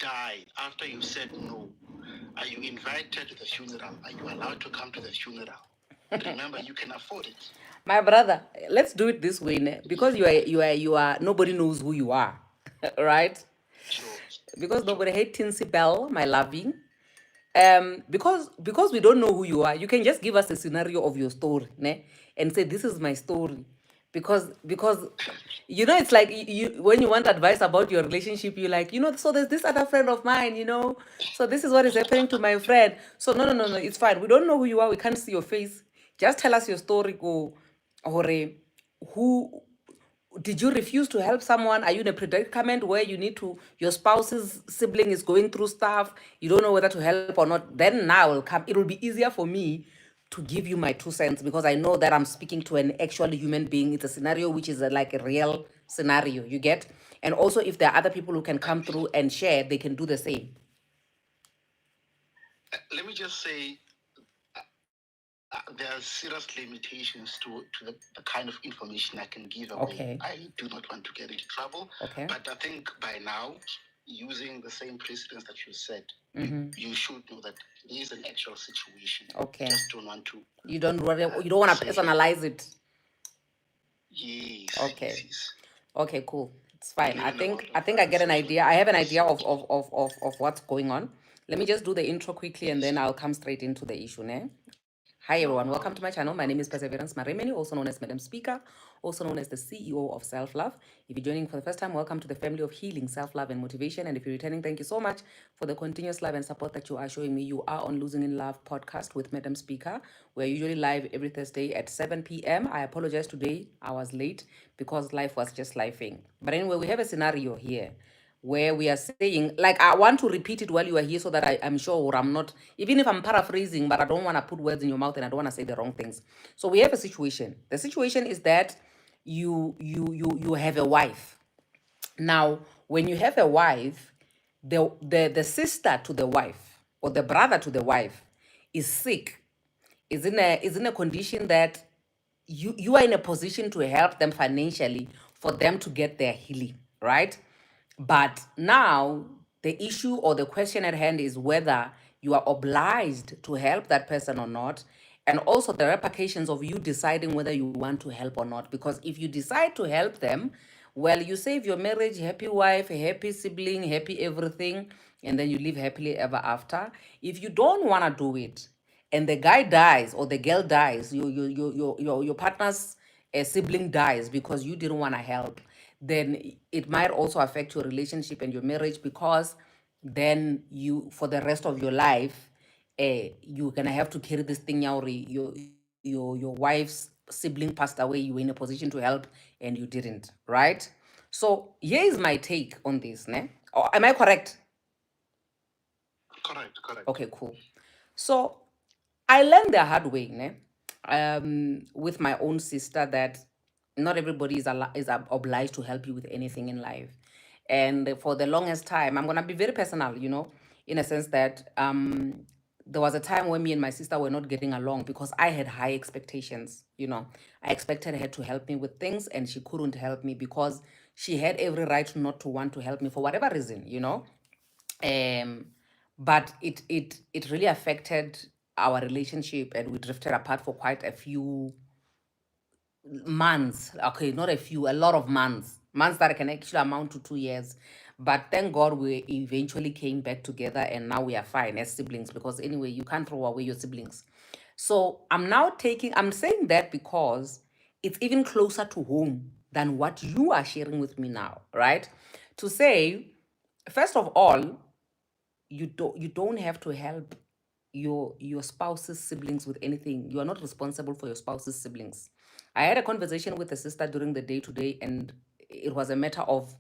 die after you said no, are you invited to the funeral? Are you allowed to come to the funeral? Remember, you can afford it. My brother, let's do it this way, ne? Because you are. Nobody knows who you are, right? Sure. Because Sure. nobody. Hey, Tinsy Bell, my loving. Because we don't know who you are, you can just give us a scenario of your story, ne? And say this is my story, because it's like you when you want advice about your relationship, you're like, so there's this other friend of mine, so this is what is happening to my friend. So no, no, no, no, it's fine. We don't know who you are. We can't see your face. Just tell us your story. Go, or who did you refuse to help someone? Are you in a predicament where you need to, your spouse's sibling is going through stuff, you don't know whether to help or not? Then now it will be easier for me to give you my 2 cents, because I know that I'm speaking to an actual human being. It's a scenario which is like a real scenario, you get? And also, if there are other people who can come through and share, they can do the same. Let me just say, there are serious limitations to the kind of information I can give away. Okay. I do not want to get into trouble. Okay. But I think by now, using the same precedence that you said, you should know that it is an actual situation. Okay. Just don't want to. You don't want to personalize it. Yes. Okay. Yes. Okay, cool. It's fine. I think I get an idea. I have an idea of what's going on. Let me just do the intro quickly, and then I'll come straight into the issue. Ne? Hi everyone, welcome to my channel. My name is Perseverance Maremeni, also known as Madam Speaker, also known as the CEO of Self Love. If you're joining for the first time, welcome to the family of healing, self love, and motivation. And if you're returning, thank you so much for the continuous love and support that you are showing me. You are on Losing in Love podcast with Madam Speaker. We're usually live every Thursday at 7 p.m. I apologize today, I was late because life was just lifing. But anyway, we have a scenario here where we are saying, like, I want to repeat it while you are here so that I'm sure, or I'm not, even if I'm paraphrasing, but I don't want to put words in your mouth and I don't want to say the wrong things. So we have a situation. The situation is that you have a wife. Now, when you have a wife, the sister to the wife or the brother to the wife is sick, is in a condition that you are in a position to help them financially for them to get their healing, right? But now the issue or the question at hand is whether you are obliged to help that person or not, and also the repercussions of you deciding whether you want to help or not. Because if you decide to help them, well, you save your marriage, happy wife, happy sibling, happy everything, and then you live happily ever after. If you don't want to do it, and the guy dies or the girl dies, your partner's sibling dies because you didn't want to help, then it might also affect your relationship and your marriage, because then you, for the rest of your life, you're gonna have to carry this thing. Your wife's sibling passed away, you were in a position to help and you didn't, right? So here is my take on this, ne? Or am I correct? Correct. Correct. Okay, cool. So I learned the hard way, ne? With my own sister, that not everybody is obliged to help you with anything in life. And for the longest time, I'm gonna be very personal, in a sense that there was a time when me and my sister were not getting along because I had high expectations. I expected her to help me with things, and she couldn't help me because she had every right not to want to help me for whatever reason. um but it really affected our relationship, and we drifted apart for quite a few months. Okay, not a few, a lot of months that can actually amount to 2 years. But thank God we eventually came back together, and now we are fine as siblings, because anyway, you can't throw away your siblings. So I'm saying that because it's even closer to home than what you are sharing with me now, right? To say, first of all, you don't have to help your spouse's siblings with anything. You are not responsible for your spouse's siblings. I had a conversation with a sister during the day today, and it was a matter of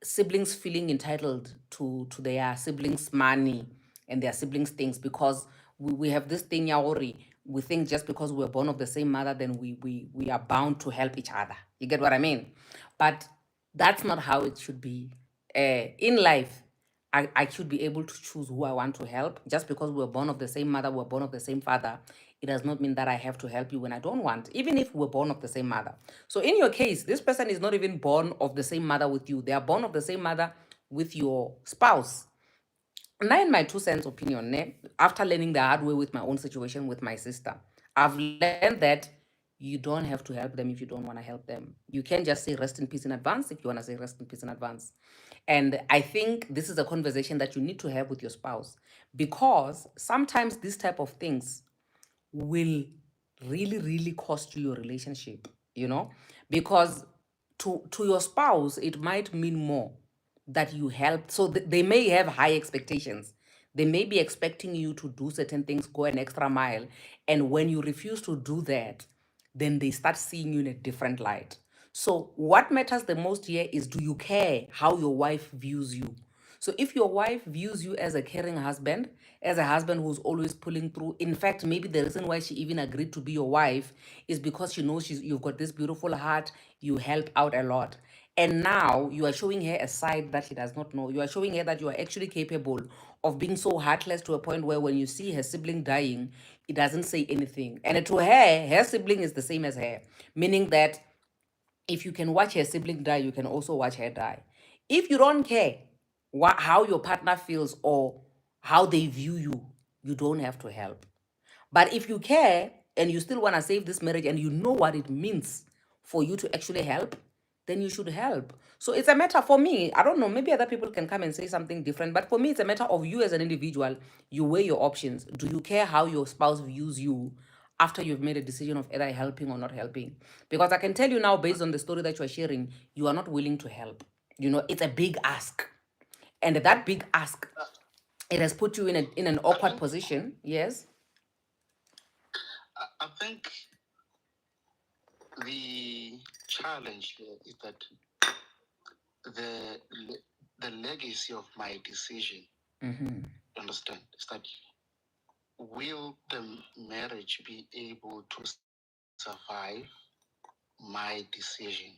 siblings feeling entitled to their siblings' money and their siblings' things, because we have this thing, Yaori. We think just because we're born of the same mother, then we are bound to help each other. You get what I mean? But that's not how it should be. In life, I should be able to choose who I want to help. Just because we're born of the same mother, we're born of the same father, it does not mean that I have to help you when I don't want, even if we're born of the same mother. So in your case, this person is not even born of the same mother with you. They are born of the same mother with your spouse. Now, in my 2 cents opinion, after learning the hard way with my own situation with my sister, I've learned that you don't have to help them if you don't want to help them. You can just say rest in peace in advance if you want to say rest in peace in advance. And I think this is a conversation that you need to have with your spouse, because sometimes these type of things will really cost you your relationship, because to your spouse it might mean more that you help. So they may have high expectations. They may be expecting you to do certain things, go an extra mile, and when you refuse to do that, then they start seeing you in a different light. So what matters the most here is, do you care how your wife views you? So if your wife views you as a caring husband, as a husband who's always pulling through, in fact, maybe the reason why she even agreed to be your wife is because she knows you've got this beautiful heart, you help out a lot. And now you are showing her a side that she does not know. You are showing her that you are actually capable of being so heartless to a point where when you see her sibling dying, it doesn't say anything. And to her sibling is the same as her, meaning that if you can watch her sibling die, you can also watch her die. If you don't care how your partner feels or how they view you, you don't have to help. But if you care and you still want to save this marriage and you know what it means for you to actually help, then you should help. So it's a matter for me. I don't know, maybe other people can come and say something different, but for me, it's a matter of you as an individual. You weigh your options. Do you care how your spouse views you after you've made a decision of either helping or not helping? Because I can tell you now, based on the story that you are sharing, you are not willing to help. It's a big ask. And that big ask, it has put you in an awkward position. Yes. I think the challenge here is that the the legacy of my decision, understand, is that will the marriage be able to survive my decision?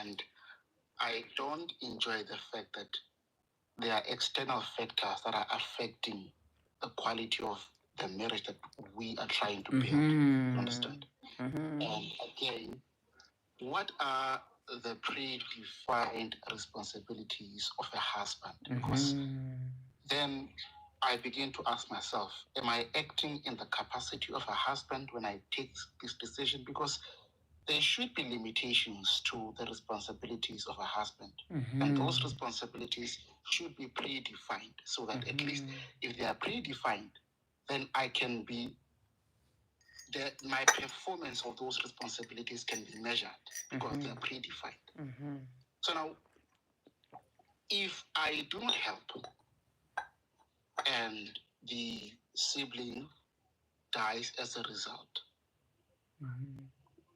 And I don't enjoy the fact that there are external factors that are affecting the quality of the marriage that we are trying to build. You understand? And again, what are the predefined responsibilities of a husband? Because then I begin to ask myself, am I acting in the capacity of a husband when I take this decision? Because there should be limitations to the responsibilities of a husband. And those responsibilities should be predefined so that at least if they are predefined, then I can be my performance of those responsibilities can be measured because they are predefined. So now, if I do not help and the sibling dies as a result,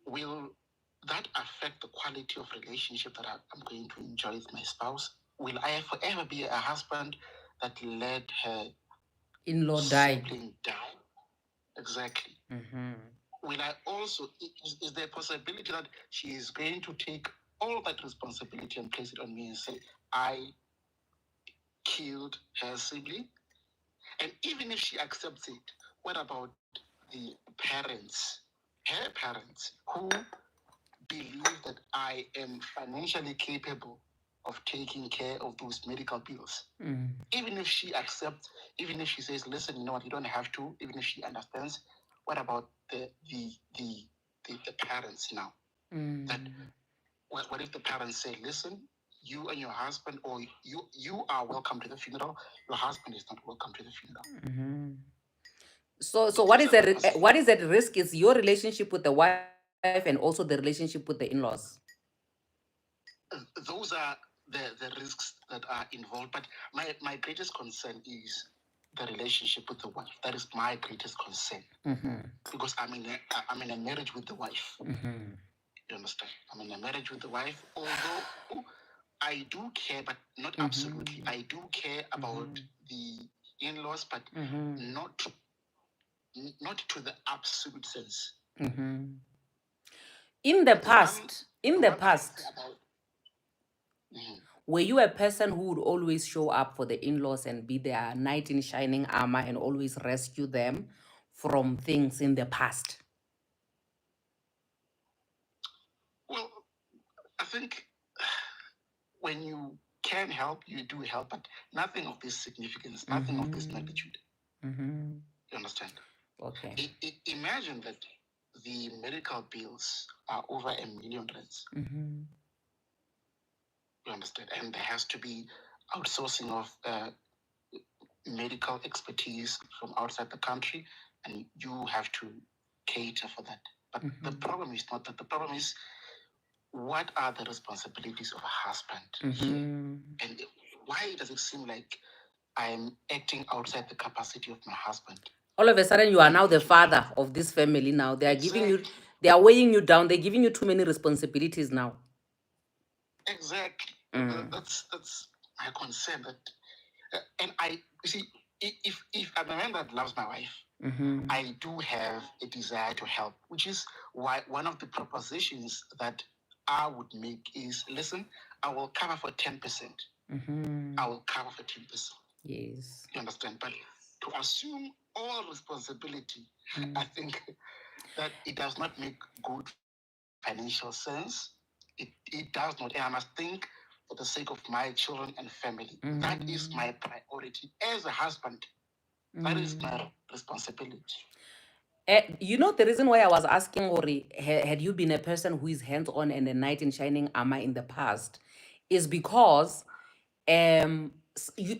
will that affect the quality of relationship that I'm going to enjoy with my spouse? Will I forever be a husband that let her in-law sibling die? Exactly. Will I also, is there a possibility that she is going to take all that responsibility and place it on me and say, I killed her sibling? And even if she accepts it, what about the parents, her parents, who believe that I am financially capable of taking care of those medical bills? Even if she accepts, even if she says, listen, you know what, you don't have to, even if she understands, what about the parents now? That what if the parents say, listen, you and your husband, or you are welcome to the funeral, your husband is not welcome to the funeral. So what is at risk is your relationship with the wife and also the relationship with the in-laws. Those are the risks that are involved. But my greatest concern is the relationship with the wife. That is my greatest concern. Because I'm in a marriage with the wife. You understand? I'm in a marriage with the wife, although I do care, but not absolutely. I do care about the in-laws, but not to the absolute sense. In the past, were you a person who would always show up for the in-laws and be their knight in shining armor and always rescue them from things in the past? Well, I think when you can help, you do help, but nothing of this significance, nothing of this magnitude. You understand? Okay. Imagine that the medical bills are over R1 million. You understand? And there has to be outsourcing of medical expertise from outside the country, and you have to cater for that. But the problem is not that. The problem is, what are the responsibilities of a husband here? And why does it seem like I'm acting outside the capacity of my husband? All of a sudden, you are now the father of this family now. They are giving you, they are weighing you down. They're giving you too many responsibilities now. Exactly. That's my concern. That and I you see, if I'm a man that loves my wife, I do have a desire to help, which is why one of the propositions that I would make is, listen, I will cover for 10%. I will cover for 10%. Yes. You understand? But to assume all responsibility, I think that it does not make good financial sense. It does not. And I must think for the sake of my children and family. That is my priority as a husband. That is my responsibility. You know, the reason why I was asking, Ori, had you been a person who is hands-on and a knight in shining armor in the past, is because in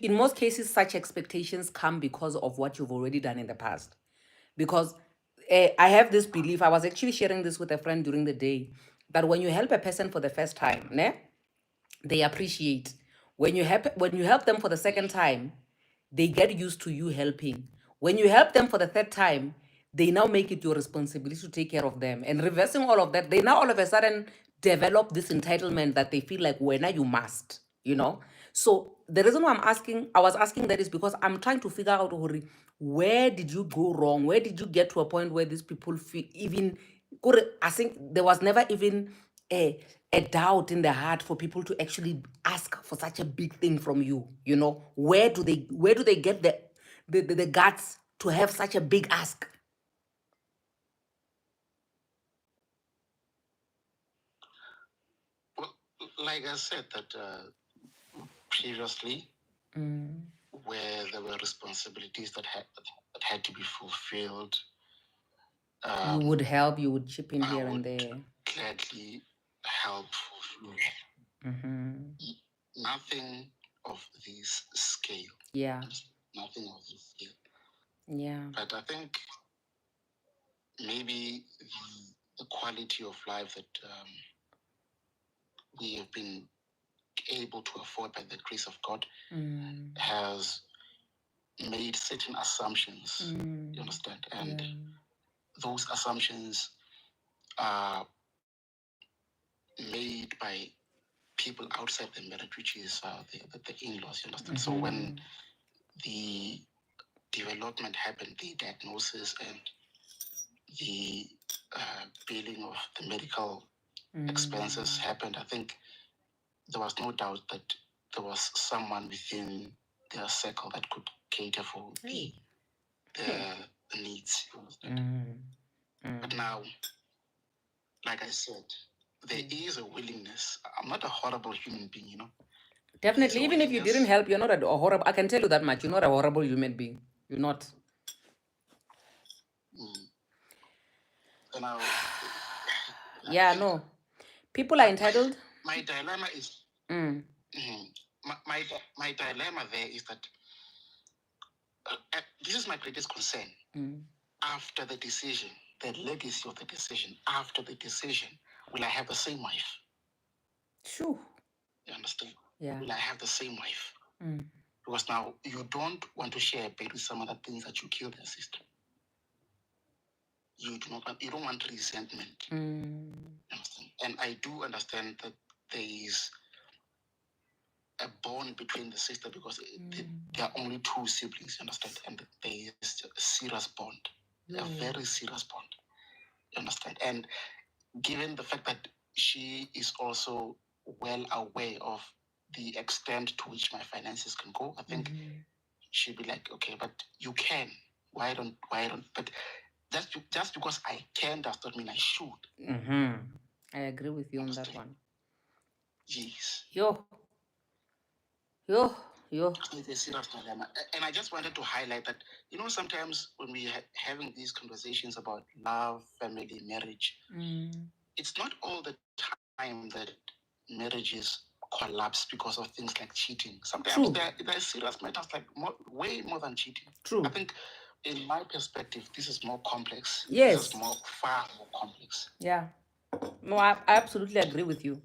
most cases, such expectations come because of what you've already done in the past. Because I have this belief, I was actually sharing this with a friend during the day, that when you help a person for the first time, they appreciate. When you help them for the second time, they get used to you helping. When you help them for the third time, they now make it your responsibility to take care of them. And reversing all of that, they now all of a sudden develop this entitlement that they feel like, well, now you must, you know? So the reason why I was asking that is because I'm trying to figure out, Hori, where did you go wrong? Where did you get to a point where these people feel even, I think there was never even a doubt in the heart for people to actually ask for such a big thing from you. You know, where do they get the guts to have such a big ask? Well, like I said that previously, where there were responsibilities that had to be fulfilled, You would help, you would chip in I here and would there. gladly help fulfill. Nothing of this scale. Yeah. Nothing of this scale. Yeah. But I think maybe the quality of life that we have been able to afford by the grace of God has made certain assumptions. You understand? And those assumptions are made by people outside the marriage, which is the in-laws. You understand? So when the development happened, the diagnosis and the billing of the medical expenses happened, I think there was no doubt that there was someone within their circle that could cater for the needs. You understand? But now, like I said, there is a willingness. I'm not a horrible human being, you know. Definitely, even if you didn't help, you're not a horrible. I can tell you that much. You're not a horrible human being. You're not. So now, yeah, no. People are entitled. My dilemma is my dilemma there is that this is my greatest concern. After the decision, the legacy of the decision, after the decision, will I have the same wife? Sure. You understand? Yeah. Will I have the same wife? Because now you don't want to share a bed with someone that thinks that you killed their sister. You don't want resentment. And I do understand that there is a bond between the sister because there are only two siblings, you understand? And there is a serious bond, a very serious bond, you understand? And given the fact that she is also well aware of the extent to which my finances can go, I think she'd be like, okay, but you can. Why don't? But just because I can does not mean I should. I agree with you on that one. Yes. Yo. Yo, yo. It's a serious dilemma. And I just wanted to highlight that, sometimes when we having these conversations about love, family, marriage, it's not all the time that marriages collapse because of things like cheating. Sometimes there are serious matters like way more than cheating. True. I think, in my perspective, this is more complex. Yes. This is far more complex. Yeah. No, I absolutely agree with you.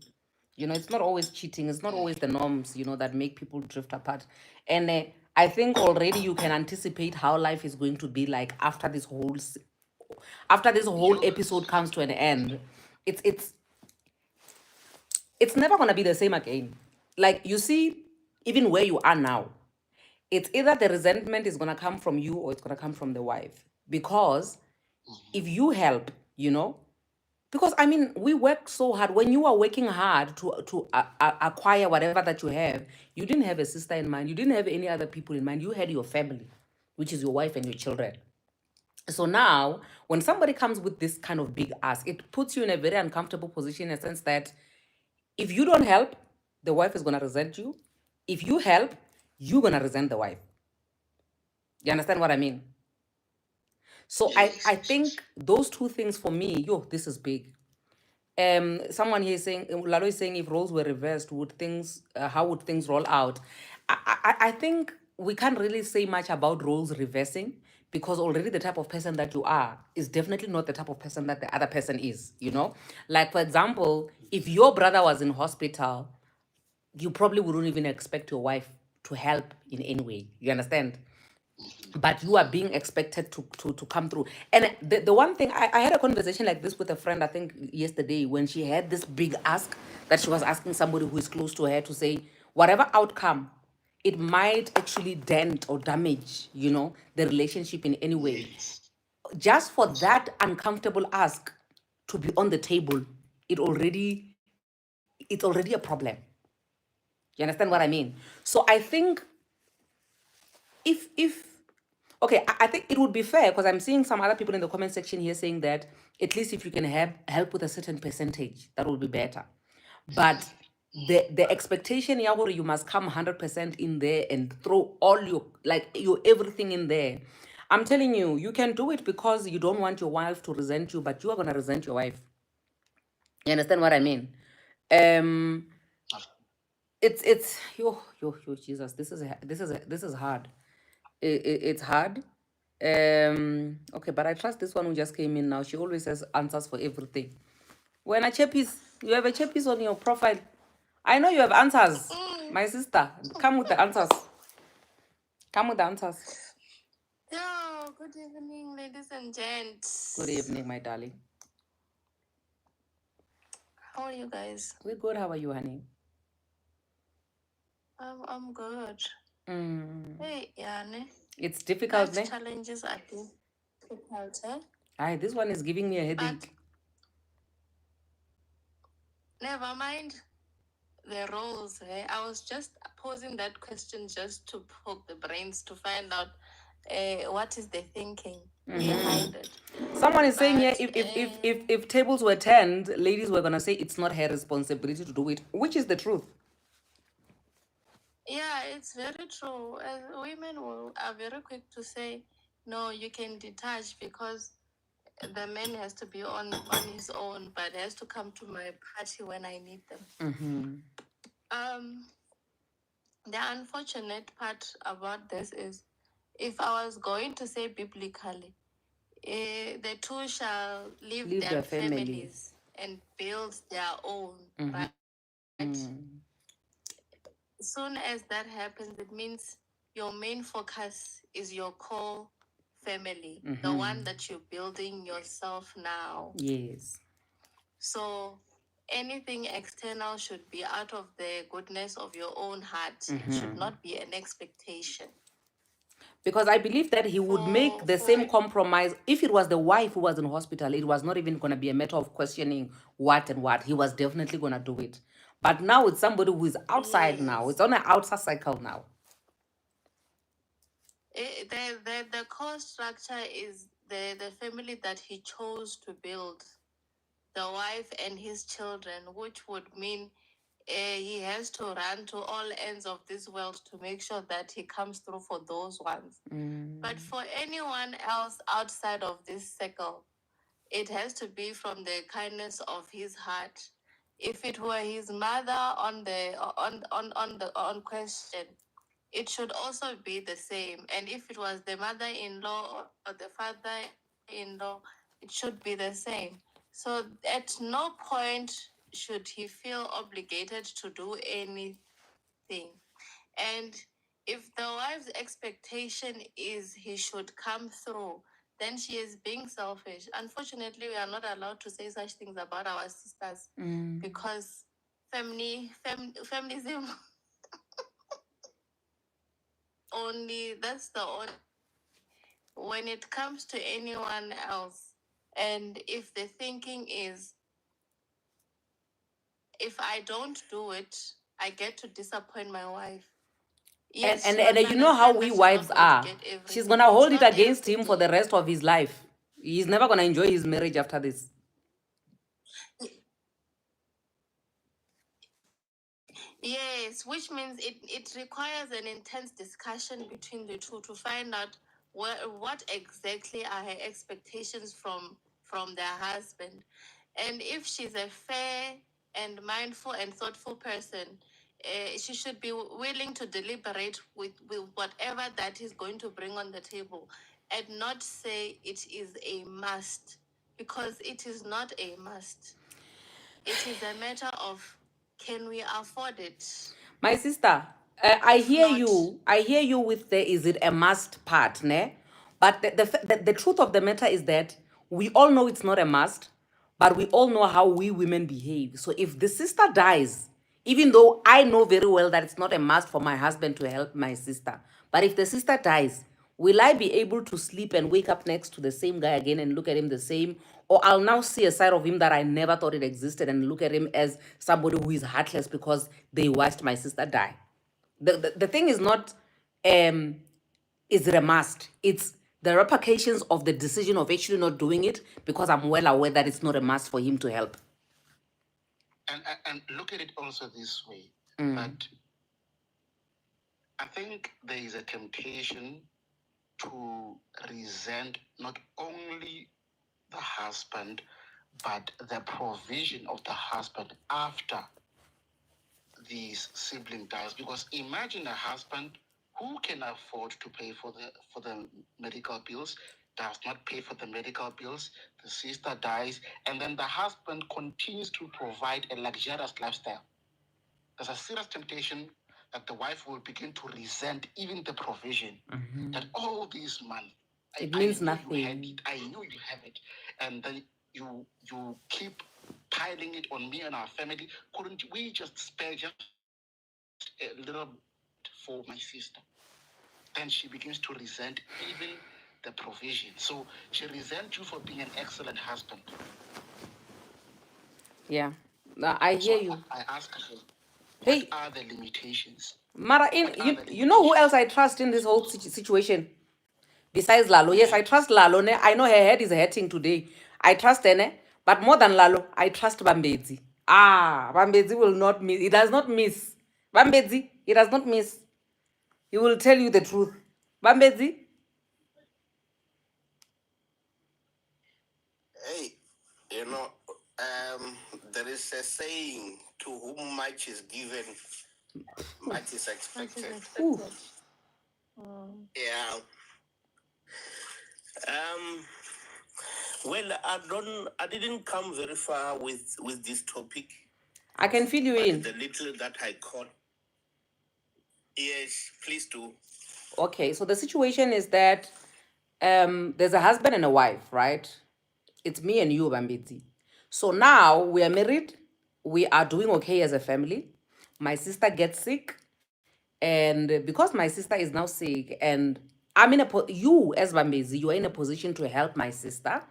It's not always cheating. It's not always the norms, that make people drift apart. And I think already you can anticipate how life is going to be like after this whole episode comes to an end. It's never going to be the same again. Like, you see, even where you are now, it's either the resentment is going to come from you or it's going to come from the wife. Because if you help, because I mean, we work so hard. When you are working hard to acquire whatever that you have, you didn't have a sister in mind. You didn't have any other people in mind. You had your family, which is your wife and your children. So now, when somebody comes with this kind of big ask, it puts you in a very uncomfortable position in a sense that if you don't help, the wife is going to resent you. If you help, you're going to resent the wife. You understand what I mean? So I think those two things for me, this is big. Someone here is saying, Lalo is saying, if roles were reversed, how would things roll out? I think we can't really say much about roles reversing, because already the type of person that you are is definitely not the type of person that the other person is, Like, for example, if your brother was in hospital, you probably wouldn't even expect your wife to help in any way. You understand? But you are being expected to come through. And the one thing, I had a conversation like this with a friend, I think yesterday, when she had this big ask that she was asking somebody who is close to her to say, whatever outcome, it might actually dent or damage, the relationship in any way. Just for that uncomfortable ask to be on the table, it's already a problem. You understand what I mean? So I think if okay, I think it would be fair, because I'm seeing some other people in the comment section here saying that at least if you can have help with a certain percentage, that would be better. But the expectation, Yahoo, you must come 100% in there and throw all your everything in there. I'm telling you, you can do it because you don't want your wife to resent you, but you are gonna resent your wife. You understand what I mean? It's Jesus. This is hard. It's hard. Okay, but I trust this one who just came in now. She always has answers for everything. When a chappies, you have a chappies on your profile. I know you have answers, my sister. Come with the answers. Come with the answers. Yo, good evening, ladies and gents. Good evening, my darling. How are you guys? We're good. How are you, honey? I'm good. Hey, Yane. It's difficult, Life challenges are difficult, eh? Aye, this one is giving me a headache. Never mind the roles, eh? I was just posing that question just to poke the brains to find out what is the thinking behind it. Someone is saying here, if tables were turned, ladies were gonna say it's not her responsibility to do it, which is the truth. Yeah, it's very true. Women are very quick to say, no, you can detach because the man has to be on his own, but has to come to my party when I need them. The unfortunate part about this is, if I was going to say biblically, the two shall leave their families and build their own, right? Soon as that happens, it means your main focus is your core family, the one that you're building yourself now. Yes. So anything external should be out of the goodness of your own heart. It should not be an expectation. Because I believe that he would make the same compromise. If it was the wife who was in hospital, it was not even going to be a matter of questioning what and what. He was definitely going to do it. But now it's somebody who is outside now. It's on an outside cycle now. The core structure is the family that he chose to build, the wife and his children, which would mean he has to run to all ends of this world to make sure that he comes through for those ones. But for anyone else outside of this circle, it has to be from the kindness of his heart. If it were his mother on question, it should also be the same. And if it was the mother-in-law or the father-in-law, it should be the same. So at no point should he feel obligated to do anything. And if the wife's expectation is he should come through, then she is being selfish. Unfortunately, we are not allowed to say such things about our sisters because feminism only, that's the only, when it comes to anyone else. And if the thinking is, if I don't do it, I get to disappoint my wife. Yes, and you know how we wives are. She's gonna hold it against him for the rest of his life. He's never gonna enjoy his marriage after this. Yes, which means it requires an intense discussion between the two to find out what exactly are her expectations from their husband. And if she's a fair and mindful and thoughtful person, she should be willing to deliberate with whatever that is going to bring on the table and not say it is a must, because it is not a must. It is a matter of, can we afford it? My sister, I hear you. I hear you with the is it a must part, ne? But the truth of the matter is that we all know it's not a must, but we all know how we women behave. So if the sister dies, even though I know very well that it's not a must for my husband to help my sister, but if the sister dies, will I be able to sleep and wake up next to the same guy again and look at him the same? Or I'll now see a side of him that I never thought it existed and look at him as somebody who is heartless because they watched my sister die. The thing is not, is it a must? It's the repercussions of the decision of actually not doing it, because I'm well aware that it's not a must for him to help. And look at it also this way, that I think there is a temptation to resent not only the husband, but the provision of the husband after the sibling dies. Because imagine a husband who can afford to pay for the medical bills, does not pay for the medical bills, the sister dies, and then the husband continues to provide a luxurious lifestyle. There's a serious temptation that the wife will begin to resent even the provision. That all this money, it means nothing. You had it, I knew you have it, and then you keep piling it on me and our family. Couldn't we just spare just a little bit for my sister? Then she begins to resent even the provision. So she resents you for being an excellent husband. Yeah, I hear you. I ask her, hey, what are the limitations? Mara, you know who else I trust in this whole situation? Besides Lalo, yes, I trust Lalo. Ne? I know her head is hurting today. I trust her, ne? But more than Lalo, I trust Bambedzi. Bambedzi will not miss. He does not miss. Bambedzi, he does not miss. He will tell you the truth. Bambedzi? Hey, you know, there is a saying, to whom much is given, much is expected. Yeah. Well, I didn't come very far with this topic. I can fill you in. The little that I caught. Yes, please do. Okay, so the situation is that there's a husband and a wife, right? It's me and you, Bambidzi. So now we are married. We are doing okay as a family. My sister gets sick. And because my sister is now sick, and I'm in you as Bambezi, you are in a position to help my sister,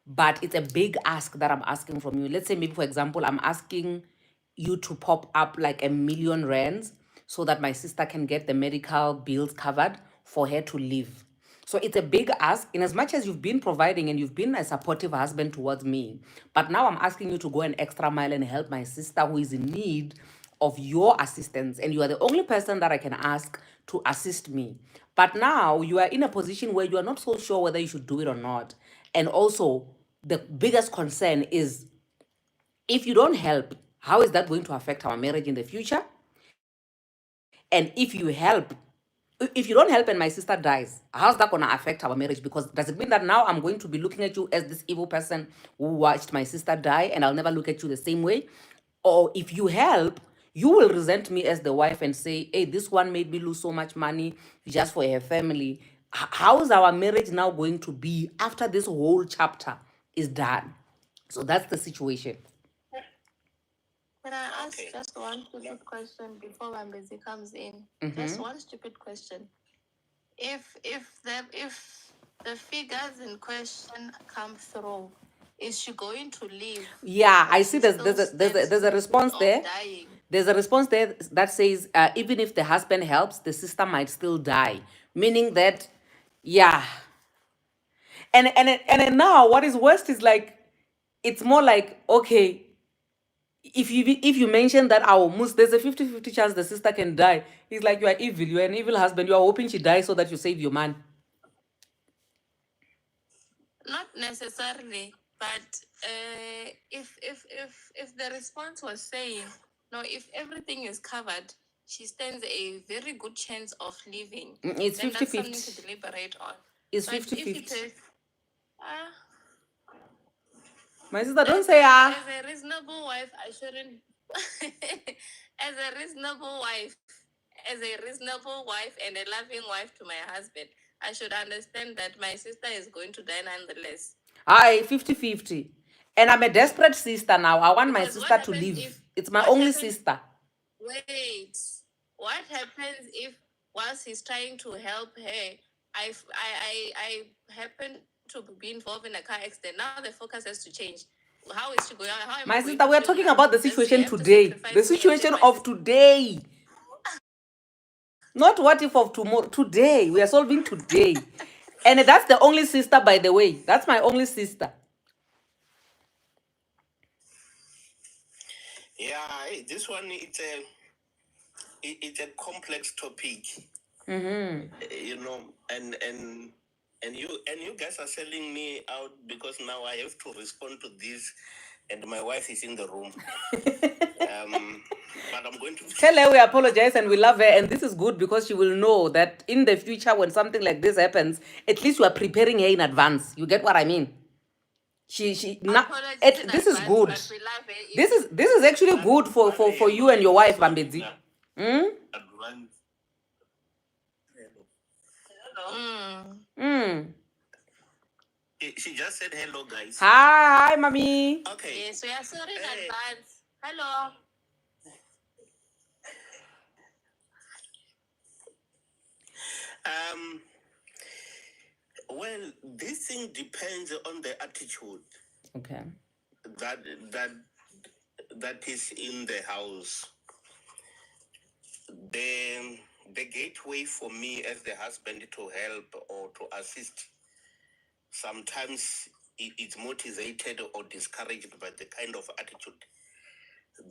but it's a big ask that I'm asking from you. Let's say maybe, for example, I'm asking you to pop up like R1,000,000 so that my sister can get the medical bills covered for her to live. So it's a big ask, in as much as you've been providing and you've been a supportive husband towards me. But now I'm asking you to go an extra mile and help my sister who is in need of your assistance, and you are the only person that I can ask to assist me. But now you are in a position where you are not so sure whether you should do it or not. And also, the biggest concern is, if you don't help, how is that going to affect our marriage in the future? And if you don't help and my sister dies, how's that going to affect our marriage? Because does it mean that now I'm going to be looking at you as this evil person who watched my sister die, and I'll never look at you the same way? Or if you help, you will resent me as the wife and say, hey, this one made me lose so much money just for her family. How is our marriage now going to be after this whole chapter is done? So that's the situation. Can I ask just one stupid question before Wambezi comes in? Just one stupid question. If the figures in question come through, is she going to leave? Yeah, I see there's a response there. Dying? There's a response there that says, even if the husband helps, the sister might still die. Meaning that, yeah. And now what is worst is like, it's more like, okay, if you mention that there's a 50-50 chance the sister can die. It's like, you are evil, you're an evil husband, you are hoping she dies so that you save your man. Not necessarily, but if the response was saying, no, if everything is covered, she stands a very good chance of living. It's then 50-50. That's something to deliberate on. It's But 50-50. if it is, my sister, don't say ah. As a reasonable wife, I shouldn't. As a reasonable wife and a loving wife to my husband, I should understand that my sister is going to die nonetheless. Aye, 50-50. And I'm a desperate sister now. I want my Because sister to live. It's my only sister. Wait, what happens if whilst he's trying to help her, I happen to be involved in a car accident? Now the focus has to change. How is she going? How am My I sister, going we are to talking her? about the Does she situation have to today. sacrifice The me and save situation my of sister? today. Not what if of tomorrow. Today. We are solving today. And that's the only sister, by the way. That's my only sister. Yeah, this one, it's a complex topic. You know, and you guys are selling me out because now I have to respond to this, and my wife is in the room. But I'm going to tell her we apologize and we love her, and this is good because she will know that in the future when something like this happens, at least you are preparing her in advance. You get what I mean? This is good. This is actually good for you and your wife, Bambedzi. She just said hello, guys. Hi, mommy. Okay. Yes, we are sorry in advance. Hello. Well, this thing depends on the attitude. Okay. That is in the house. The gateway for me as the husband to help or to assist, sometimes it's motivated or discouraged by the kind of attitude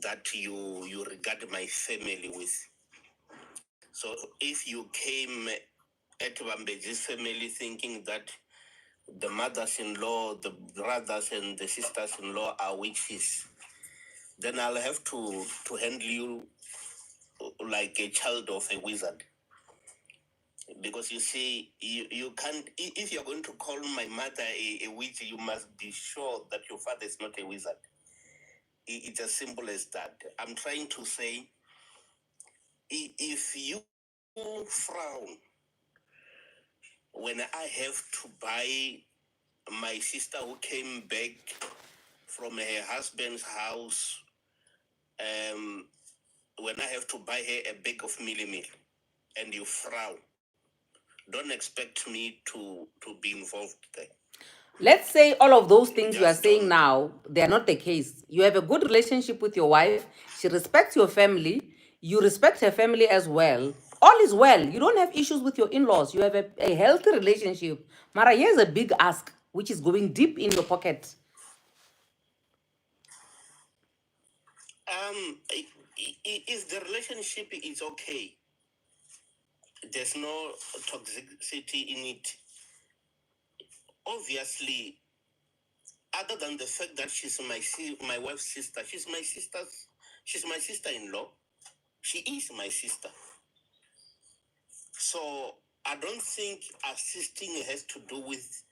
that you regard my family with. So if you came at Wambeji's family thinking that the mothers-in-law, the brothers and the sisters-in-law are witches, then I'll have to handle you like a child of a wizard. Because you see, you can't, if you're going to call my mother a witch, you must be sure that your father is not a wizard. It's as simple as that. I'm trying to say, if you frown when I have to buy my sister who came back from her husband's house, when I have to buy her a bag of mealie, and you frown, don't expect me to be involved there. Let's say all of those things you are saying now, they are not the case. You have a good relationship with your wife. She respects your family. You respect her family as well. All is well. You don't have issues with your in-laws. You have a healthy relationship. Mara, here's a big ask, which is going deep in your pocket. if the relationship is okay, there's no toxicity in it. Obviously, other than the fact that she's my wife's sister, she's my sister-in-law. She is my sister. So I don't think assisting has to do with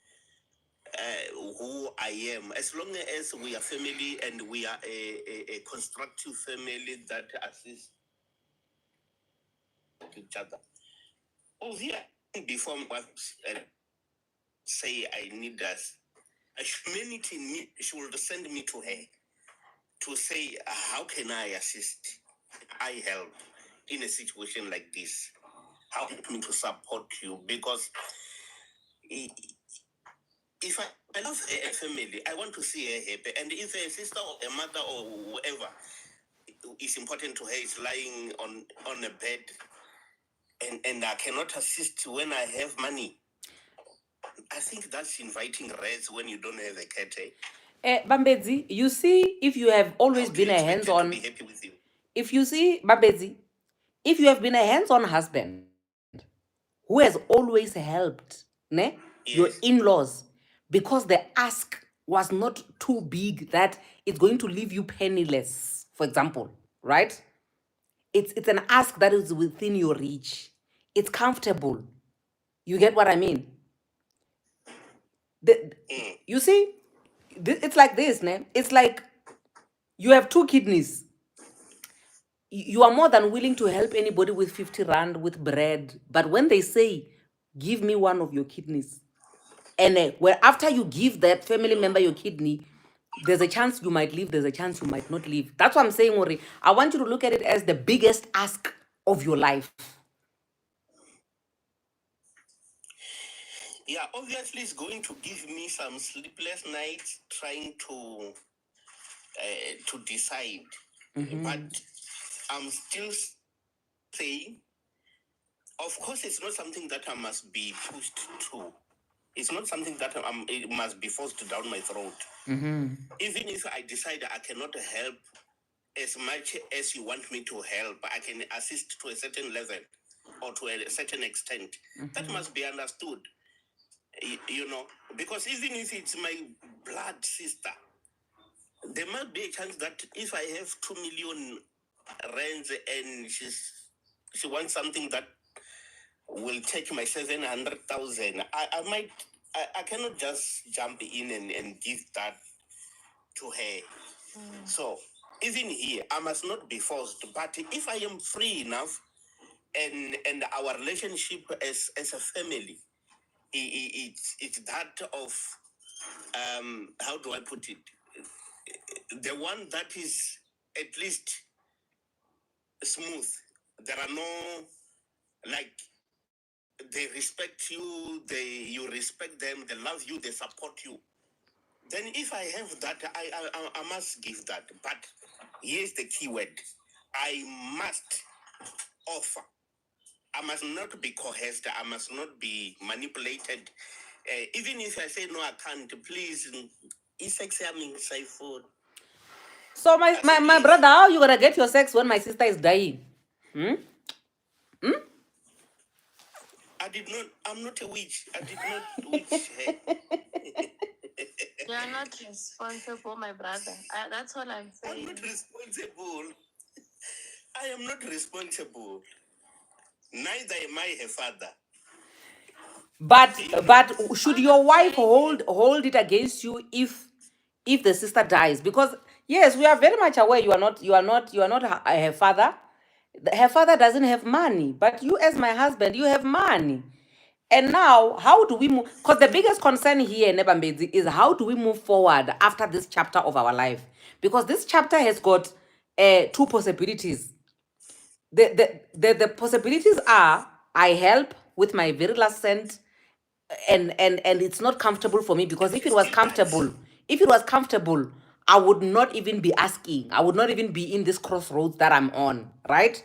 who I am. As long as we are family and we are a constructive family that assists each other. Obviously, before say I need us, a humanity need, she will send me to her to say, how can I assist? I help in a situation like this. How help me to support you? Because if I love a family, I want to see her happy. And if a sister or a mother or whoever is important to her is lying on a bed and I cannot assist when I have money, I think that's inviting rats when you don't have a cat. Bambedzi, you see, if you have always been a hands-on, if you see, Bambedzi, if you have been a hands-on husband who has always helped your in-laws because the ask was not too big that it's going to leave you penniless, for example, right? It's an ask that is within your reach. It's comfortable. You get what I mean? You see, it's like this, it's like you have 2 kidneys. You are more than willing to help anybody with 50 rand with bread, but when they say give me one of your kidneys, and where after you give that family member your kidney, there's a chance you might live, there's a chance you might not live. That's what I'm saying, Ori. I want you to look at it as the biggest ask of your life. Yeah, obviously it's going to give me some sleepless nights trying to decide. But I'm still saying, of course, it's not something that I must be pushed to. It's not something that it must be forced down my throat. Even if I decide I cannot help as much as you want me to help, I can assist to a certain level or to a certain extent. That must be understood. You know, because even if it's my blood sister, there might be a chance that if I have 2 million rands and she wants something that will take my 700,000, I cannot just jump in and give that to her. So even here, I must not be forced. But if I am free enough and our relationship as a family, it's that of how do I put it? The one that is at least smooth. There are no, like, they respect you, you respect them, they love you, they support you. Then if I have that, I must give that. But here's the key word: I must offer. I must not be coerced. I must not be manipulated. Even if I say no, I can't. Please, it's examining food. So my brother, how you gonna get your sex when my sister is dying? I'm not a witch. I did not witch her. You are not responsible, my brother. That's all I'm saying. I'm not responsible. I am not responsible. Neither am I her father. But should your wife hold it against you if the sister dies? Because yes, we are very much aware you are not her father. Her father doesn't have money, but you as my husband, you have money. And now, how do we move? Because the biggest concern here, Nebambezi, is how do we move forward after this chapter of our life? Because this chapter has got 2 possibilities. The possibilities are I help with my very last cent, and it's not comfortable for me, because if it was comfortable, I would not even be asking. I would not even be in this crossroads that I'm on, right?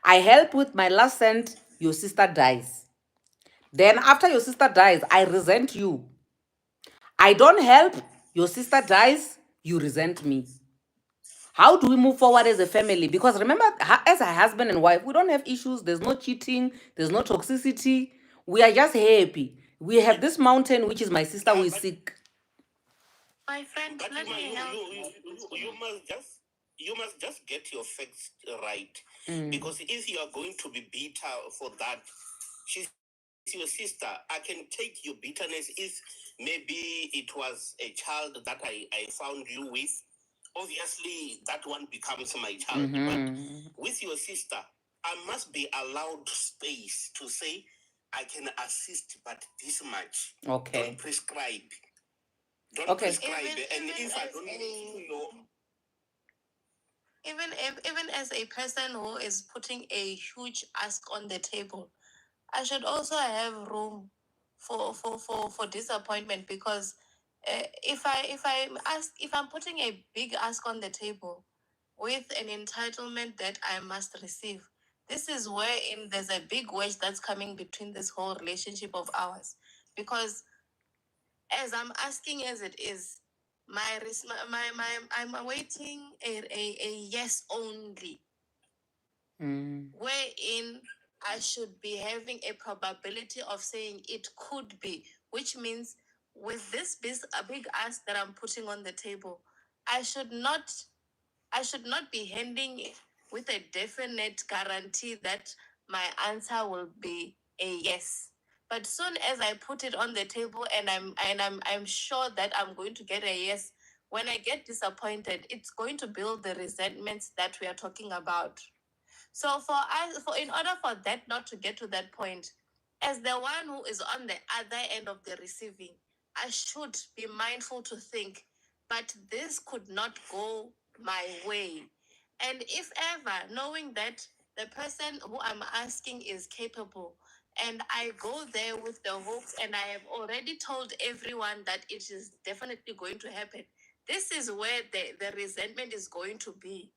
I help with my last cent, your sister dies. Then after your sister dies, I resent you. I don't help, your sister dies, you resent me. How do we move forward as a family? Because remember, as a husband and wife, we don't have issues. There's no cheating. There's no toxicity. We are just happy. We have this mountain, which is my sister, who is sick. My friend, But let me help. You must just get your facts right. Mm. Because if you are going to be bitter for that, she's your sister. I can take your bitterness if maybe it was a child that I found you with. Obviously, that one becomes my child. But with your sister, I must be allowed space to say, I can assist, but this much. Okay. Don't prescribe. Okay. Prescribe. And if I don't need to know. Even as a person who is putting a huge ask on the table, I should also have room for disappointment, because if I'm putting a big ask on the table with an entitlement that I must receive, this is wherein there's a big wedge that's coming between this whole relationship of ours. Because as I'm asking as it is, I'm awaiting a yes only, wherein I should be having a probability of saying it could be, which means with this a big ask that I'm putting on the table, I should not be handing it with a definite guarantee that my answer will be a yes. But soon as I put it on the table and I'm sure that I'm going to get a yes, when I get disappointed, it's going to build the resentments that we are talking about. So in order for that not to get to that point, as the one who is on the other end of the receiving, I should be mindful to think, but this could not go my way. And if ever, knowing that the person who I'm asking is capable, and I go there with the hopes, and I have already told everyone that it is definitely going to happen, this is where the resentment is going to be.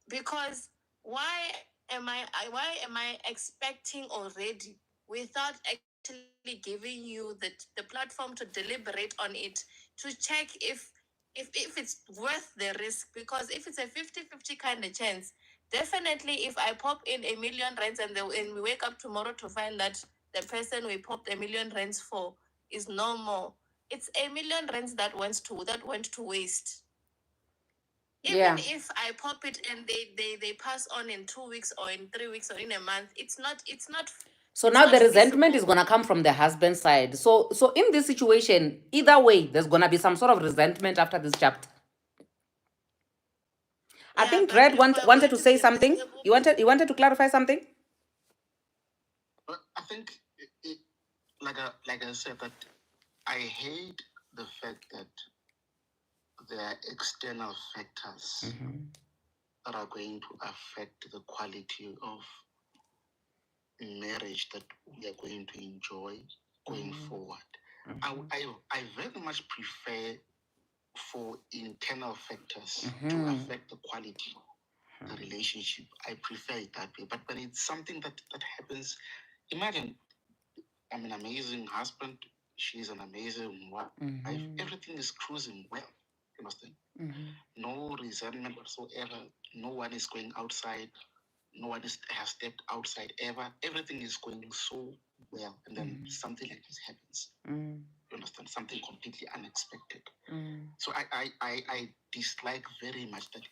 Because why am I expecting already without actually giving you the platform to deliberate on it, to check if it's worth the risk? Because if it's a 50-50 kind of chance, definitely if I pop in R1,000,000 and we wake up tomorrow to find that the person we popped R1,000,000 for is no more, it's R1,000,000 that went to waste. Even if I pop it and they pass on in 2 weeks or in 3 weeks or in a month, it's not. So now the resentment is gonna come from the husband's side. So in this situation, either way, there's gonna be some sort of resentment after this chapter. I think Red wanted to say something. You wanted to clarify something? I think, like I said, that I hate the fact that there are external factors that are going to affect the quality of marriage that we are going to enjoy going forward. I very much prefer for internal factors to affect the quality of the relationship. I prefer it that way. But when it's something that happens, imagine I'm an amazing husband, she's an amazing wife, everything is cruising well. You understand? No resentment whatsoever. No one is going outside. No one has stepped outside ever. Everything is going so well, and then something like this happens. You understand? Something completely unexpected. So I dislike very much that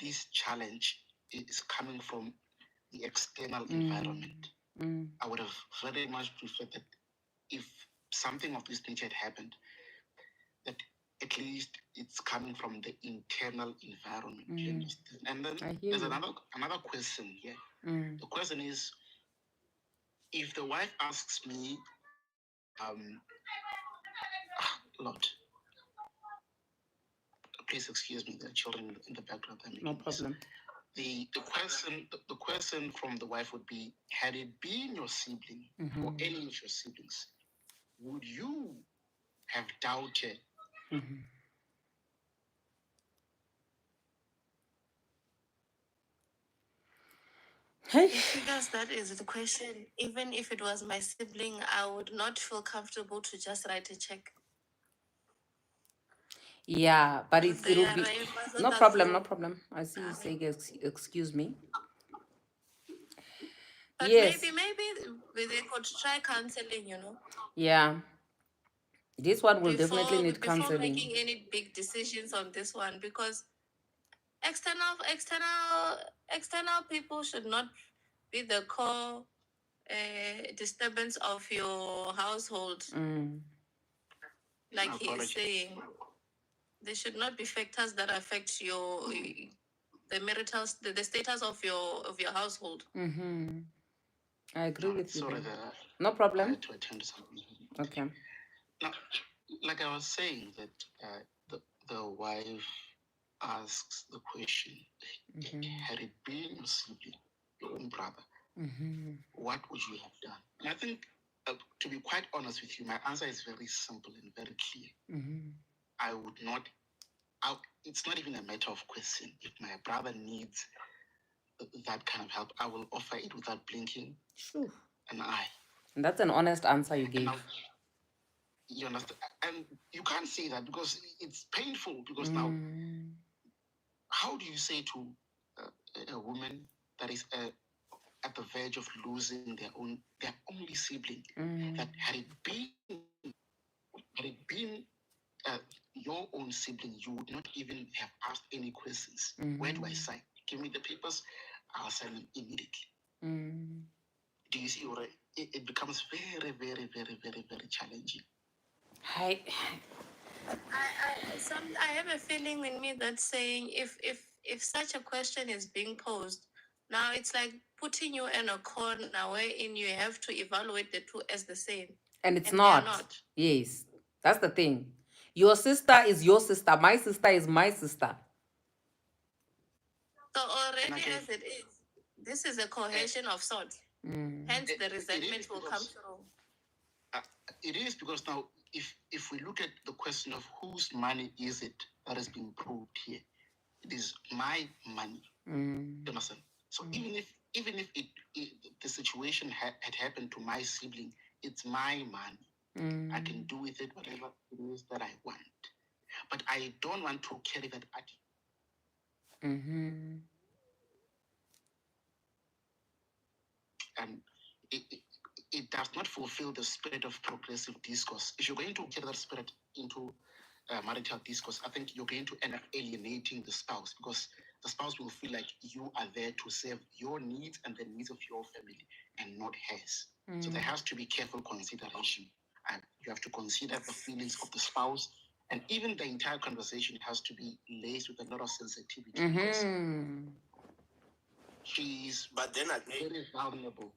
this challenge is coming from the external environment. I would have very much preferred that if something of this nature had happened, that at least it's coming from the internal environment. You understand? And then there's another question here. The question is, if the wife asks me, Lord, please excuse me, there are children in the background. No problem. The question from the wife would be, had it been your sibling or any of your siblings, would you have doubted? Because that is the question. Even if it was my sibling, I would not feel comfortable to just write a check. Yeah, but it They will are be able no to problem, no so, problem. I see you saying excuse me. but Yes, maybe they could try counseling, yeah. This one will definitely need before counseling. making any big decisions on this one, because external people should not be the core disturbance of your household. Like he is saying, there should not be factors that affect the status of your household. I agree with you. Sorry, no I problem. had to attend to something. Okay. Now, like I was saying, that the wife asks the question, had it been your sibling, your own brother, what would you have done? And I think, to be quite honest with you, my answer is very simple and very clear. I would not, it's not even a matter of question. If my brother needs that kind of help, I will offer it without blinking an eye. And that's an honest answer you gave. You understand? And you can't say that because it's painful. Because now, how do you say to a woman that is at the verge of losing their only sibling, that had it been your own sibling, you would not even have asked any questions. Where do I sign? Give me the papers, I'll sign them immediately. Do you see? It becomes very, very, very, very, very challenging. I have a feeling in me that's saying if such a question is being posed, now it's like putting you in a corner wherein you have to evaluate the two as the same. And it's And they are not. not. Yes. That's the thing. Your sister is your sister. My sister is my sister. So already as it is, this is a cohesion of sorts. Hence the resentment will come through. It is because now, if we look at the question of whose money is it that has been proved here, it is my money. You understand? So even if the situation had happened to my sibling, it's my money. I can do with it whatever it is that I want, but I don't want to carry that attitude. And it does not fulfill the spirit of progressive discourse. If you're going to carry that spirit into marital discourse, I think you're going to end up alienating the spouse, because the spouse will feel like you are there to serve your needs and the needs of your family and not hers. So there has to be careful consideration. And you have to consider the feelings of the spouse, and even the entire conversation has to be laced with a lot of sensitivity, because she's very vulnerable,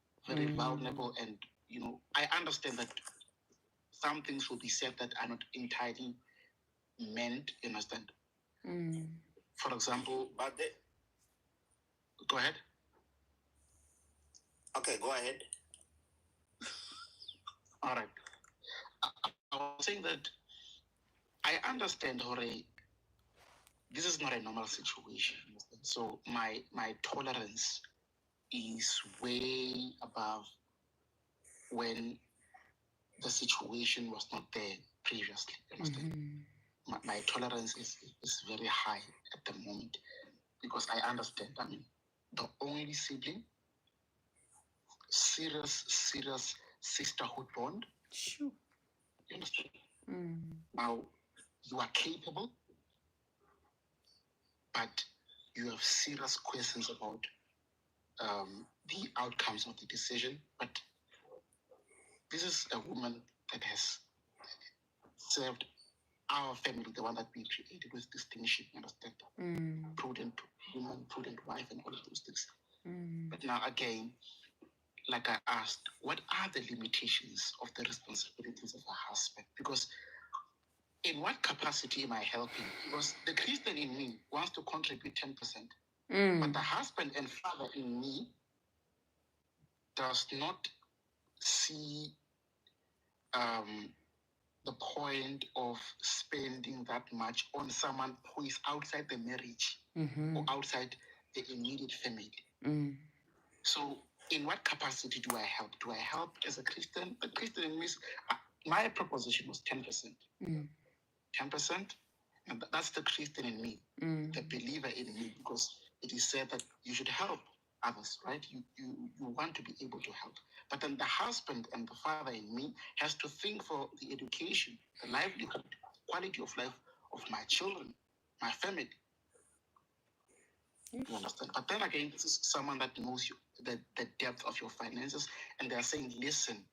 and I understand that some things will be said that are not entirely meant. You understand? For example, go ahead. Okay, go ahead. All right. I was saying that I understand, Jorge, this is not a normal situation. So my tolerance is way above when the situation was not there previously. My tolerance is very high at the moment, because I understand. I mean, the only sibling, serious sisterhood bond. Sure. You understand? Now, you are capable, but you have serious questions about the outcomes of the decision. But this is a woman that has served our family, the one that we created with distinction. You understand? Prudent woman, prudent wife, and all of those things. But now again, like I asked, what are the limitations of the responsibilities of a husband? Because in what capacity am I helping? Because the Christian in me wants to contribute 10%, but the husband and father in me does not see the point of spending that much on someone who is outside the marriage or outside the immediate family. So in what capacity do I help? Do I help as a Christian? The Christian in me, my proposition was 10%. 10%. And that's the Christian in me, the believer in me, because it is said that you should help others, right? You want to be able to help. But then the husband and the father in me has to think for the education, the livelihood, quality of life of my children, my family. You understand? But then again, this is someone that knows you, the depth of your finances, and they're saying, listen,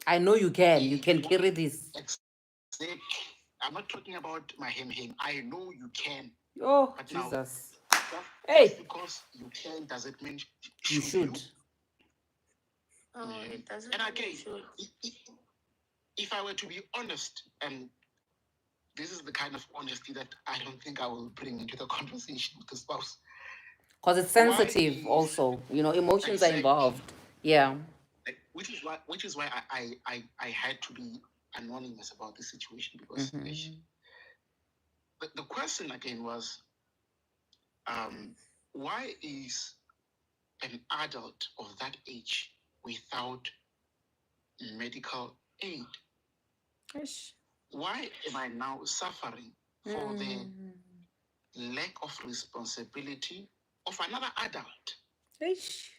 I know you can carry this. Exactly. I'm not talking about my him. I know you can. Oh, but Jesus. Now, hey. just because you can, does it mean You should. Oh, it doesn't. And again, if I were to be honest, and this is the kind of honesty that I don't think I will bring into the conversation with the spouse. Because it's sensitive also. You know, emotions are involved. Yeah. Which is why I had to be anonymous about this situation, because the question again was, why is an adult of that age without medical aid? Ish. Why am I now suffering for the lack of responsibility of another adult? Ish.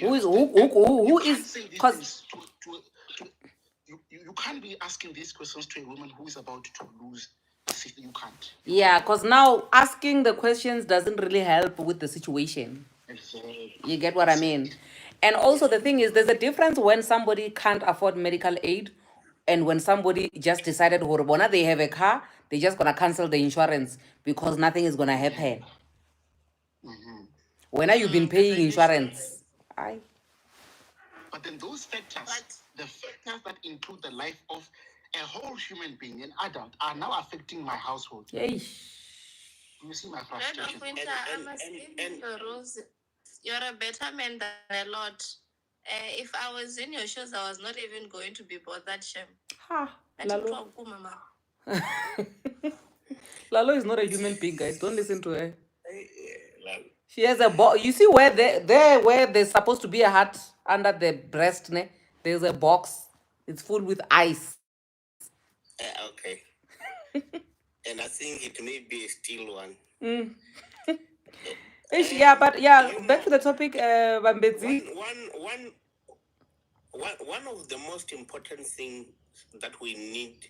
Who is because you can't be asking these questions to a woman who is about to lose. You can't. Yeah, because now asking the questions doesn't really help with the situation. Exactly. You get what I mean? And also the thing is, there's a difference when somebody can't afford medical aid and when somebody just decided, Horobona, they have a car, they're just going to cancel the insurance because nothing is going to happen. When are you been paying insurance? But then those factors, the factors that include the life of a whole human being, an adult, are now affecting my household. Yay. You see my frustration. You're a better man than a lot. If I was in your shoes, I was not even going to be bothered, Shem. Ha, Lalo. Lalo is not a human being, guys. Don't listen to her. She has a box. You see where where there's supposed to be a heart under the breast, ne? There's a box. It's full with ice. Okay. And I think it may be a steel one. Yeah, but yeah, back to the topic, Bambedzi. One of the most important things that we need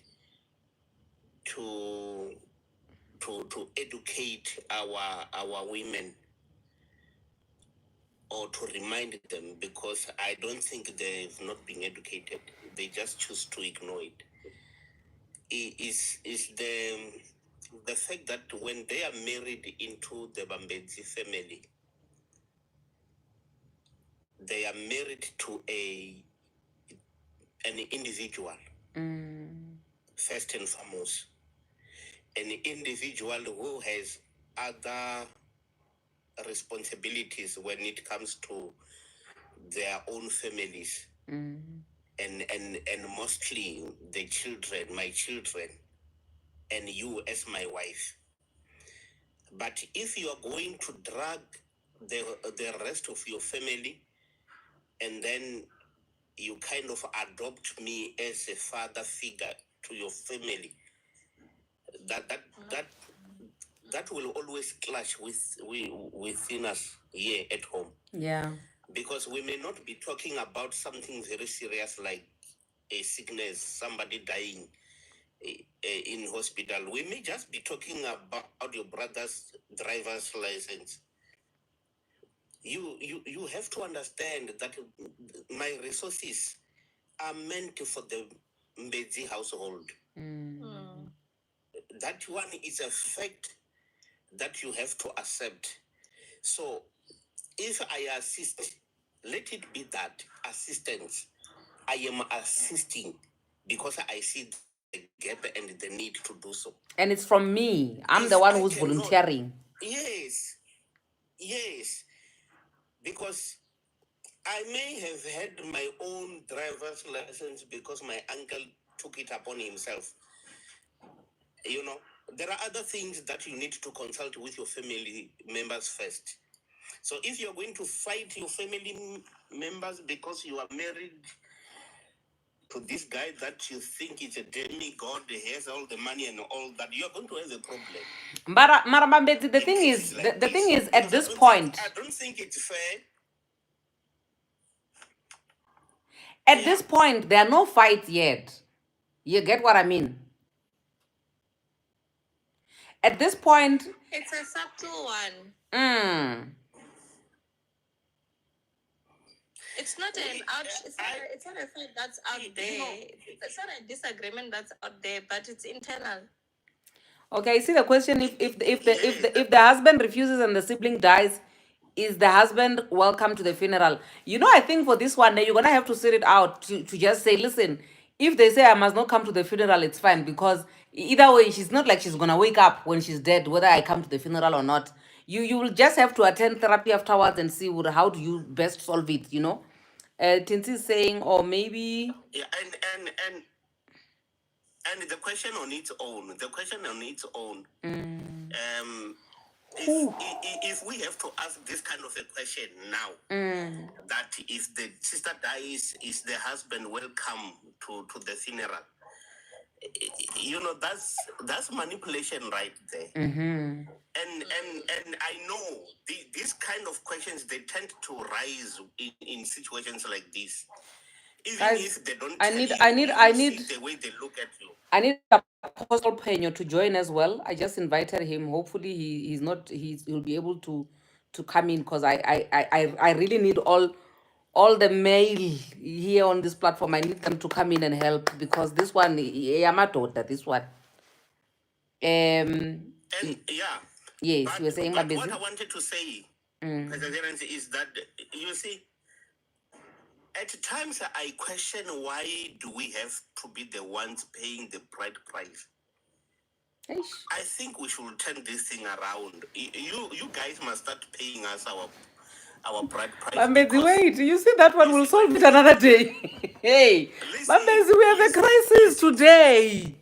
to educate our women, or to remind them, because I don't think they've not been educated, they just choose to ignore it, is the fact that when they are married into the Bambedzi family, they are married to an individual, first and foremost, an individual who has other responsibilities when it comes to their own families, and mostly the children, my children, and you as my wife. But if you are going to drag the rest of your family, and then you kind of adopt me as a father figure to your family, that will always clash within us here at home. Yeah. Because we may not be talking about something very serious like a sickness, somebody dying in hospital. We may just be talking about your brother's driver's license. You have to understand that my resources are meant for the Mbedzi household. That one is a fact that you have to accept. So if I assist, let it be that assistance. I am assisting because I see the gap and the need to do so. And it's from me. I'm the one who's volunteering. Yes. Because I may have had my own driver's license because my uncle took it upon himself. You know, there are other things that you need to consult with your family members first. So if you're going to fight your family members because you are married to this guy that you think is a demigod, has all the money and all that, you're going to have a problem. Marambambeti, the thing is, Like the thing is, at this I point, I don't think it's fair. At this point, there are no fights yet. You get what I mean? At this point, It's a subtle one. It's not an out. It's not a fight that's out there. It's not a disagreement that's out there, but it's internal. okay, see the question: if the husband refuses and the sibling dies, is the husband welcome to the funeral? You know, I think for this one, you're gonna have to sit it out to just say, listen, if they say I must not come to the funeral, it's fine, because either way, she's not like she's gonna wake up when she's dead, whether I come to the funeral or not. You will just have to attend therapy afterwards and see how do you best solve it. You know, Tinsi is saying, or maybe and the question on its own, if we have to ask this kind of a question now, that if the sister dies, is the husband welcome to the funeral? You know, that's manipulation right there. And I know these kind of questions, they tend to rise in situations like this. Even guys, if they don't I tell need you, I need see the way they look at you. I need Apostle Peño to join as well. I just invited him. Hopefully he'll be able to come in, because I really need all the male here on this platform. I need them to come in and help, because this one, Yamato, this one. And Yes, you were saying, but what I wanted to say, perseverance, is that, you see, at times I question, why do we have to be the ones paying the bride price? Eish. I think we should turn this thing around. You guys must start paying us our bride price. Bambezi, wait, you see that one will solve it another day. Hey, Bambezi, we have a crisis today.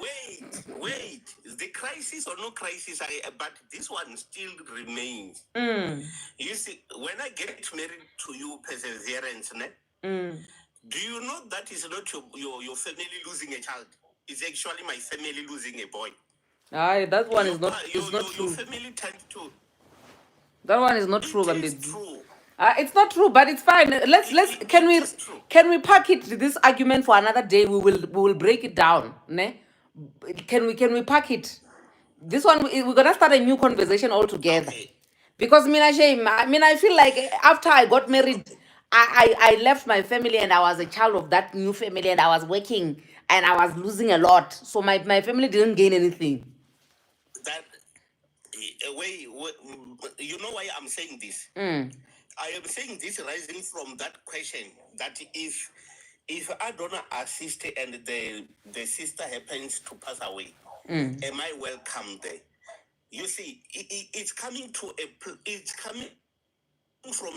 Wait, the crisis or no crisis, but this one still remains. You see, when I get married to you, perseverance, do you know that is not your family losing a child? It's actually my family losing a boy. Aye, that one is not. It's not true. Your family tend to. That one is not true, Bambezi. It's true. It's not true, but it's fine. Can we pack it, this argument, for another day? We will break it down. Ne? Can we pack it? This one, we're gonna start a new conversation altogether. Okay. Because I feel like after I got married, I left my family and I was a child of that new family, and I was working and I was losing a lot. So my family didn't gain anything. That way, you know why I'm saying this? I am saying this rising from that question, that if Adona assists and the sister happens to pass away, am I welcome there? You see, it's coming from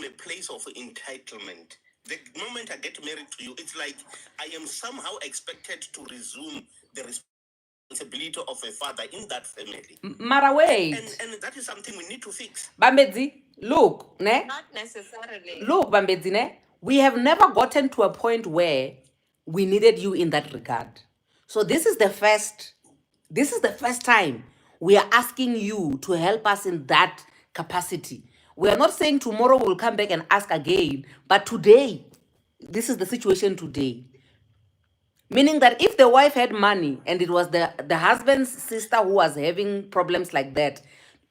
a place of entitlement. The moment I get married to you, it's like I am somehow expected to resume the responsibility of a father in that family. Mara, wait. And that is something we need to fix. Bambedzi, look, ne? Not necessarily. Look, Bambedzi, ne? We have never gotten to a point where we needed you in that regard. So this is the first time we are asking you to help us in that capacity. We are not saying tomorrow we'll come back and ask again, but today, this is the situation today. Meaning that if the wife had money and it was the husband's sister who was having problems like that,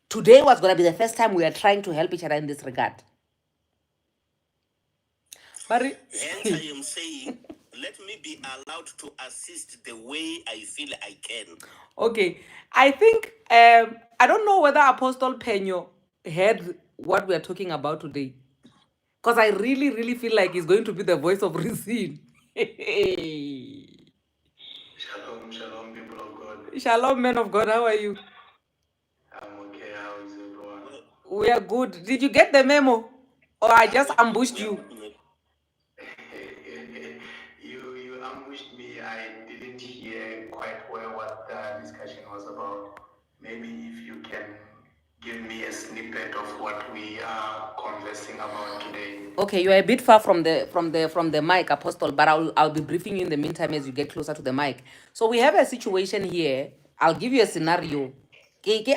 today was going to be the first time we are trying to help each other in this regard. But hence I am saying, let me be allowed to assist the way I feel I can. Okay, I think, I don't know whether Apostle Peño heard what we are talking about today. Because I really, really feel like he's going to be the voice of reason. Shalom, people of God. Shalom, men of God. How are you? I'm okay. How is everyone? We are good. Did you get the memo? Or I just ambushed you? You ambushed me. I didn't hear quite well what the discussion was about. Maybe if you can give me a snippet of what we are conversing about today. Okay, you are a bit far from the mic, Apostle, but I'll be briefing you in the meantime as you get closer to the mic. So we have a situation here. I'll give you a scenario.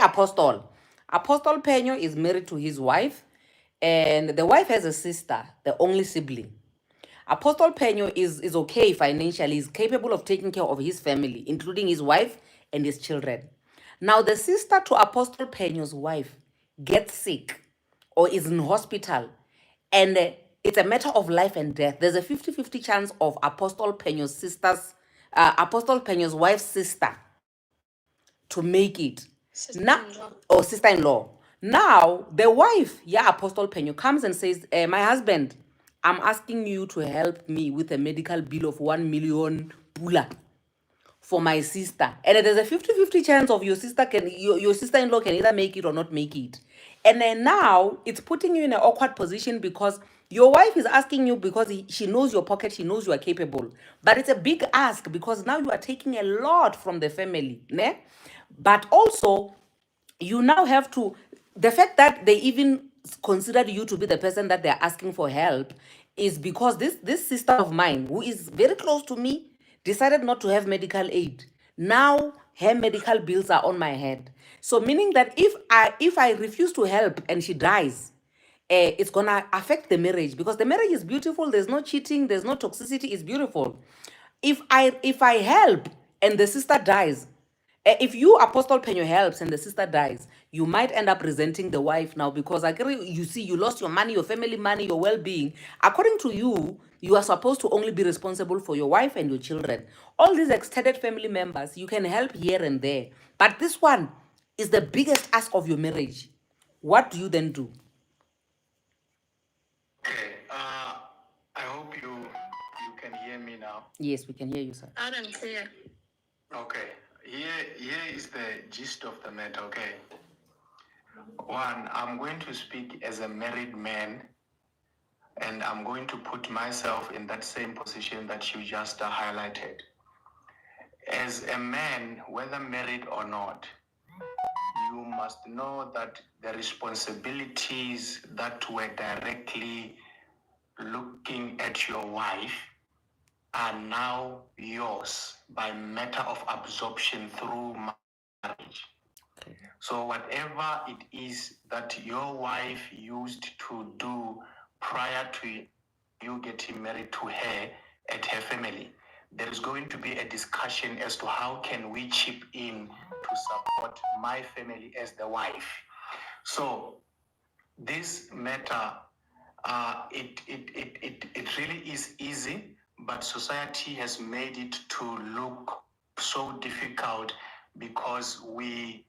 Apostle. Apostle Peño is married to his wife, and the wife has a sister, the only sibling. Apostle Peño is okay financially, he's capable of taking care of his family, including his wife and his children. Now, the sister to Apostle Peño's wife gets sick or is in hospital, and it's a matter of life and death. There's a 50-50 chance of Apostle Peño's Apostle Peño's wife's sister to make it. Now, Sister-in-law. or sister-in-law. Now, the wife, yeah, Apostle Peño, comes and says, my husband, I'm asking you to help me with a medical bill of 1 million pula for my sister. And there's a 50-50 chance of your sister-in-law can either make it or not make it. And then now it's putting you in an awkward position because your wife is asking you because she knows your pocket, she knows you are capable. But it's a big ask because now you are taking a lot from the family. Ne? But also, you now have to, the fact that they even considered you to be the person that they're asking for help is because this sister of mine, who is very close to me, decided not to have medical aid. Now her medical bills are on my head. So meaning that if I refuse to help and she dies, it's gonna affect the marriage because the marriage is beautiful. There's no cheating. There's no toxicity. It's beautiful. If I help and the sister dies, if you Apostle Peño helps and the sister dies, you might end up resenting the wife now because I agree. You see, you lost your money, your family money, your well-being. According to you, you are supposed to only be responsible for your wife and your children. All these extended family members, you can help here and there, but this one is the biggest ask of your marriage. What do you then do? Okay, I hope you can hear me now. Yes, we can hear you, sir. Loud and clear. Okay, here is the gist of the matter. Okay, one, I'm going to speak as a married man, and I'm going to put myself in that same position that you just highlighted. As a man, whether married or not, you must know that the responsibilities that were directly looking at your wife are now yours by matter of absorption through marriage. Okay. So whatever it is that your wife used to do prior to you getting married to her at her family, there is going to be a discussion as to how can we chip in to support my family as the wife. So this matter, it really is easy, but society has made it to look so difficult because we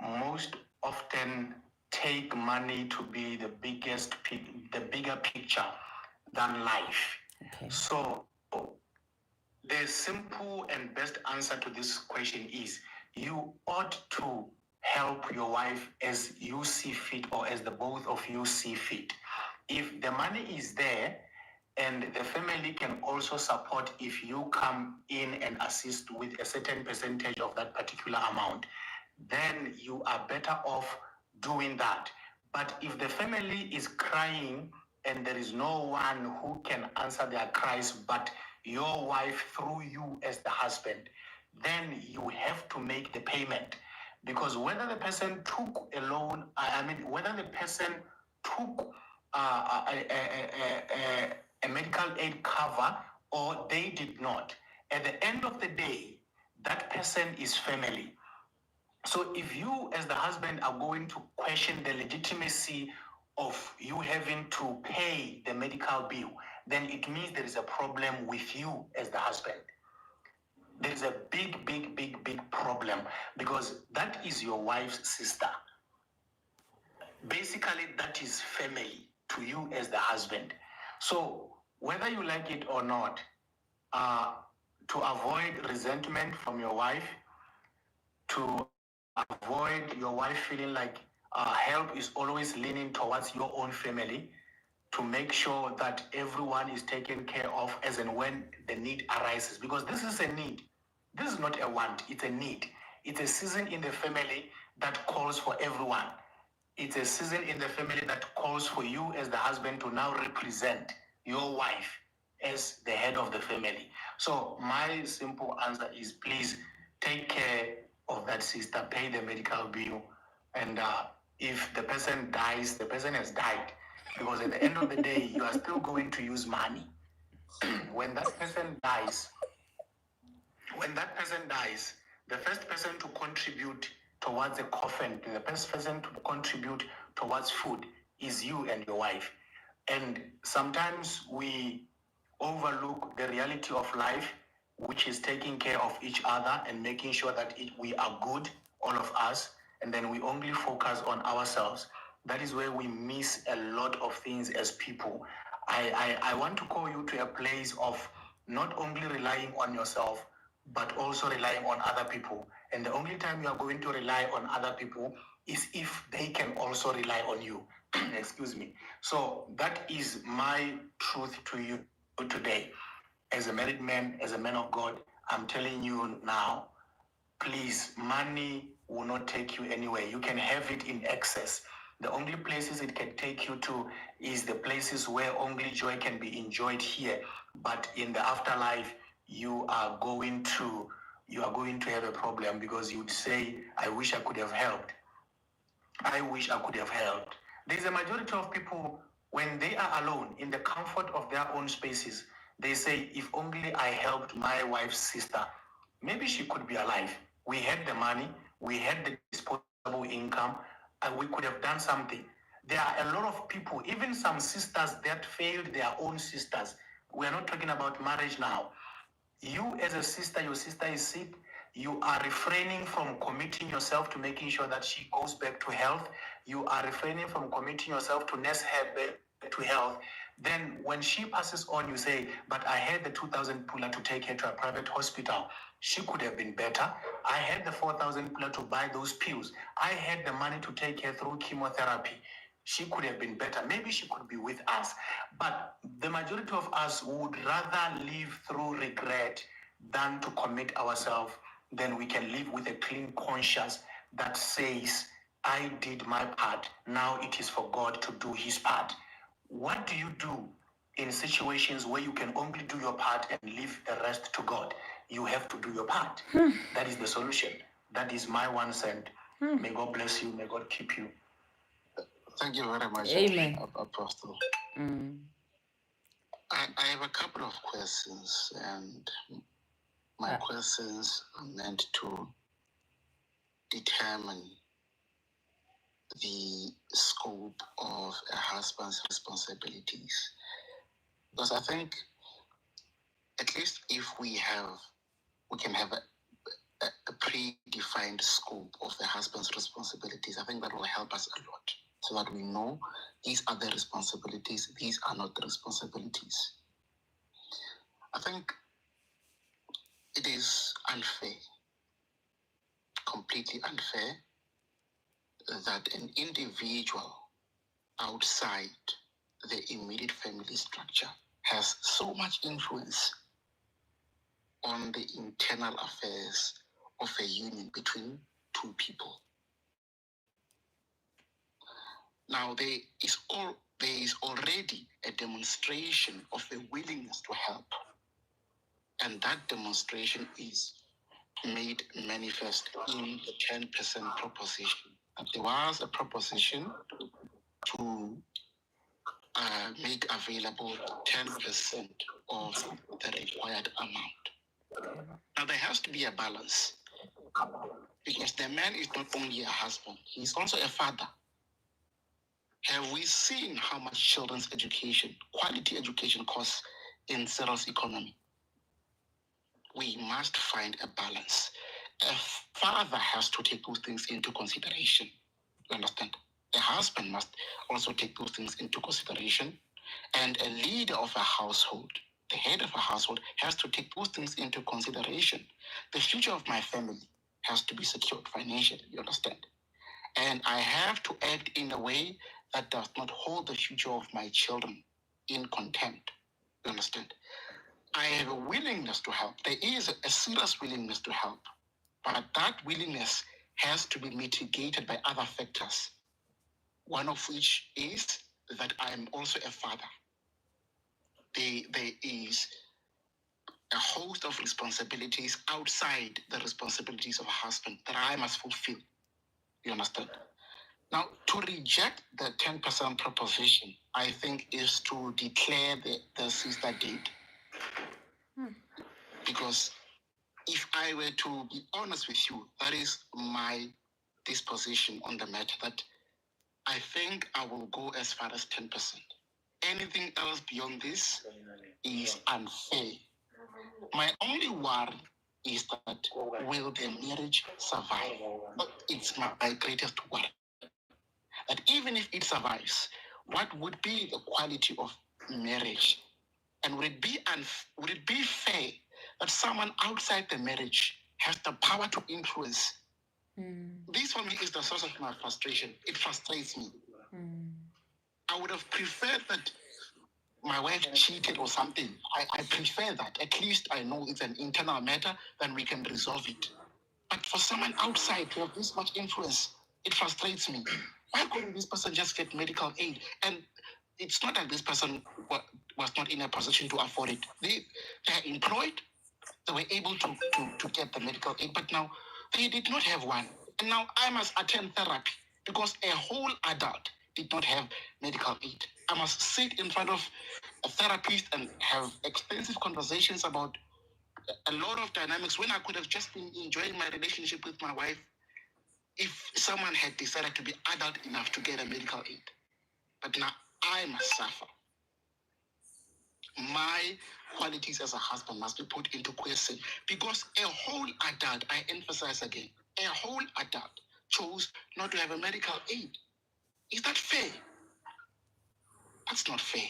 most often take money to be the bigger picture than life. Okay. So the simple and best answer to this question is you ought to help your wife as you see fit or as the both of you see fit. If the money is there and the family can also support if you come in and assist with a certain percentage of that particular amount, then you are better off doing that. But if the family is crying and there is no one who can answer their cries but your wife through you as the husband, then you have to make the payment. Because whether the person took a loan, whether the person took a medical aid cover or they did not, at the end of the day, that person is family. So if you as the husband are going to question the legitimacy of you having to pay the medical bill, then it means there is a problem with you as the husband. There is a big problem because that is your wife's sister. Basically, that is family to you as the husband. So whether you like it or not, to avoid resentment from your wife, to avoid your wife feeling like help is always leaning towards your own family, to make sure that everyone is taken care of as and when the need arises. Because this is a need. This is not a want, it's a need. It's a season in the family that calls for everyone. it's a season in the family that calls for you as the husband to now represent your wife as the head of the family. So my simple answer is, please take care of that sister, pay the medical bill, and if the person dies, the person has died. Because at the end of the day, you are still going to use money. When that person dies, the first person to contribute towards a coffin, the first person to contribute towards food is you and your wife. And sometimes we overlook the reality of life, which is taking care of each other and making sure that we are good, all of us, and then we only focus on ourselves. That is where we miss a lot of things as people. I want to call you to a place of not only relying on yourself, but also relying on other people. And the only time you are going to rely on other people is if they can also rely on you. Excuse me. So that is my truth to you today. As a married man, as a man of God, I'm telling you now, please, money will not take you anywhere. You can have it in excess. The only places it can take you to is the places where only joy can be enjoyed here. But in the afterlife, you are going to have a problem, because you'd say, I wish I could have helped. I wish I could have helped. There's a majority of people, when they are alone in the comfort of their own spaces, they say, if only I helped my wife's sister, maybe she could be alive. We had the money, we had the disposable income, and we could have done something. There are a lot of people, even some sisters that failed their own sisters. We are not talking about marriage now. You as a sister, your sister is sick, you are refraining from committing yourself to making sure that she goes back to health. You are refraining from committing yourself to nurse her back to health. Then when she passes on, you say, but I had the 2,000 puller to take her to a private hospital. She could have been better. I had the 4,000 puller to buy those pills. I had the money to take her through chemotherapy. She could have been better. Maybe she could be with us. But the majority of us would rather live through regret than to commit ourselves. Then we can live with a clean conscience that says, I did my part. Now it is for God to do his part. What do you do in situations where you can only do your part and leave the rest to God? You have to do your part. That is the solution. That is my 1 cent. May God bless you. May God keep you. Thank you very much, Amen. Apostle. I have a couple of questions, and my questions are meant to determine the scope of a husband's responsibilities. Because I think, at least if we can have a predefined scope of the husband's responsibilities, I think that will help us a lot, so that we know these are the responsibilities, these are not the responsibilities. I think it is unfair, completely unfair, that an individual outside the immediate family structure has so much influence on the internal affairs of a union between two people. Now, there is already a demonstration of a willingness to help, and that demonstration is made manifest in the 10% proposition. And there was a proposition to make available 10% of the required amount. Now, there has to be a balance, because the man is not only a husband, he's also a father. Have we seen how much children's education, quality education, costs in Cyril's economy? We must find a balance. A father has to take those things into consideration. You understand? A husband must also take those things into consideration. And a leader of a household, the head of a household, has to take those things into consideration. The future of my family has to be secured financially, you understand? And I have to act in a way that does not hold the future of my children in contempt. You understand? I have a willingness to help. There is a serious willingness to help. But that willingness has to be mitigated by other factors. one of which is that I am also a father. There is a host of responsibilities outside the responsibilities of a husband that I must fulfill. You understand? Now, to reject the 10% proposition, I think, is to declare the sister dead. Because if I were to be honest with you, that is my disposition on the matter, that I think I will go as far as 10%. Anything else beyond this is unfair. My only worry is that will the marriage survive? It's my greatest worry. That even if it survives, what would be the quality of marriage? And would it be fair that someone outside the marriage has the power to influence? This for me is the source of my frustration. It frustrates me. I would have preferred that my wife cheated or something. I prefer that. At least I know it's an internal matter, then we can resolve it. But for someone outside to have this much influence, it frustrates me. Why couldn't this person just get medical aid? And it's not that this person was not in a position to afford it. They're employed, they were able to get the medical aid, but now they did not have one. And now I must attend therapy because a whole adult did not have medical aid. I must sit in front of a therapist and have extensive conversations about a lot of dynamics when I could have just been enjoying my relationship with my wife if someone had decided to be adult enough to get a medical aid. But now I must suffer. My qualities as a husband must be put into question because a whole adult, I emphasize again, a whole adult chose not to have a medical aid. Is that fair? That's not fair.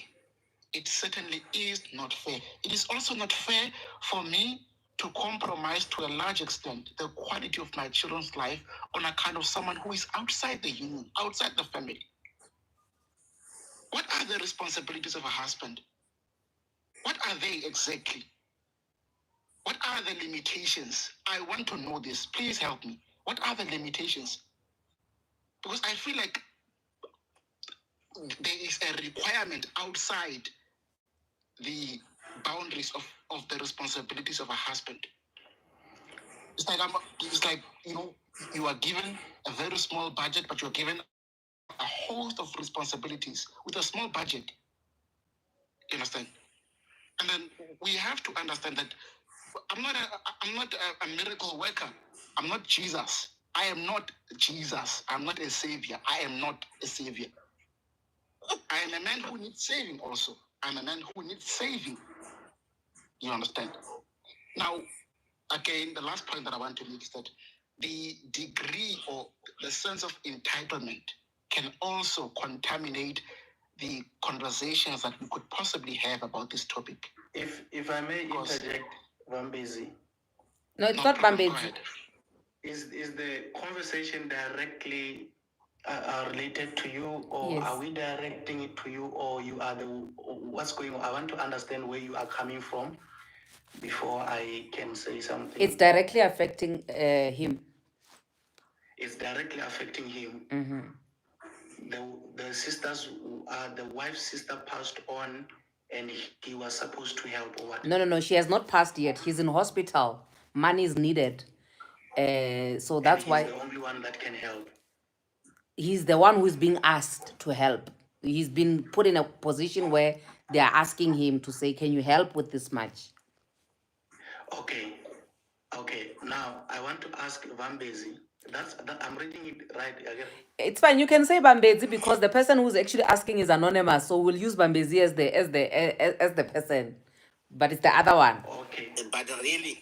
It certainly is not fair. It is also not fair for me to compromise to a large extent the quality of my children's life on account of someone who is outside the union, outside the family. What are the responsibilities of a husband? What are they exactly? What are the limitations? I want to know this. Please help me. What are the limitations? Because I feel like there is a requirement outside the boundaries of the responsibilities of a husband. It's like you are given a very small budget, but you're given a host of responsibilities with a small budget. You understand? And then we have to understand that I'm not a miracle worker. I'm not Jesus. I am not Jesus. I'm not a savior. I am not a savior. I am a man who needs saving also. I'm a man who needs saving. You understand? Now, again, the last point that I want to make is that the degree or the sense of entitlement can also contaminate the conversations that we could possibly have about this topic. If I may interject, Vambezi. No, it's not Bambezi. Is the conversation directly related to you, or yes. Are we directing it to you, or you are what's going on? I want to understand where you are coming from before I can say something. It's directly affecting him. It's directly affecting him. Mm-hmm. The sisters, the wife's sister passed on, and he was supposed to help, or what? No. She has not passed yet. He's in hospital. Money is needed. So that's why he's the only one that can help. He's the one who is being asked to help. He's been put in a position where they are asking him to say, can you help with this much? Okay. Now I want to ask Vambezi. I'm reading it right again. It's fine. You can say Bambezi because the person who's actually asking is anonymous. So we'll use Bambezi as the person, but it's the other one. Okay. But really,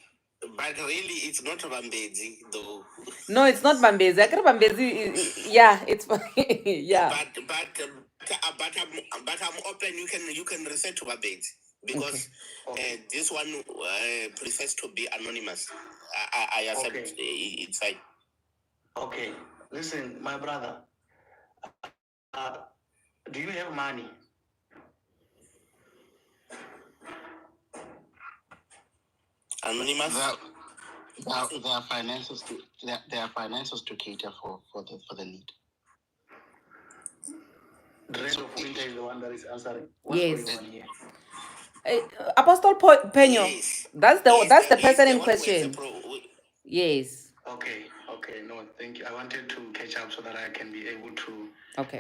it's not Bambezi though. No, it's not Bambezi. I get Bambezi. Yeah, it's yeah. But I'm open. You can refer to Bambezi because this one prefers to be anonymous. I accept it's fine. Okay. Listen, my brother. Do you have money? Anonymous. There are finances to cater for the need. Dread of winter is the one that is answering. What's Yes. going on here? Apostle Penyo, Yes. that's the He's person the in one who has question. Yes. Okay, no, thank you. I wanted to catch up so that I can be able to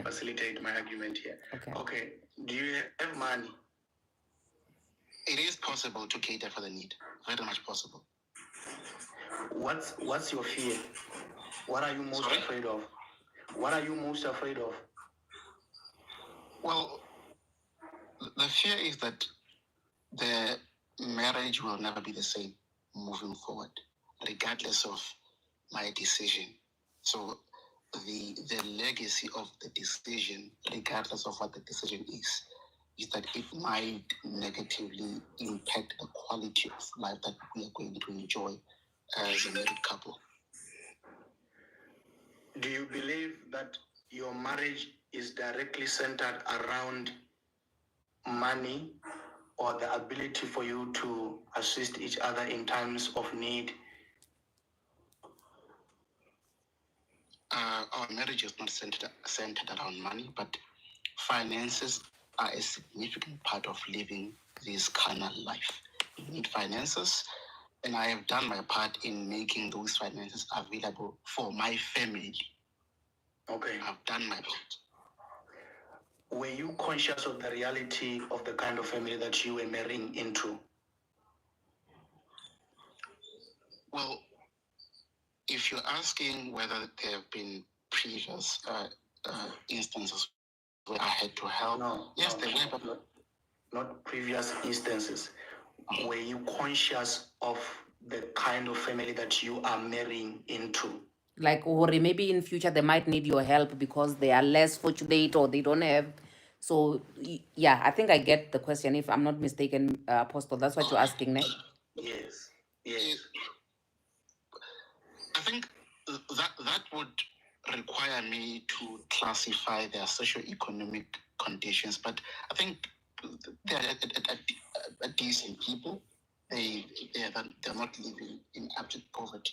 facilitate my argument here. Okay. Do you have money? It is possible to cater for the need. Very much possible. What's your fear? What are you most afraid of? What are you most afraid of? Well, the fear is that the marriage will never be the same moving forward, regardless of my decision. So the legacy of the decision, regardless of what the decision is that it might negatively impact the quality of life that we are going to enjoy as a married couple. Do you believe that your marriage is directly centered around money or the ability for you to assist each other in times of need? Our marriage is not centered around money, but finances are a significant part of living this carnal life. You need finances, and I have done my part in making those finances available for my family. Okay. I've done my part. Were you conscious of the reality of the kind of family that you were marrying into? Well, if you're asking whether there have been previous instances where I had to help, yes, there were, but not previous instances. Were you conscious of the kind of family that you are marrying into? Like, or maybe in future they might need your help because they are less fortunate or they don't have. So yeah, I think I get the question. If I'm not mistaken, Apostle, that's what you're asking, ne? Yes. I think that would require me to classify their socioeconomic conditions, but I think they're decent people. They're not living in abject poverty.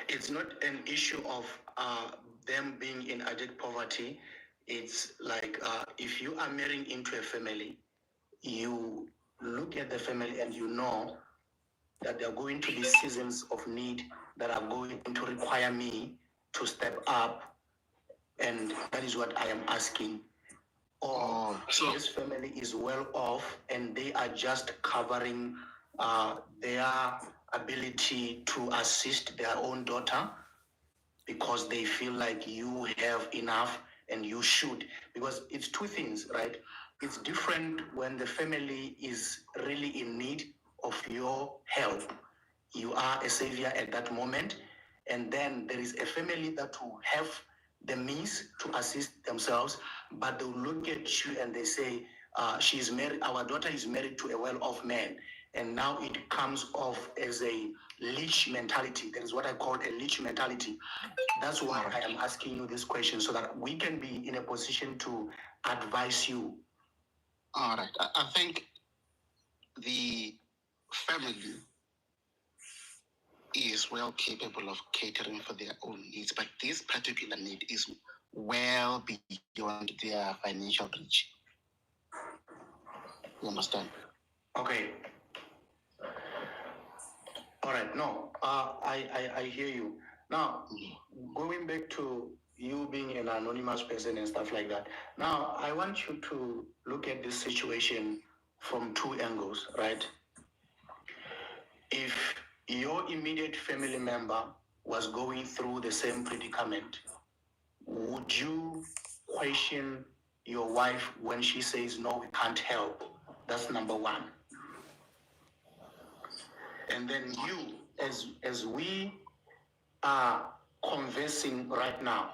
It's not an issue of them being in abject poverty. It's like if you are marrying into a family, you look at the family and you know that there are going to be seasons of need that are going to require me to step up, and that is what I am asking. Or so this family is well off and they are just covering their ability to assist their own daughter because they feel like you have enough and you should. Because it's two things, right? It's different when the family is really in need of your help. You are a savior at that moment. And then there is a family that will have the means to assist themselves, but they'll look at you and they say, she's married, our daughter is married to a well-off man. And now it comes off as a leech mentality. That is what I call a leech mentality. That's why I am asking you this question, so that we can be in a position to advise you. All right. I think the family is well capable of catering for their own needs, but this particular need is well beyond their financial reach. You understand? Okay. All right. No, I hear you. Now, going back to you being an anonymous person and stuff like that. Now, I want you to look at this situation from two angles, right? If your immediate family member was going through the same predicament, would you question your wife when she says, no, we can't help? That's number one. And then you, as we are conversing right now,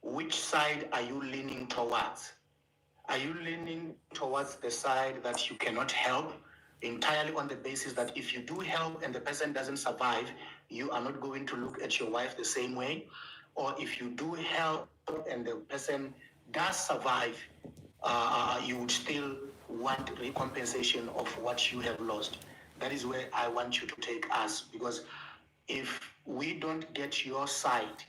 which side are you leaning towards? Are you leaning towards the side that you cannot help, entirely on the basis that if you do help and the person doesn't survive, you are not going to look at your wife the same way? Or if you do help and the person does survive, you would still want recompensation of what you have lost? That is where I want you to take us, because if we don't get your side,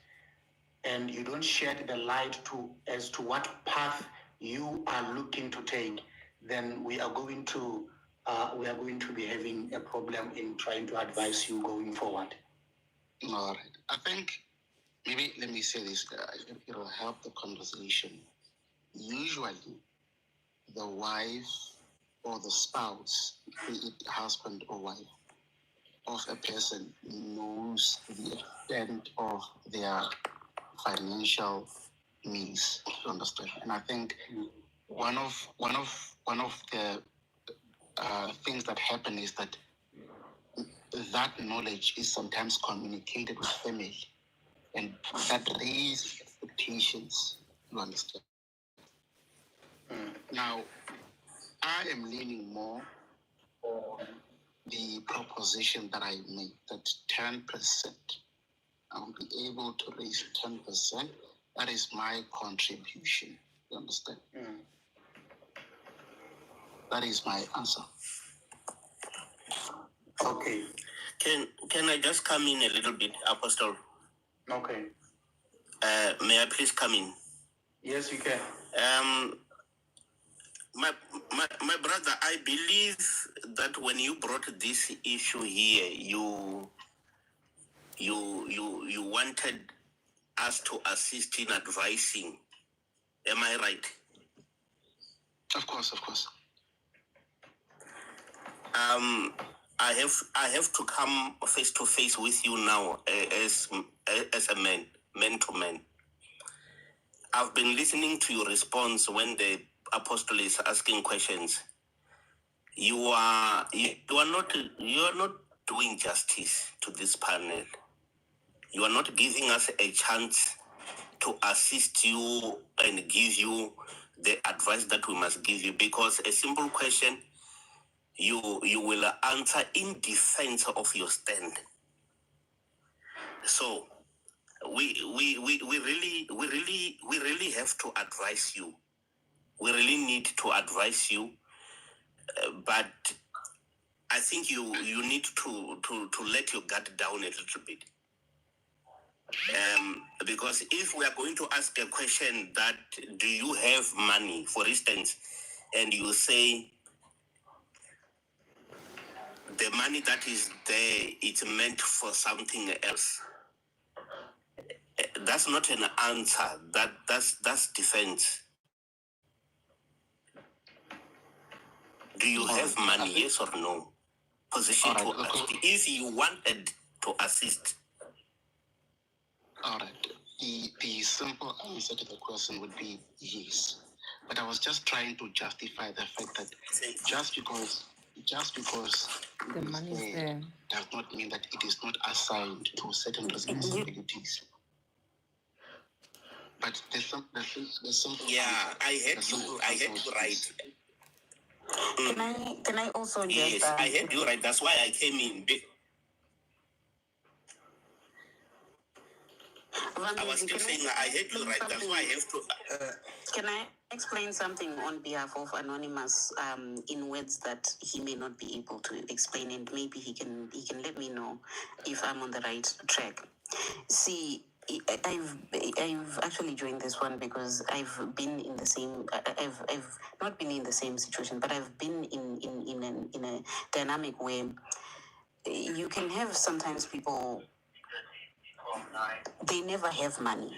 and you don't shed the light as to what path you are looking to take, then we are going to be having a problem in trying to advise you going forward. All right. I think maybe let me say this. It'll help the conversation. Usually, the wife or the spouse, be it husband or wife, of a person knows the extent of their financial means. You understand? And I think one of the things that happen is that knowledge is sometimes communicated with family, and that raises expectations. You understand? Now, I am leaning more on the proposition that I made that 10%. I will be able to raise 10%. That is my contribution. You understand? That is my answer. Okay. Can I just come in a little bit, Apostle? Okay. May I please come in? Yes, you can. My brother, I believe that when you brought this issue here, you wanted us to assist in advising. Am I right? Of course, of course. I have to come face to face with you now as a man to man. I've been listening to your response when the apostle is asking questions. You are not doing justice to this panel. You are not giving us a chance to assist you and give you the advice that we must give you, because a simple question you will answer in defense of your stand. So we really have to advise you. We really need to advise you, but I think you need to let your guard down a little bit. Because if we are going to ask a question that, do you have money, for instance, and you say the money that is there, it's meant for something else, that's not an answer. That's defense. Do you have money, yes or no? Position to assist. If you wanted to assist. All right. The simple answer to the question would be yes. But I was just trying to justify the fact that just because the money is there does not mean that it is not assigned to certain responsibilities. But the simple yeah, I had you right. Can I also just yes, I had you right. That's why I came in. I was still saying I had you right. That's why I have to. Can I explain something on behalf of Anonymous in words that he may not be able to explain, and maybe he can let me know if I'm on the right track. See, I've actually joined this one because I've been in the same. I've not been in the same situation, but I've been in a dynamic where you can have sometimes people. They never have money.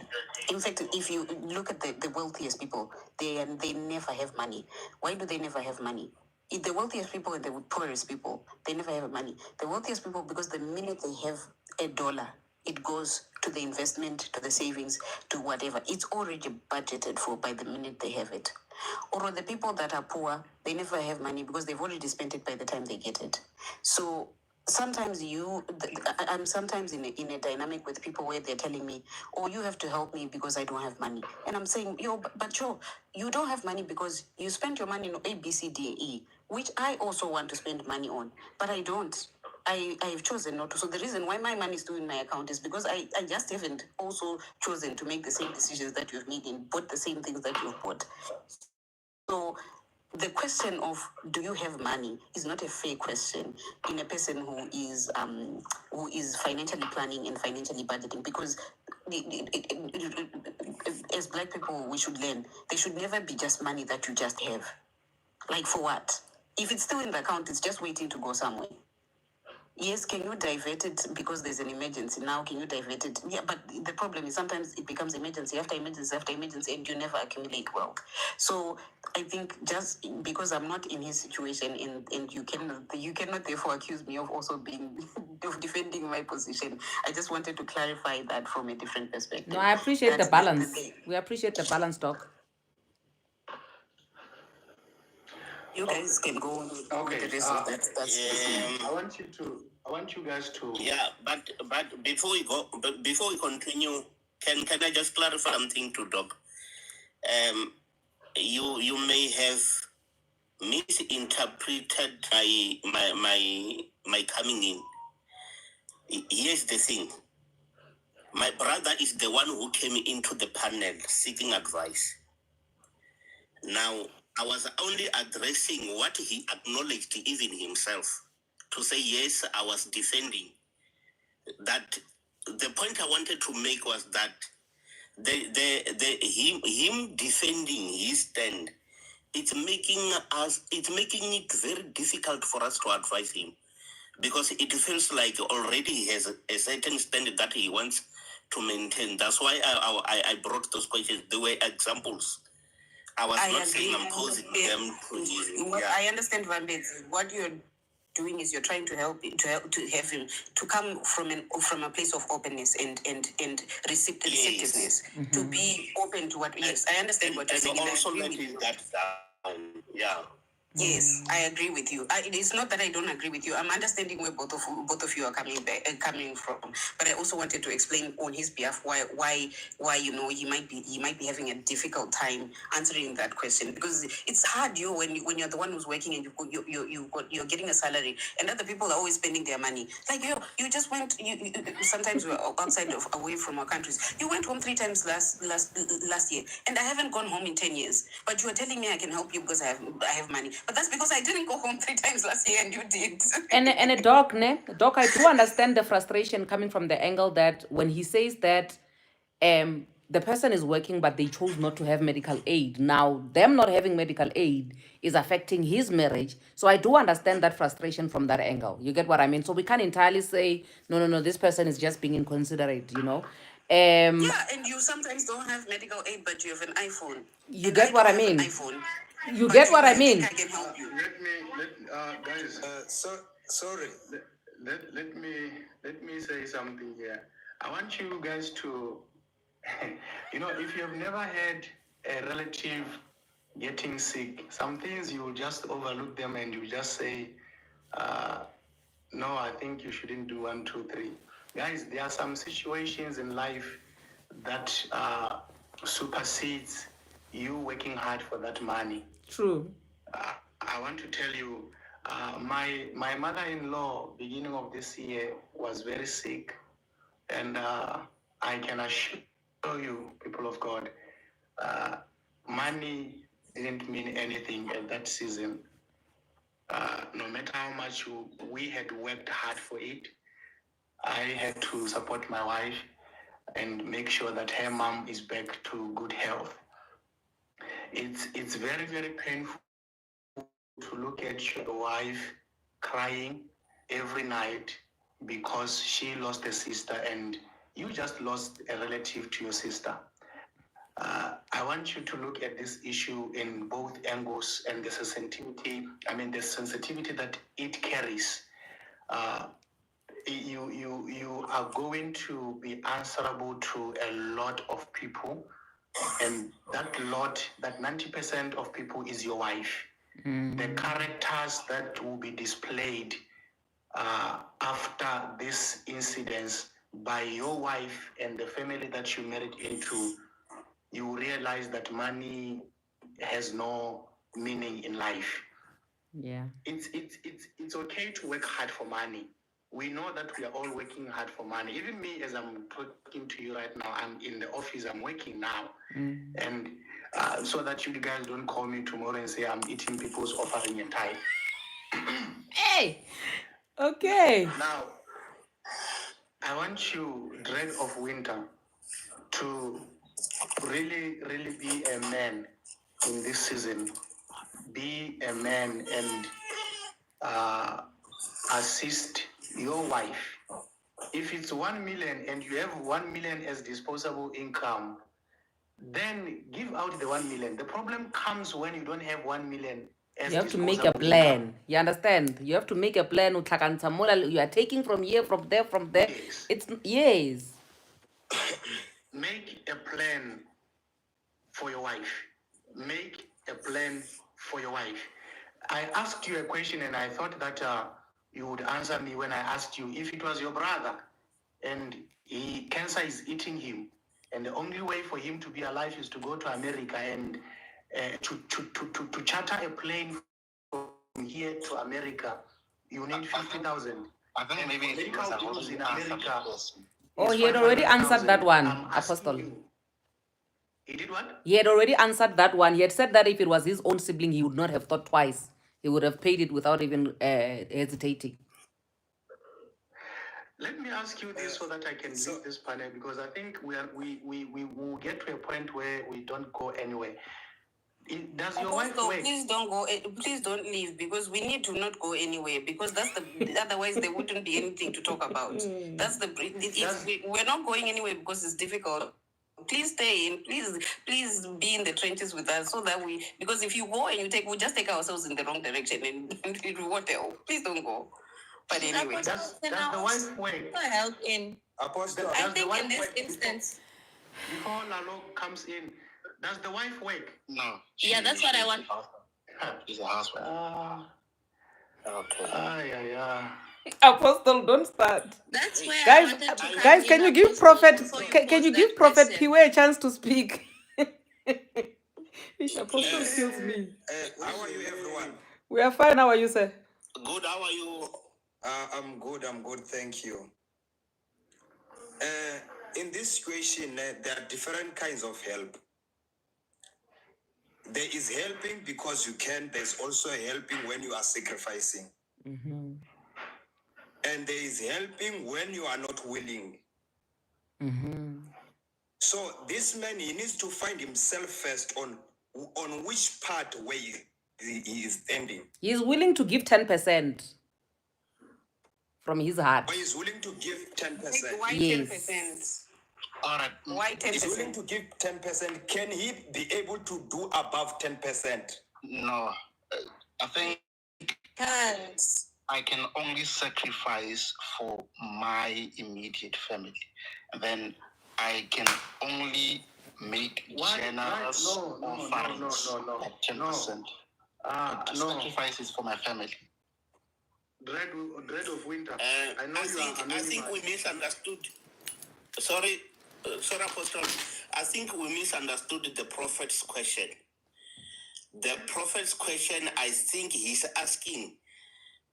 In fact, if you look at the wealthiest people, they never have money. Why do they never have money? If the wealthiest people and the poorest people, they never have money. The wealthiest people, because the minute they have $1, it goes to the investment, to the savings, to whatever. It's already budgeted for by the minute they have it. Or the people that are poor, they never have money because they've already spent it by the time they get it. So sometimes I'm sometimes in a dynamic with people where they're telling me, oh, you have to help me because I don't have money. And I'm saying, but you don't have money because you spent your money on A, B, C, D, E, which I also want to spend money on, but I don't. I've chosen not to. So the reason why my money is still in my account is because I just haven't also chosen to make the same decisions that you've made and bought the same things that you've bought. So the question of do you have money is not a fair question in a person who is financially planning and financially budgeting, because as Black people we should learn there should never be just money that you just have. Like, for what? If it's still in the account, it's just waiting to go somewhere. Yes, can you divert it because there's an emergency now? Can you divert it? Yeah, but the problem is sometimes it becomes emergency after emergency after emergency, and you never accumulate wealth. So I think just because I'm not in his situation, and you cannot therefore accuse me of also being of defending my position. I just wanted to clarify that from a different perspective. No, I appreciate the balance. We appreciate the balance, Doc. You guys can go on Okay, with the rest of that. I want you guys to. Yeah, but before we continue, can I just clarify something to Doc? You may have misinterpreted my coming in. Here's the thing. My brother is the one who came into the panel seeking advice. Now, I was only addressing what he acknowledged even himself, to say, yes, I was defending. That the point I wanted to make was that him defending his stand, it's making it very difficult for us to advise him, because it feels like already he has a certain standard that he wants to maintain. That's why I brought those questions. They were examples. I was not saying I'm posing them to him. I understand, Van Beek. What you're doing is you're trying to help to have him to come from a place of openness and receptiveness, to be open to what. Yes, I understand what you're saying. Also letting that down. Yeah. Yes, I agree with you. It's not that I don't agree with you. I'm understanding where both of you are coming from. But I also wanted to explain on his behalf why he might be having a difficult time answering that question, because it's hard when you're the one who's working and you're getting a salary, and other people are always spending their money. Like you just went. You sometimes we're outside away from our countries. You went home 3 times last year, and I haven't gone home in 10 years. But you are telling me I can help you because I have money. But that's because I didn't go home 3 times last year and you did. And a Doc, I do understand the frustration coming from the angle that when he says that the person is working but they chose not to have medical aid. Now, them not having medical aid is affecting his marriage. So I do understand that frustration from that angle. You get what I mean? So we can't entirely say, no, this person is just being inconsiderate, yeah, and you sometimes don't have medical aid, but you have an iPhone. You get what I mean? You get what I mean? I can help you. Guys. Sorry. Let me say something here. I want you guys to, if you've never had a relative getting sick, some things you just overlook them and you just say, no, I think you shouldn't do 1, 2, 3. Guys, there are some situations in life that supersedes you working hard for that money. True. I want to tell you, my mother-in-law, beginning of this year, was very sick, and I can assure you, people of God, money didn't mean anything at that season. No matter how much we had worked hard for it, I had to support my wife and make sure that her mom is back to good health. It's very, very painful to look at your wife crying every night because she lost a sister and you just lost a relative to your sister. I want you to look at this issue in both angles and the sensitivity that it carries. You are going to be answerable to a lot of people, and that 90% of people is your wife. The characters that will be displayed after this incident by your wife and the family that you married into, you will realize that money has no meaning in life. Yeah. It's okay to work hard for money. We know that we are all working hard for money. Even me, as I'm talking to you right now, I'm in the office, I'm working now. And So that you guys don't call me tomorrow and say I'm eating people's offering and tithe. Hey, okay. Now, I want you, Dread of Winter, to really, really be a man in this season. Be a man and assist your wife. If it's 1 million and you have 1 million as disposable income, then give out the 1 million. The problem comes when you don't have 1 million as You have to make a disposable plan. income. You understand? You have to make a plan. You are taking from here, from there, from there. Yes. It's yes. Make a plan for your wife. Make a plan for your wife. I asked you a question and I thought that you would answer me when I asked you if it was your brother and cancer is eating him, and the only way for him to be alive is to go to America and to charter a plane from here to America. You need 50,000. I think maybe it was bills in America. Oh, he had already answered that one, Apostle. He did what? He had already answered that one. He had said that if it was his own sibling, he would not have thought twice. He would have paid it without even hesitating. Let me ask you this so that I can leave this panel, because I think we will get to a point where we don't go anywhere. Does your wife work? Please don't go. Please don't leave, because we need to not go anywhere, because that's the otherwise there wouldn't be anything to talk about. That's the we're not going anywhere because it's difficult. Please stay in. Please be in the trenches with us so that because if you go and we just take ourselves in the wrong direction and it won't help. Please don't go. But anyway, does the wife work? Help in. Apostle, I think in this instance. Before Lalo comes in, does the wife work? No. Yeah, that's what I want. She's a housewife. Okay. Apostle, don't start. That's where Guys, I wanted to come guys, in, can you give Apostle, Prophet before you can you pose give that Prophet question. Piwe a chance to speak? Apostle kills me. How are you, everyone? We are fine. How are you, sir? Good, how are you? I'm good, thank you. In this situation, there are different kinds of help. There is helping because you can, there's also helping when you are sacrificing. Mm-hmm. And there is helping when you are not willing. Mm-hmm. So this man, he needs to find himself first on which part where he is standing. He is willing to give 10% from his heart. But he's willing to give 10%. why Yes. 10%? All right. Why He's willing 10%? to give 10%. Can he be able to do above 10%? No. I think Thanks. I can only sacrifice for my immediate family. And then I can only make generous offerings at 10%. Sacrifice is for my family. Dread of Winter. I think we misunderstood. Sorry, Apostle. I think we misunderstood the prophet's question. The prophet's question, I think he's asking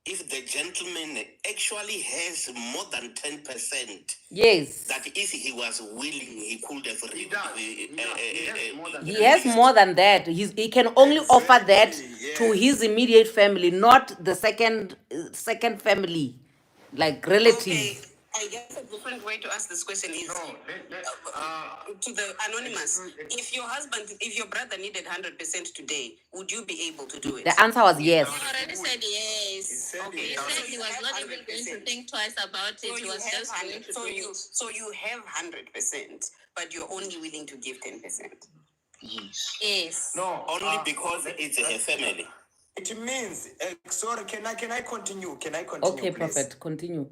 if the gentleman actually has more than 10%. Yes. That if he was willing, he could have. He has more than that. He can only offer that to his immediate family, not the second family, like relatives. Okay, I guess a different way to ask this question is to the anonymous. If your brother needed 100% today, would you be able to do it? The answer was yes. He already said yes. He said he was not even going to think twice about it. He was just going to do it. So you have 100%, but you're only willing to give 10%. Yes. Yes. No, Only because it's a family. It means, sorry, can I continue? Can I continue, Okay, please? Prophet, continue.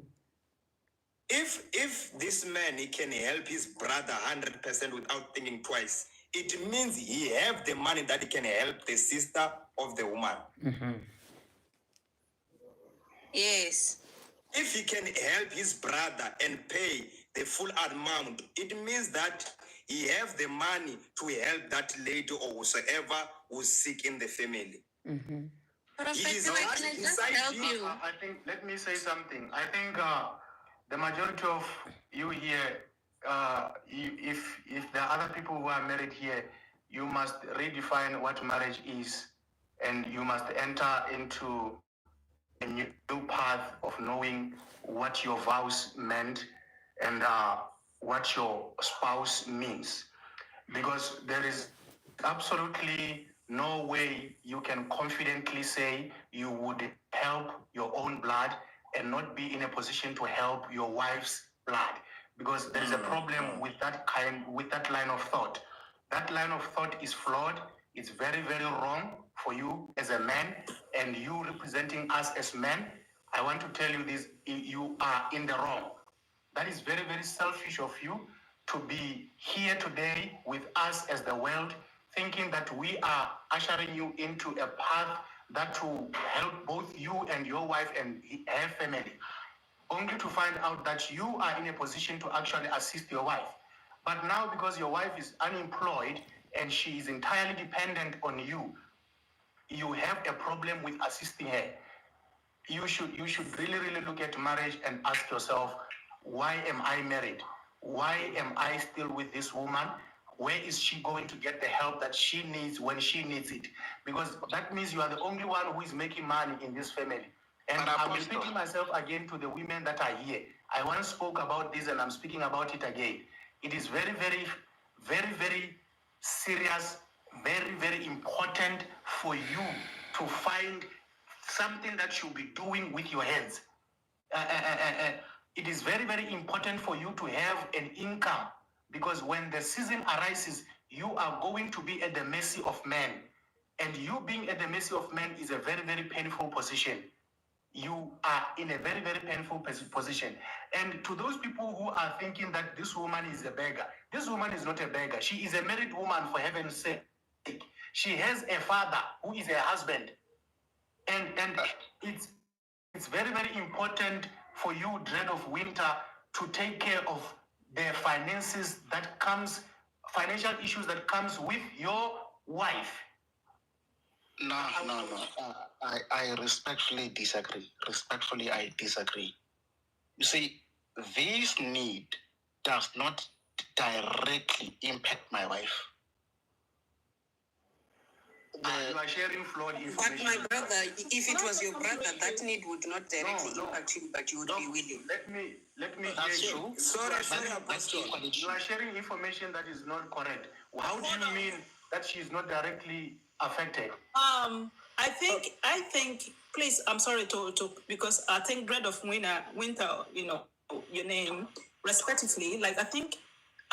If this man, he can help his brother 100% without thinking twice, it means he have the money that he can help the sister of the woman. Mm-hmm. Yes. If he can help his brother and pay the full amount, it means that he have the money to help that lady or whosoever who's sick in the family. Mm-hmm. Prophet, He is can not I just deciding. help you? I think, let me say something. I think the majority of you here, if there are other people who are married here, you must redefine what marriage is, and you must enter into a new path of knowing what your vows meant and what your spouse means. Because there is absolutely no way you can confidently say you would help your own blood and not be in a position to help your wife's blood, because there is a problem with that line of thought. That line of thought is flawed. It's very, very wrong for you as a man, and you representing us as men. I want to tell you this: you are in the wrong. That is very, very selfish of you to be here today with us as the world, thinking that we are ushering you into a path that will help both you and your wife and her family, only to find out that you are in a position to actually assist your wife. But now, because your wife is unemployed and she is entirely dependent on you, you have a problem with assisting her. You should really look at marriage and ask yourself, why am I married? Why am I still with this woman? Where is she going to get the help that she needs when she needs it? Because that means you are the only one who is making money in this family. And I'm repeating myself again to the women that are here. I once spoke about this and I'm speaking about it again. It is very, very serious, very, very important for you to find something that you'll be doing with your hands. It is very, very important for you to have an income, because when the season arises, you are going to be at the mercy of men. And you being at the mercy of men is a very, very painful position. You are in a very, very painful position. And to those people who are thinking that this woman is a beggar, this woman is not a beggar. She is a married woman, for heaven's sake. She has a father who is a husband. And it's very, very important for you, Dread of Winter, to take care of the finances that comes, financial issues that comes with your wife. No. I respectfully disagree. Respectfully, I disagree. You see, this need does not directly impact my wife. You are sharing flawed information. But my brother, if it was your brother, that need would not directly impact you, but you would be willing. Let me That's hear true. you. Sorry, You are sharing information that is not correct. How do you mean that she is not directly affected? I think. Please, I'm sorry to because I think Dread of Winter, your name respectively. Like I think.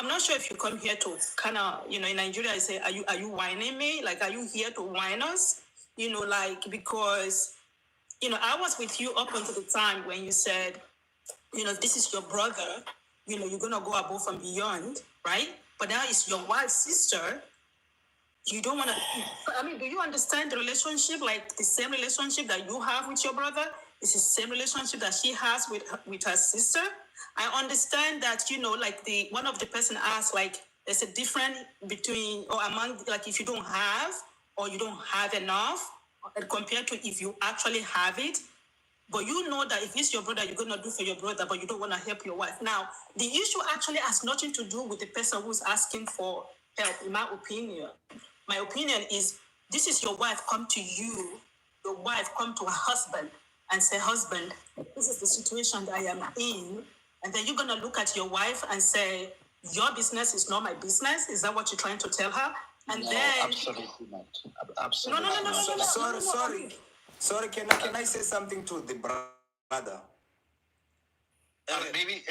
I'm not sure if you come here to kind of, in Nigeria, I say, are you whining me? Like, are you here to whine us? Because, I was with you up until the time when you said, this is your brother, you're going to go above and beyond, right? But now it's your wife's sister. You don't want to, do you understand the relationship, like the same relationship that you have with your brother? It's the same relationship that she has with her sister. I understand that, like one of the person asked, like, there's a difference between or among, like, if you don't have or you don't have enough, compared to if you actually have it. But you know that if it's your brother, you're going to do for your brother, but you don't want to help your wife. Now, the issue actually has nothing to do with the person who's asking for help, in my opinion. My opinion is, this is your wife come to you, your wife come to her husband and say, husband, this is the situation that I am in. And then you're going to look at your wife and say, your business is not my business. Is that what you're trying to tell her? And no, then... absolutely not. Absolutely No. Sorry, can I say something to the brother? Maybe,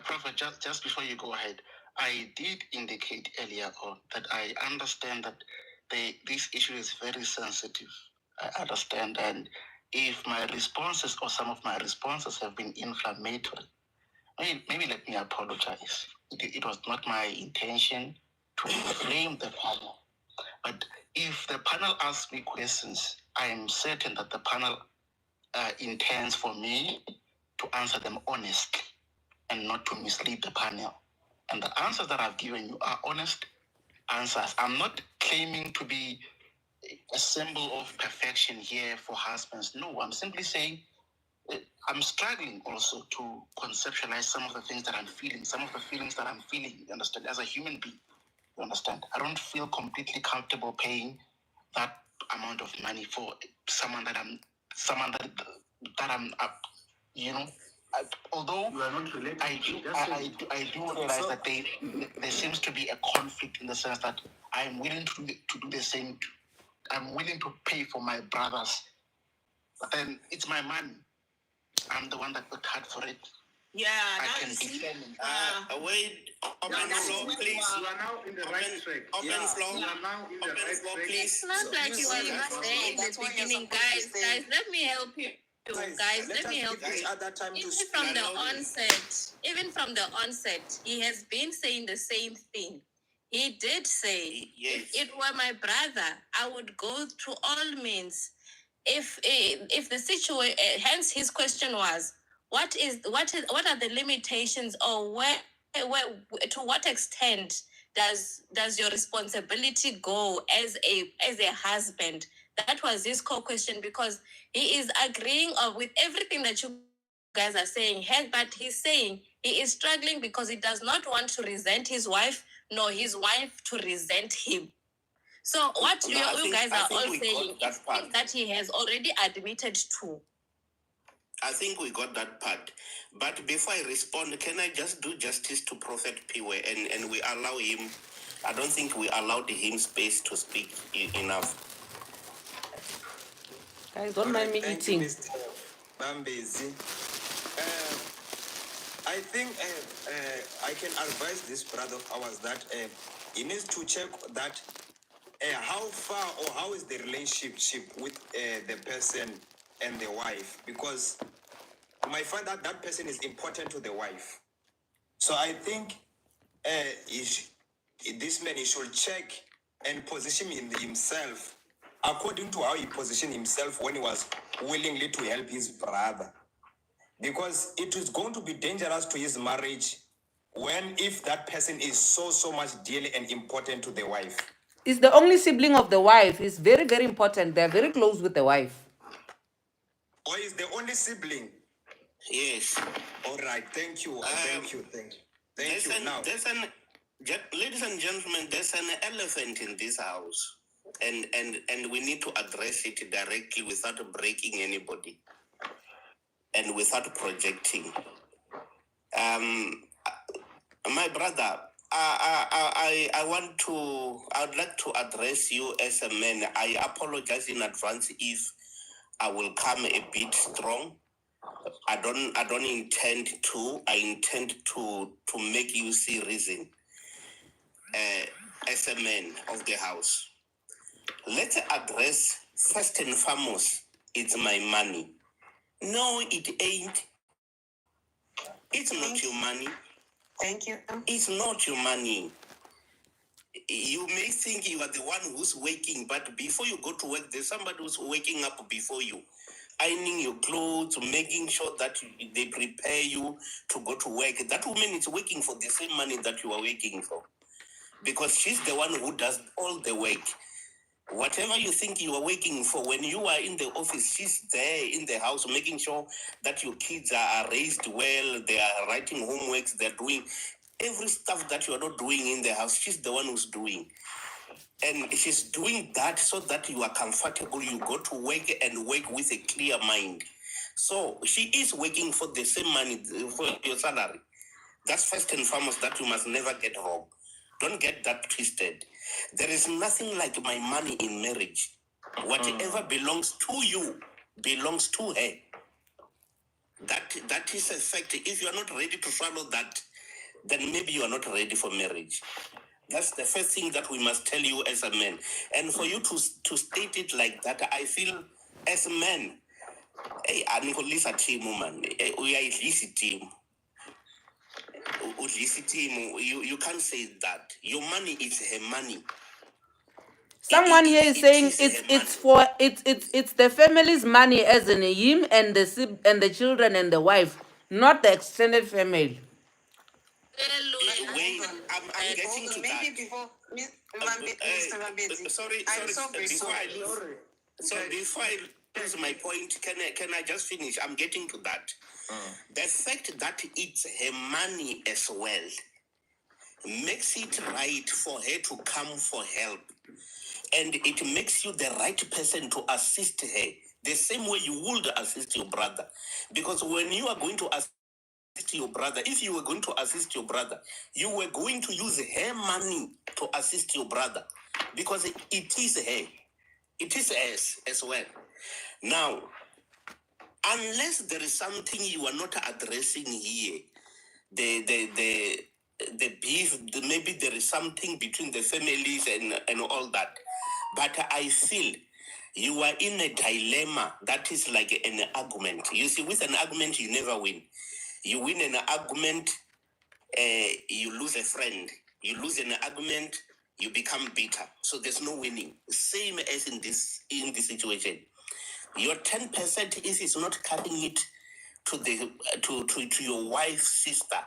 Prophet, just before you go ahead, I did indicate earlier on that I understand that this issue is very sensitive. I understand, and if my responses or some of my responses have been inflammatory, maybe let me apologize. It was not my intention to inflame the panel. But if the panel asks me questions, I am certain that the panel intends for me to answer them honestly and not to mislead the panel. And the answers that I've given you are honest answers. I'm not claiming to be a symbol of perfection here for husbands. No, I'm simply saying I'm struggling also to conceptualize some of the things that I'm feeling, some of the feelings that I'm feeling, you understand, as a human being. You understand? I don't feel completely comfortable paying that amount of money for someone that I'm you know. Although You are not related. I do realize that there seems to be a conflict in the sense that I'm willing to do the same. I'm willing to pay for my brothers, but then it's my money. I'm the one that worked hard for it. Yeah, I now can you see. defend. Wait, open floor, please. You are now in the right track. Open floor. You are now in the Open right floor, track. please. It's not like you were not there in the That's why you're beginning, supposed to guys. stay. Guys, let me help you. Guys, let me help you. Other time to Even speak. from the onset, he has been saying the same thing. He did say, Yes. if it were my brother, I would go through all means. If the situation, hence his question was, what are the limitations, or where to what extent does your responsibility go as a husband? That was his core question, because he is agreeing with everything that you guys are saying, but he's saying he is struggling because he does not want to resent his wife, nor his wife to resent him. So what you guys are all saying is things that he has already admitted to. I think we got that part. But before I respond, can I just do justice to Prophet Piwe and we allow him? I don't think we allowed him space to speak enough. Guys, don't mind me Thank eating. you, Mr. Bambezi. I think I can advise this brother of ours that he needs to check that how far or how is the relationship with the person and the wife, because you might find that that person is important to the wife. So I think this man, he should check and position himself according to how he positioned himself when he was willingly to help his brother. Because it is going to be dangerous to his marriage if that person is so much dear and important to the wife. Is the only sibling of the wife. Is very, very important. They're very close with the wife. Or is the only sibling? Yes. All right. Thank you. Thank you. Now, ladies and gentlemen, there's an elephant in this house, and we need to address it directly without breaking anybody and without projecting. My brother, I'd like to address you as a man. I apologize in advance if I will come a bit strong. I don't intend to. I intend to make you see reason. As a man of the house, let's address first and foremost. It's my money. No, it ain't. It's not your money. Thank you. It's not your money. You may think you are the one who's waking, but before you go to work, there's somebody who's waking up before you, ironing your clothes, making sure that they prepare you to go to work. That woman is working for the same money that you are working for, because she's the one who does all the work. Whatever you think you are working for, when you are in the office, she's there in the house making sure that your kids are raised well, they are writing homeworks, they're doing every stuff that you are not doing in the house. She's the one who's doing. And she's doing that so that you are comfortable. You go to work and work with a clear mind. So she is working for the same money, for your salary. That's first and foremost that you must never get wrong. Don't get that twisted. There is nothing like my money in marriage. Whatever belongs to you belongs to her. That is a fact. If you are not ready to swallow that, then maybe you are not ready for marriage. That's the first thing that we must tell you as a man. And for you to state it like that, I feel as men, hey, I'm going to team, man. We are at least a team. You can't say that. Your money is her money. Someone here is saying it's the family's money, as in him and the children and the wife, not the extended family. Wait, I'm getting to that. Maybe before Mr. Vambezi. Before I lose my point, can I just finish? I'm getting to that. The fact that it's her money as well makes it right for her to come for help. And it makes you the right person to assist her, the same way you would assist your brother. Because when you are going to assist your brother, if you were going to assist your brother, you were going to use her money to assist your brother. Because it is her. It is us as well. Now, unless there is something you are not addressing here, the beef, maybe there is something between the families and all that. But I feel you are in a dilemma that is like an argument. You see, with an argument, you never win. You win an argument, you lose a friend. You lose an argument, you become bitter. So there's no winning. Same as in this situation. Your 10% is not cutting it to the to your wife's sister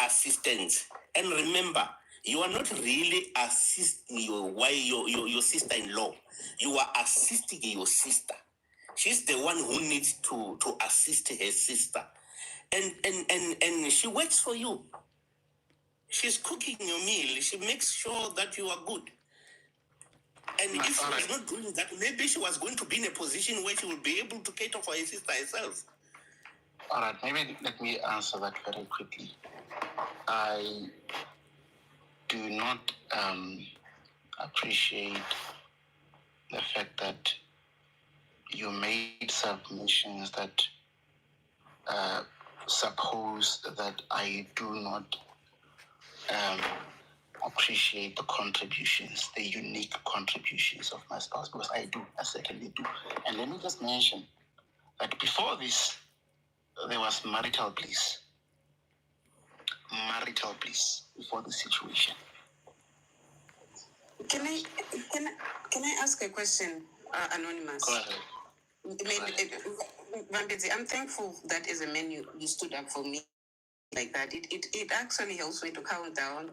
assistance. And remember, you are not really assisting your wife, your sister-in-law. You are assisting your sister. She's the one who needs to assist her sister. And she works for you. She's cooking your meal. She makes sure that you are good. And if she was not doing that, maybe she was going to be in a position where she will be able to cater for her sister herself. All right, maybe let me answer that very quickly. I do not appreciate the fact that you made submissions that suppose that I do not appreciate the contributions, the unique contributions of my spouse, because I do, I certainly do. And let me just mention that before this, there was marital bliss before the situation. Can I ask a question, Anonymous? Go ahead. I'm thankful that as a man you stood up for me like that. It actually helps me to calm down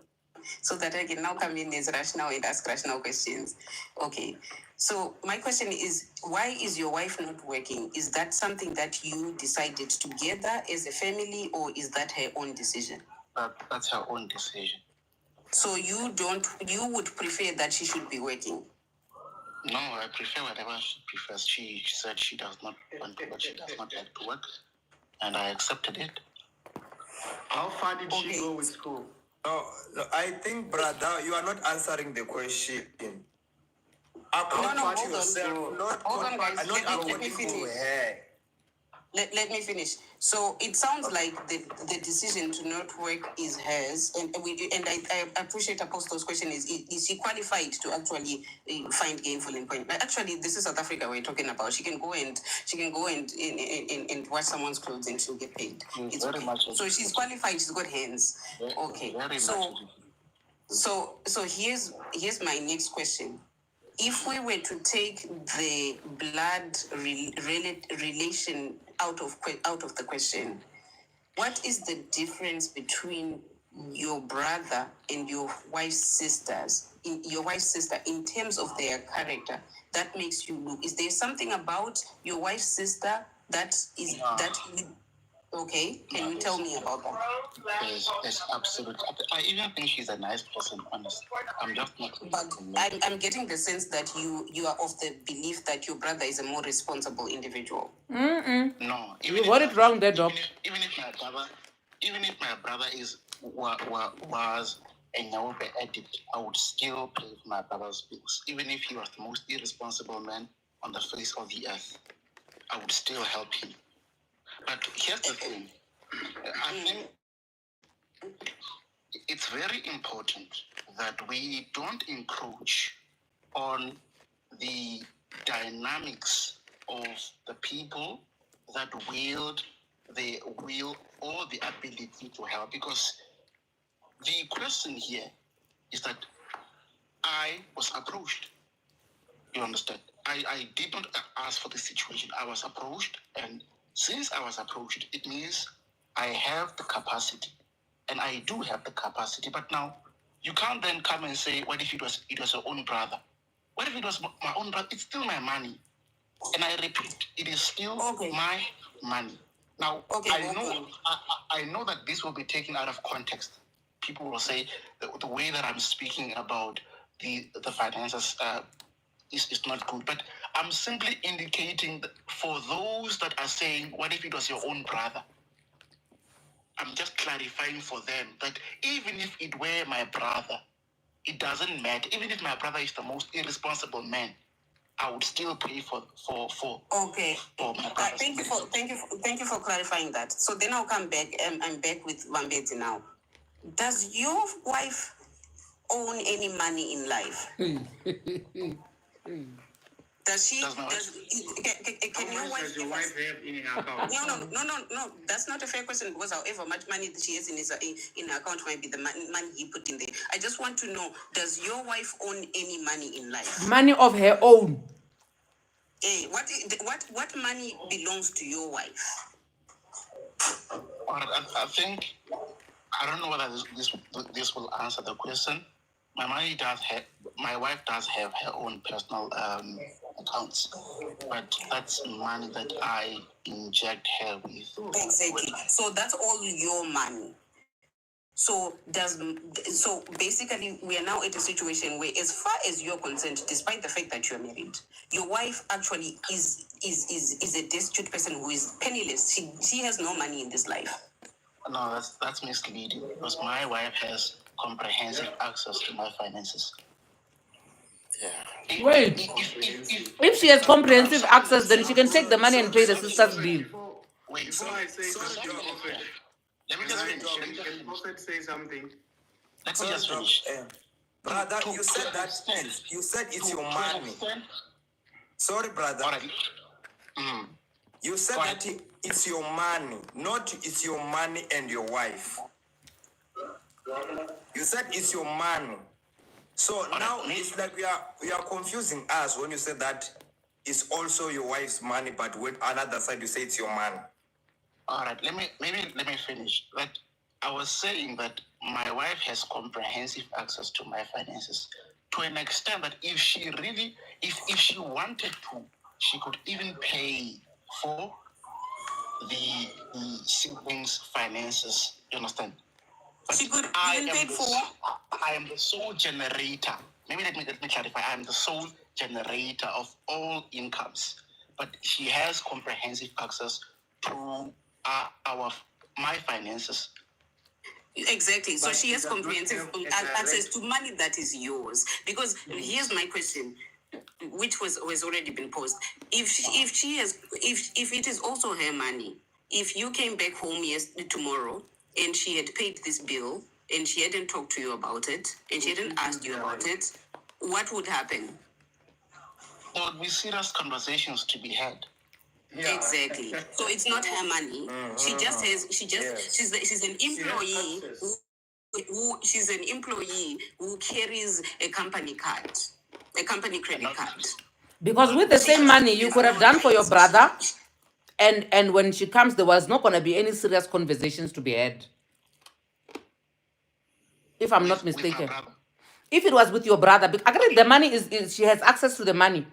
so that I can now come in as rational and ask rational questions. Okay. So my question is, why is your wife not working? Is that something that you decided together as a family, or is that her own decision? That's her own decision. So you would prefer that she should be working? No, I prefer whatever she prefers. She said she does not want to work, she does not like to work, and I accepted it. How far did she go with school? No, I think, brother, you are not answering the question. According to yourself, not according to her. Let me finish. So it sounds like the decision to not work is hers, and I appreciate Apostle's question is she qualified to actually find gainful employment? But actually, this is South Africa we're talking about. She can go and wash someone's clothes and she'll get paid. It's very okay. much So she's qualified. She's got hands. Okay. Very So here's my next question. If we were to take the blood relation out of the question, what is the difference between your brother and your wife's sister in terms of their character that makes you look? Is there something about your wife's sister that is that you? Okay, can you tell me about that? There's absolute. I even think she's a nice person, honestly. I'm just not. But I'm getting the sense that you are of the belief that your brother is a more responsible individual. No, You got it wrong there, Doc. Even if my brother was a Nyaobe addict, I would still pay for my brother's bills. Even if he was the most irresponsible man on the face of the earth, I would still help him. But here's the thing. I think it's very important that we don't encroach on the dynamics of the people that wield the will or the ability to help. Because the question here is that I was approached. You understand? I did not ask for the situation. I was approached, and since I was approached, it means I have the capacity, and I do have the capacity. But now, you can't then come and say, "What if it was your own brother? What if it was my own brother? It's still my money." And I repeat, it is still my money. Now, I know that this will be taken out of context. people will say the way that I'm speaking about the finances is not good. But I'm simply indicating that for those that are saying, what if it was your own brother? I'm just clarifying for them that even if it were my brother, it doesn't matter. Even if my brother is the most irresponsible man, I would still pay for Okay. for my brother's Thank you for clarifying that. So then I'll come back. I'm back with Vambezi now. Does your wife own any money in life? Does she? Can your wife? Does your wife have in her account? No. That's not a fair question because however much money that she has in her account might be the money he put in there. I just want to know: does your wife own any money in life? Money of her own. Hey, what money belongs to your wife? I think I don't know whether this will answer the question. My wife does have her own personal accounts, but that's money that I inject her with. Exactly. So that's all your money. So basically we are now at a situation where, as far as you're concerned, despite the fact that you're married, your wife actually is a destitute person who is penniless. She has no money in this life. No, that's misleading because my wife has comprehensive access to my finances. Yeah. Wait. If she has comprehensive access, then she can take the money and pay the sister's bill. Wait, before I say something, let me just finish. Can the prophet say something? Let me just finish. Brother, you said that it's your money. Sorry, brother. You said that it's your money, not it's your money and your wife. You said it's your money. So now it's like we are confusing us when you say that it's also your wife's money, but when another side you say it's your money. All right, let me finish. That I was saying that my wife has comprehensive access to my finances to an extent that if she wanted to, she could even pay for the siblings' finances. You understand? But she could even pay for. I am the sole generator. Maybe let me clarify. I am the sole generator of all incomes, but she has comprehensive access to my finances. Exactly. So she has comprehensive access to money that is yours. Because here's my question, which was already been posed. If it is also her money, if you came back home tomorrow and she had paid this bill and she hadn't talked to you about it and she hadn't asked you about it, what would happen? There would be serious conversations to be had. Yeah. Exactly. So it's not her money. She's an employee she's an employee who carries a company card, a company credit card. Because with the same money you could have done for your brother, and when she comes, there was not going to be any serious conversations to be had. If I'm not mistaken. If it was with your brother, actually the money is she has access to the money.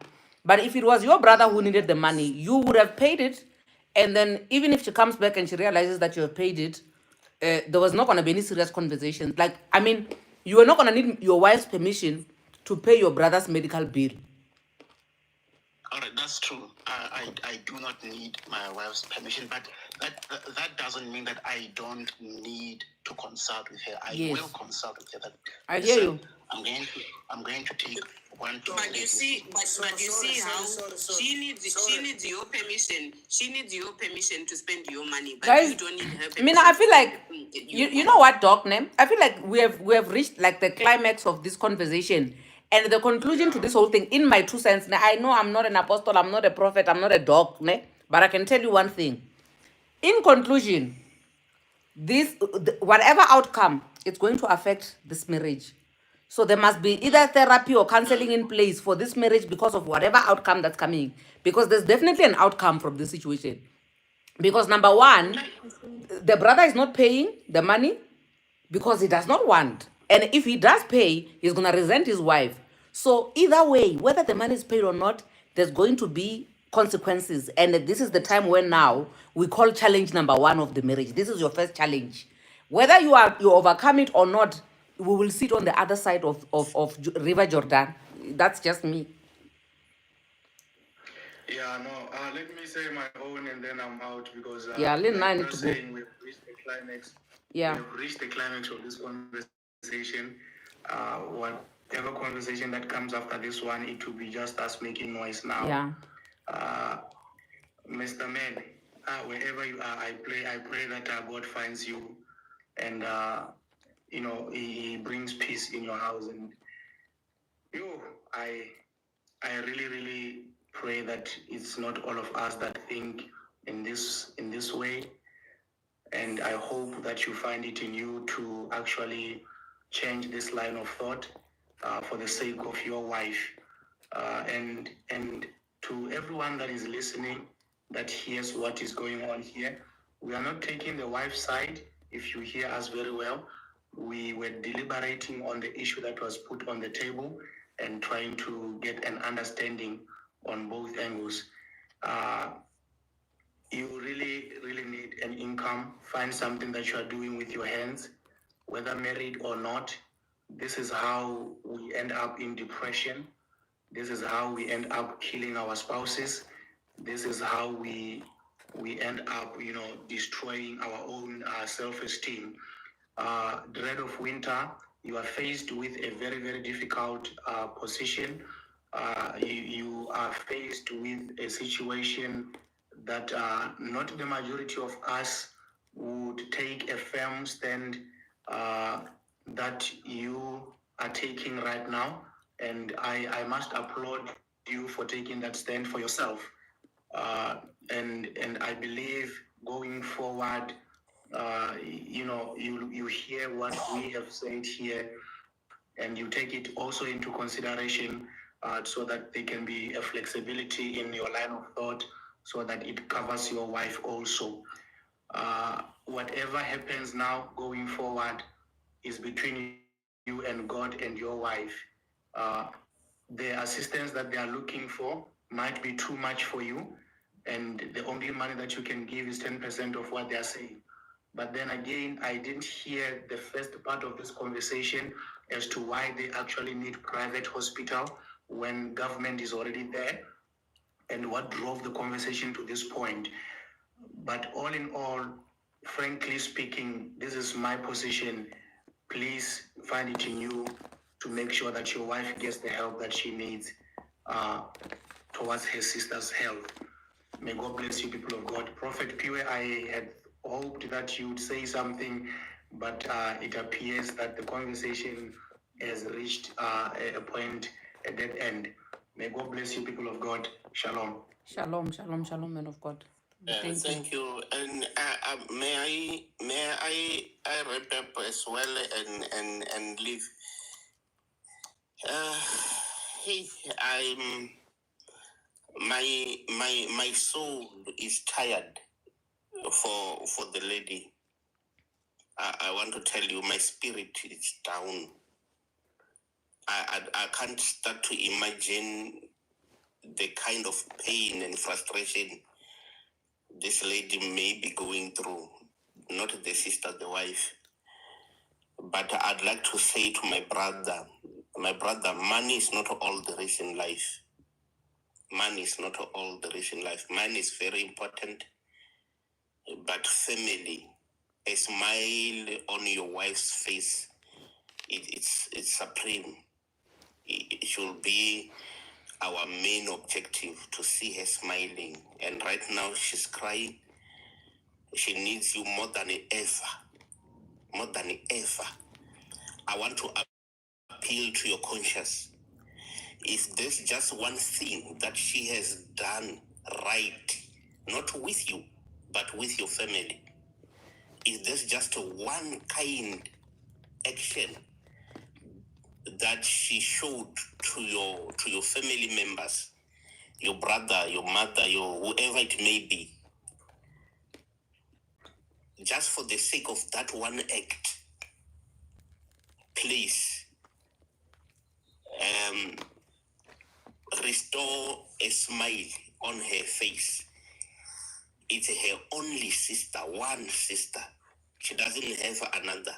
But if it was your brother who needed the money, you would have paid it. And then even if she comes back and she realizes that you have paid it, there was not going to be any serious conversations. Like, I mean, you are not going to need your wife's permission to pay your brother's medical bill. All right, that's true. I do not need my wife's permission, but that doesn't mean that I don't need to consult with her. I will consult with her. I hear you. I'm going to take one. But you see, how she needs your permission. She needs your permission to spend your money, but guys, you don't need her permission. I mean, I feel like you know what, Doc Name? I feel like we have reached like the climax of this conversation. And the conclusion to this whole thing, in my 2 cents, now, I know I'm not an apostle, I'm not a prophet, I'm not a doc, but I can tell you one thing. In conclusion, whatever outcome, it's going to affect this marriage. So there must be either therapy or counseling in place for this marriage because of whatever outcome that's coming. Because there's definitely an outcome from this situation. Because number one, the brother is not paying the money because he does not want. And if he does pay, he's going to resent his wife. So either way, whether the money is paid or not, there's going to be consequences. And this is the time when now we call challenge number one of the marriage. This is your first challenge. Whether you overcome it or not, we will sit on the other side of River Jordan. That's just me. Yeah, no. Let me say my own, and then I'm out because Yeah, like I you're need to go. saying, we've reached the climax. Yeah. We've reached the climax of this conversation. Whatever conversation that comes after this one, it will be just us making noise now. Yeah. Mr. Man, wherever you are, I pray that God finds you, and he brings peace in your house. And I really, really pray that it's not all of us that think in this way, and I hope that you find it in you to actually change this line of thought for the sake of your wife, and to everyone that is listening that hears what is going on here. We are not taking the wife's side. If you hear us very well, we were deliberating on the issue that was put on the table and trying to get an understanding on both angles. You really, really need an income. Find something that you are doing with your hands, whether married or not. This is how we end up in depression. This is how we end up killing our spouses. This is how we end up, destroying our own self-esteem. Dread of winter, you are faced with a very, very difficult position. You are faced with a situation that not the majority of us would take a firm stand that you are taking right now. And I must applaud you for taking that stand for yourself. And I believe going forward, you hear what we have said here, and you take it also into consideration, so that there can be a flexibility in your line of thought, so that it covers your wife also. Whatever happens now going forward is between you and God and your wife. The assistance that they are looking for might be too much for you, and the only money that you can give is 10% of what they are saying. But then again, I didn't hear the first part of this conversation as to why they actually need private hospital when government is already there, and what drove the conversation to this point. But all in all, frankly speaking, this is my position. Please find it in you to make sure that your wife gets the help that she needs towards her sister's health. May God bless you, people of God. Prophet Pure, I had hoped that you would say something, but it appears that the conversation has reached a point, a dead end. May God bless you, people of God. Shalom. Shalom, shalom, shalom, man of God. Thank you. And may I wrap up as well and leave. Hey, I'm my soul is tired for the lady. I want to tell you, my spirit is down. I can't start to imagine the kind of pain and frustration this lady may be going through. Not the sister, the wife. But I'd like to say to my brother, money is not all there is in life. Money is not all there is in life. Money is very important, but family, a smile on your wife's face, it's supreme. It should be our main objective, to see her smiling. And right now she's crying. She needs you more than ever. More than ever. I want to appeal to your conscience. If there's just one thing that she has done right, not with you, but with your family, if there's just one kind action that she showed to your family members, your brother, your mother, your whoever it may be, just for the sake of that one act, please restore a smile on her face. It's her only sister, one sister. She doesn't have another.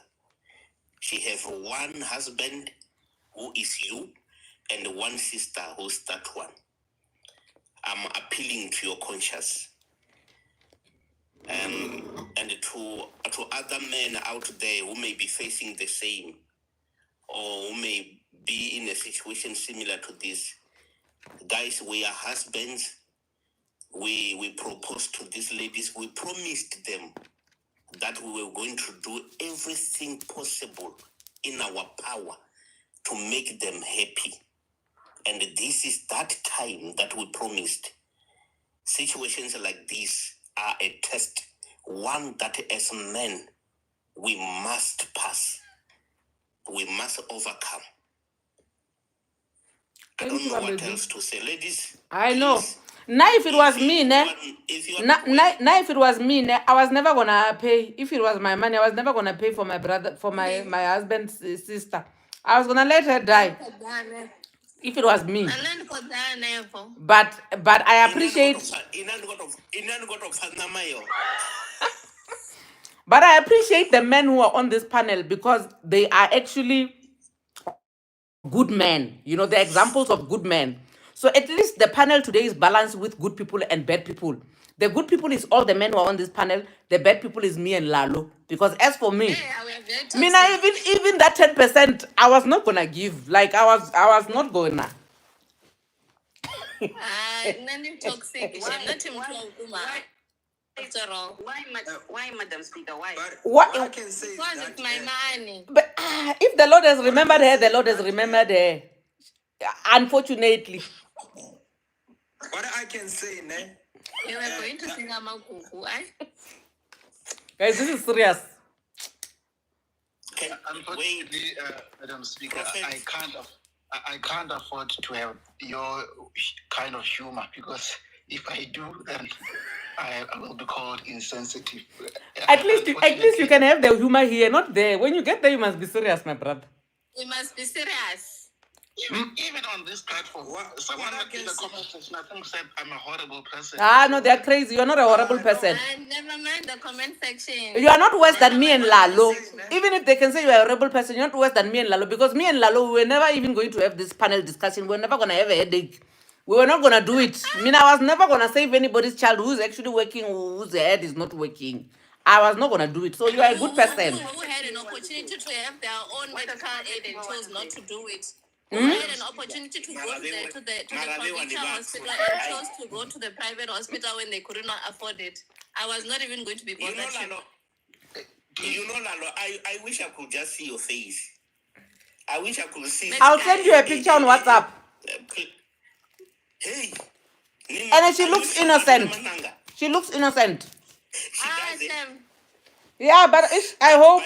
She has one husband who is you and one sister who's that one. I'm appealing to your conscience. And to other men out there who may be facing the same or who may be in a situation similar to this. Guys, we are husbands. We proposed to these ladies. We promised them that we were going to do everything possible in our power to make them happy. And this is that time that we promised. Situations like this are a test, one that as men, we must pass. We must overcome. I don't know what else to say. Ladies, I know. Now if it was me, now if it was me, I was never gonna pay. If it was my money, I was never gonna pay for my brother, for my husband's sister. I was gonna let her die. If it was me. But I appreciate. But I appreciate the men who are on this panel because they are actually good men. You know, the examples of good men. So at least the panel today is balanced with good people and bad people. The good people is all the men who are on this panel. The bad people is me and Lalo. Because as for me, even that 10%, I was not gonna give. Like I was not gonna. Toxic. After all, Why, Madam Speaker? Why? What I can say because is that it's my money. But if the Lord has remembered her, the Lord has remembered her. Unfortunately. what I can say, ne? You were going to sing Amakuku, eh? Guys, this is serious. Unfortunately, Madam Speaker, I can't afford to have your kind of humor because if I do, then I will be called insensitive. At least you can have the humor here, not there. When you get there, you must be serious, my brother. You must be serious. Even on this platform, someone in the comment section, I think, said I'm a horrible person. No, they're crazy. You're not a horrible person. Never mind the comment section. You are not worse than me and Lalo. Even if they can say you are a rebel person, you're not worse than me and Lalo. Because me and Lalo, we were never even going to have this panel discussion. We were never going to have a headache. We were not going to do it. I mean, I was never going to save anybody's child who's actually working, whose head is not working. I was not going to do it. So you are a good person. Who had an opportunity to have their own medical aid and chose not to do it? Who had an opportunity to go to the provincial hospital and chose to go to the private hospital when they could not afford it? I was not even going to be bothered. Lalo, I wish I could just see your face. I wish I could see. I'll send you a picture on WhatsApp. Hey. And she looks innocent. She looks innocent. Yeah, but I hope.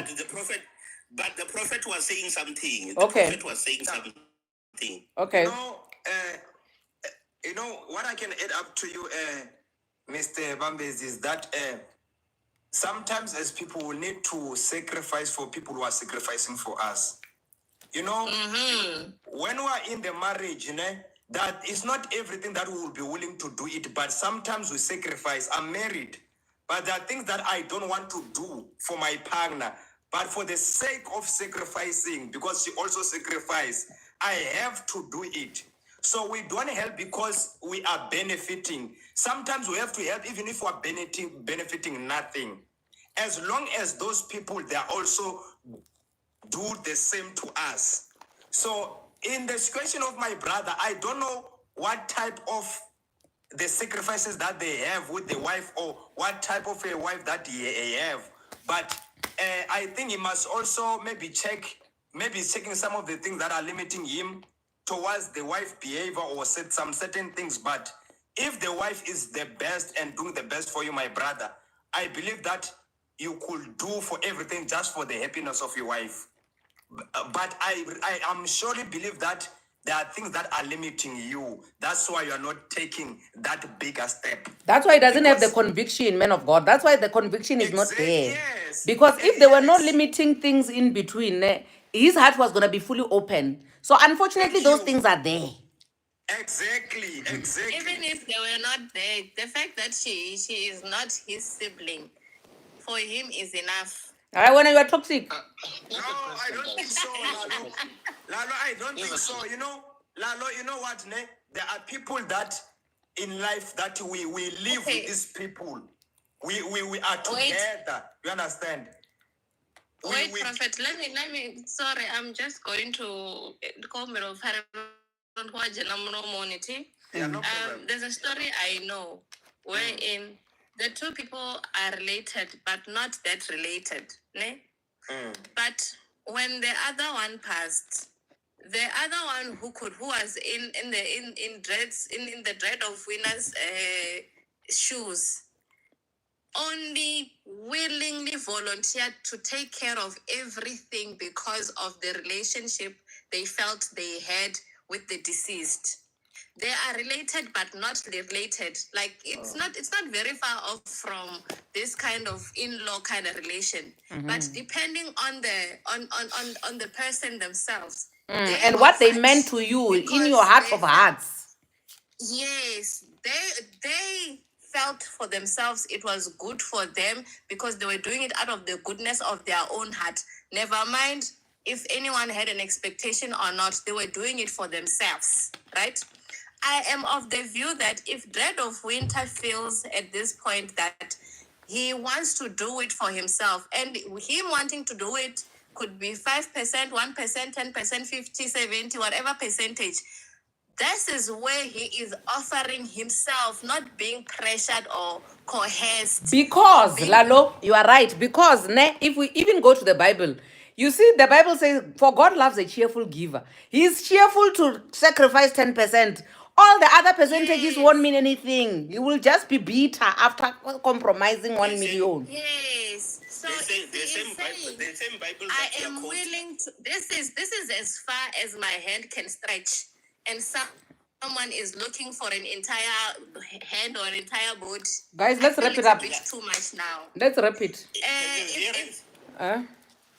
But the prophet was saying something. Okay. The prophet was saying something. Okay. You know what I can add up to you, Mr. Bambes, is that sometimes as people we need to sacrifice for people who are sacrificing for us. You know, when we are in the marriage, that is not everything that we will be willing to do it, but sometimes we sacrifice. I'm married, but there are things that I don't want to do for my partner, but for the sake of sacrificing, because she also sacrificed, I have to do it. So we don't help because we are benefiting. Sometimes we have to help even if we are benefiting nothing. As long as those people, they are also do the same to us. So in the situation of my brother, I don't know what type of the sacrifices that they have with the wife or what type of a wife that he have. But I think he must also maybe checking some of the things that are limiting him towards the wife behavior or said some certain things. But if the wife is the best and doing the best for you, my brother, I believe that you could do for everything just for the happiness of your wife. But I am surely believe that there are things that are limiting you. That's why you are not taking that bigger step. That's why he doesn't have the conviction, man of God. That's why the conviction is not there. Yes. Because if there were no limiting things in between, his heart was going to be fully open. So unfortunately, those things are there. Exactly. Even if they were not there, the fact that she is not his sibling, for him is enough. I when you are toxic. No, I don't think so, Lalo. Lalo, I don't think so. You know, Lalo, you know what, ne? There are people that in life that we live with these people. We are together. You understand? Wait, Prophet, let me, sorry, I'm just going to comment of Yeah, no problem. there's a story I know wherein the two people are related, but not that related, ne? But when the other one passed, the other one who was in the dread of winner's shoes only willingly volunteered to take care of everything because of the relationship they felt they had with the deceased. They are related but not related. Like it's not very far off from this kind of in-law kind of relation. But depending on the person themselves. And what they meant to you in your heart of hearts. Yes, they felt for themselves it was good for them because they were doing it out of the goodness of their own heart. Never mind if anyone had an expectation or not, they were doing it for themselves, right? I am of the view that if Dread of Winter feels at this point that he wants to do it for himself, and him wanting to do it could be 5%, 1%, 10%, 50, 70, whatever percentage. This is where he is offering himself, not being pressured or coerced. Because, Lalo, you are right. Because, if we even go to the Bible, you see, the Bible says, for God loves a cheerful giver. He is cheerful to sacrifice 10%. All the other percentages won't mean anything. You will just be bitter after compromising 1 million. Yes. So the same Bible I that you are am quoting. willing to. This is as far as my hand can stretch, and someone is looking for an entire hand or an entire body. Guys, let's wrap it up. It's a bit too much now. Let's wrap it.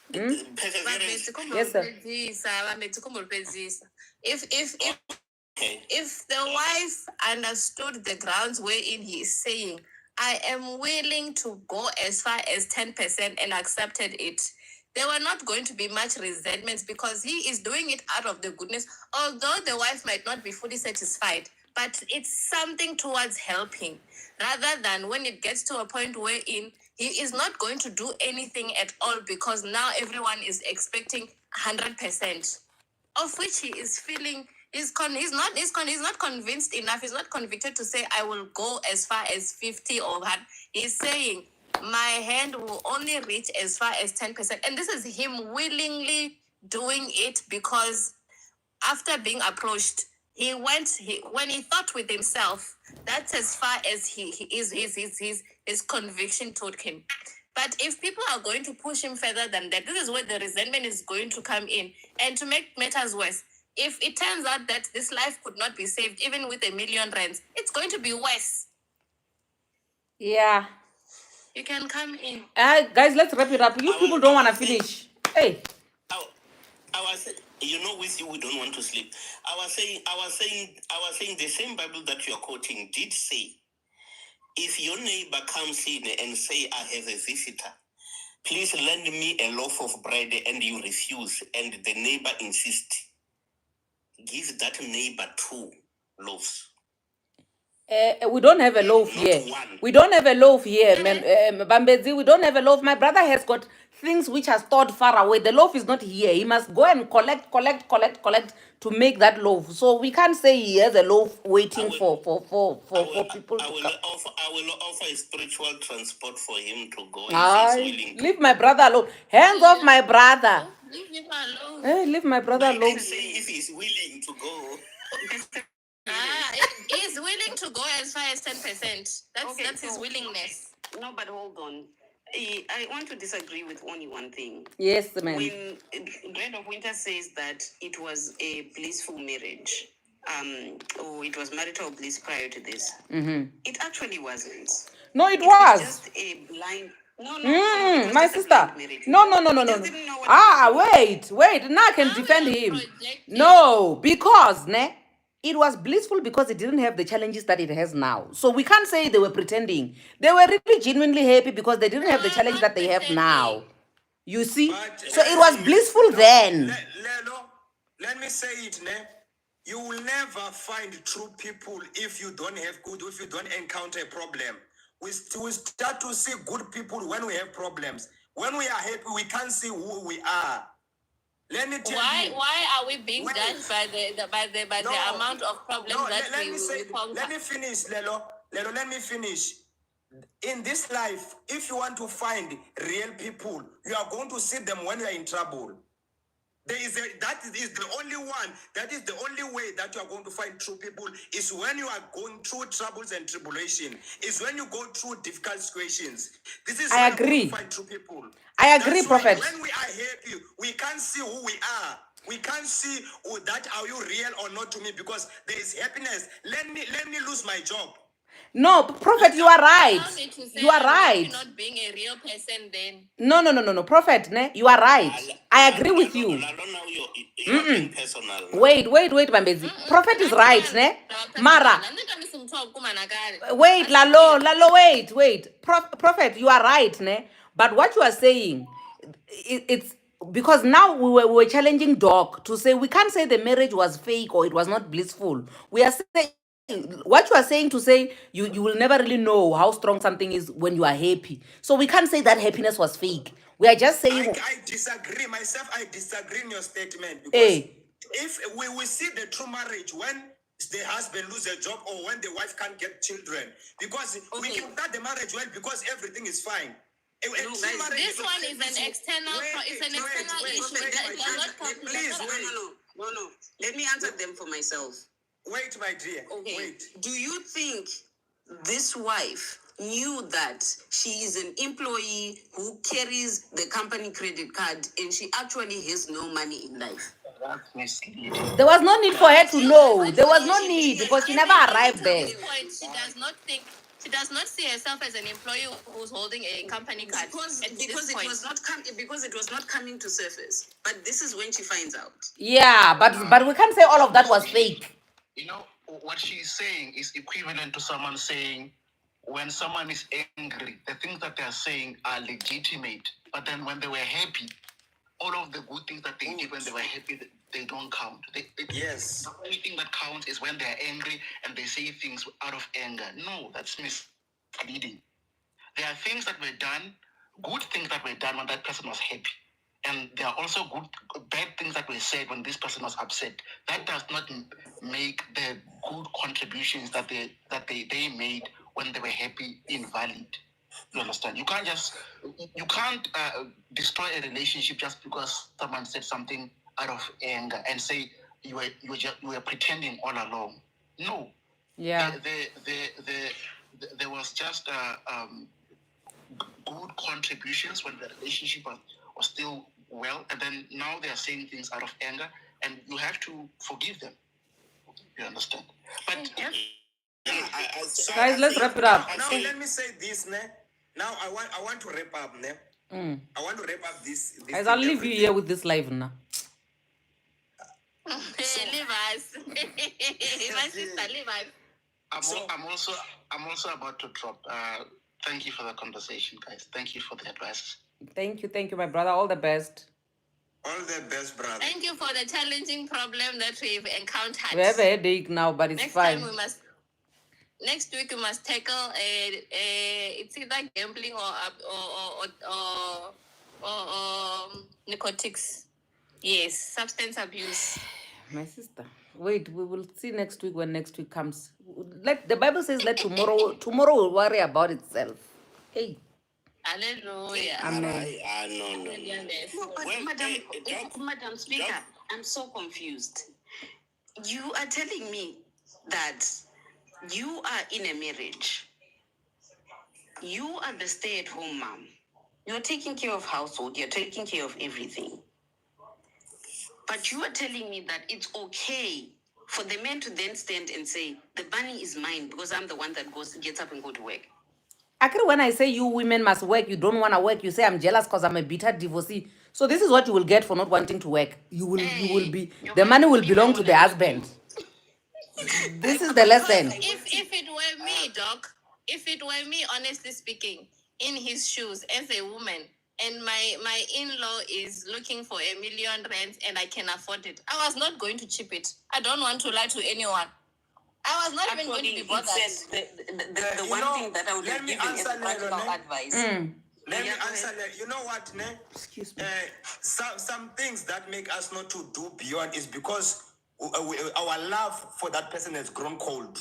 Perseverance. Yes, sir. If the wife understood the grounds wherein he is saying, I am willing to go as far as 10% and accepted it, there were not going to be much resentments because he is doing it out of the goodness, although the wife might not be fully satisfied, but it's something towards helping, rather than when it gets to a point wherein he is not going to do anything at all because now everyone is expecting 100%, of which he is feeling he's not convinced enough. He's not convicted to say I will go as far as 50 or that. He's saying my hand will only reach as far as 10%, and this is him willingly doing it because after being approached, when he thought with himself, that's as far as his conviction took him. But if people are going to push him further than that, this is where the resentment is going to come in. And to make matters worse, if it turns out that this life could not be saved, even with R1 million, it's going to be worse. Yeah. You can come in. Guys, let's wrap it up. You people don't want to finish. Hey. I was, with you, we don't want to sleep. I was saying the same Bible that you are quoting did say, if your neighbor comes in and say, I have a visitor, please lend me a loaf of bread, and you refuse, and the neighbor insists, give that neighbor 2 loaves. We don't have a loaf here. We don't have a loaf here, Bambezi. We don't have a loaf. My brother has got things which are stored far away. The loaf is not here. He must go and collect to make that loaf. So we can't say he has a loaf waiting for people to come. I will offer a spiritual transport for him to go if he's willing. Leave my brother alone. Hands off my brother. Leave him alone. Hey, leave my brother alone. Say if he's willing to go. He's willing to go as far as 10%. That's his willingness. No, but hold on. I want to disagree with only one thing. Yes, ma'am. When Dread of Winter says that it was a blissful marriage, or it was marital bliss prior to this, it actually wasn't. No, it was just a blind. No, my sister. No. Wait. Now I can defend him. No, because it was blissful because it didn't have the challenges that it has now. So we can't say they were pretending. They were really genuinely happy because they didn't have the challenge that they have now. You see? But So it was blissful then. Let me say it, ne? You will never find true people if you don't encounter a problem. We start to see good people when we have problems. When we are happy, we can't see who we are. Let me tell you. Why are we being judged by the amount of problems we conquer? Let me finish, Lelo. Let me finish. In this life, if you want to find real people, you are going to see them when you are in trouble. That is the only one. That is the only way that you are going to find true people is when you are going through troubles and tribulation. Is when you go through difficult situations. This is I when agree. you are going to find true people. I agree, That's why Prophet. when we are happy, we can't see who we are. We can't see that are you real or not to me because there is happiness. Let me lose my job. No, Prophet, you are right. You are right. Not being a real person then. No. Prophet, ne? You are right. I agree with you. You're being personal. Wait, Bambezi. Prophet is right, ne? Mara. Wait, Lalo, wait. Prophet, you are right, ne? But what you are saying, it's because now we were challenging Doc to say we can't say the marriage was fake or it was not blissful. We are saying what you are saying to say you will never really know how strong something is when you are happy. So we can't say that happiness was fake. We are just saying I disagree myself. I disagree in your statement because if we see the true marriage when the husband loses a job or when the wife can't get children, because we can start the marriage well because everything is fine. This one is an external. It's an external issue. Please, no. Let me answer them for myself. Wait, my dear. Okay. Wait. Do you think this wife knew that she is an employee who carries the company credit card and she actually has no money in life? That's misleading. there was no need for her to know. There was no need because she never arrived there. She does not see herself as an employee who's holding a company card. Because it was not coming to surface. But this is when she finds out. Yeah, but we can't say all of that was fake. You know, what she's saying is equivalent to someone saying when someone is angry, the things that they're saying are legitimate. But then when they were happy, all of the good things that they did when they were happy, they don't count. Yes. The only thing that counts is when they're angry and they say things out of anger. No, that's misleading. There are things that were done, good things that were done when that person was happy. And there are also bad things that were said when this person was upset. That does not make the good contributions that they made when they were happy invalid. You understand? You can't destroy a relationship just because someone said something out of anger and say you were pretending all along. No. Yeah. There was just good contributions when the relationship was still well, and then now they are saying things out of anger, and you have to forgive them. You understand? But guys, let's wrap it up. Now let me say this, ne? Now I want to wrap up, ne? I want to wrap up this Guys, I'll leave you here with this live now. Leave us. My sister, leave us. I'm also about to drop. Thank you for the conversation, guys. Thank you for the advice. Thank you, my brother. All the best. All the best, brother. Thank you for the challenging problem that we've encountered. We have a headache now, but it's fine. Next week we must tackle it's either gambling or narcotics. Yes, substance abuse. My sister. Wait, we will see next week when next week comes. The Bible says let tomorrow will worry about itself. Hey. Hallelujah. Amen. No, but Madam Speaker, I'm so confused. You are telling me that you are in a marriage. You are the stay-at-home mom. You're taking care of household. You're taking care of everything. But you are telling me that it's okay for the man to then stand and say, the money is mine because I'm the one that gets up and go to work. Actually, when I say you women must work, you don't want to work, you say I'm jealous because I'm a bitter divorcee. So this is what you will get for not wanting to work. You will be, the money will belong to the husband. This is the lesson. If it were me, Doc, if it were me, honestly speaking, in his shoes as a woman, and my in-law is looking for R1 million and I can afford it, I was not going to chip it. I don't want to lie to anyone. I was not even going to be bothered. The one thing that I would have given as practical advice. Let me answer. You know what, ne? Excuse me. Some things that make us not to do beyond is because our love for that person has grown cold.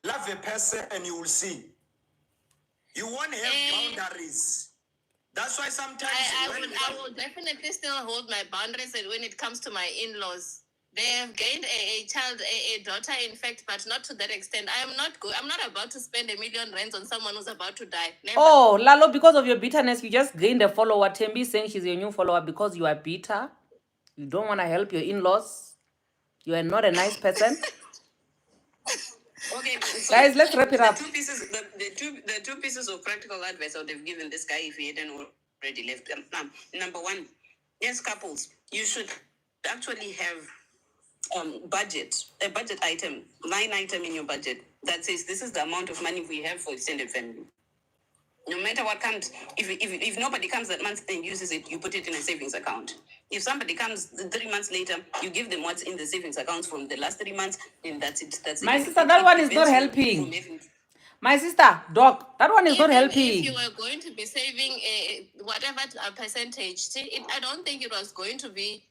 Love a person and you will see. You won't have boundaries. That's why sometimes I will definitely still hold my boundaries, and when it comes to my in-laws, they have gained a child, a daughter, in fact, but not to that extent. I'm not about to spend R1 million on someone who's about to die. Never. Oh, Lalo, because of your bitterness, you just gained a follower. Tembi saying she's your new follower because you are bitter. You don't want to help your in-laws. You are not a nice person. Okay, so guys, let's wrap it up. The two pieces of practical advice I would have given this guy if he hadn't already left. Number one, yes, couples, you should actually have a budget item, line item in your budget that says this is the amount of money we have for extended family. No matter what comes, if nobody comes that month and uses it, you put it in a savings account. If somebody comes 3 months later, you give them what's in the savings accounts from the last 3 months, and that's it. My sister, that one is not helping. My sister, Doc, that one is not helping. If you were going to be saving whatever percentage, I don't think it was going to be.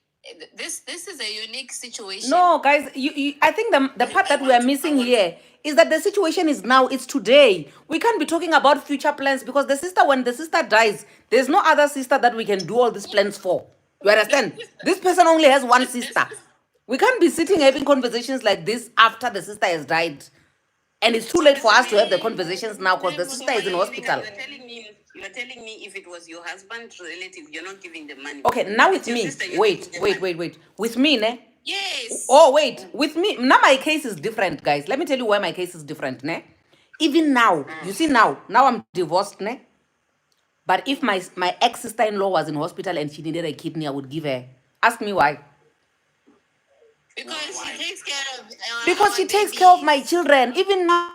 This is a unique situation. No, guys, I think the part that we are missing here is that the situation is now, it's today. We can't be talking about future plans because when the sister dies, there's no other sister that we can do all these plans for. You understand? This person only has one sister. We can't be sitting having conversations like this after the sister has died. And it's too late for us to have the conversations now because the sister is in hospital. You're telling me if it was your husband's relative, you're not giving them money. Okay, now with me. Wait. With me, ne? Yes. Oh, wait. With me. Now my case is different, guys. Let me tell you why my case is different, ne? Even now, you see now I'm divorced, ne? But if my ex-sister-in-law was in hospital and she needed a kidney, I would give her. Ask me why. Because she takes care of because she takes care of my children. Even now,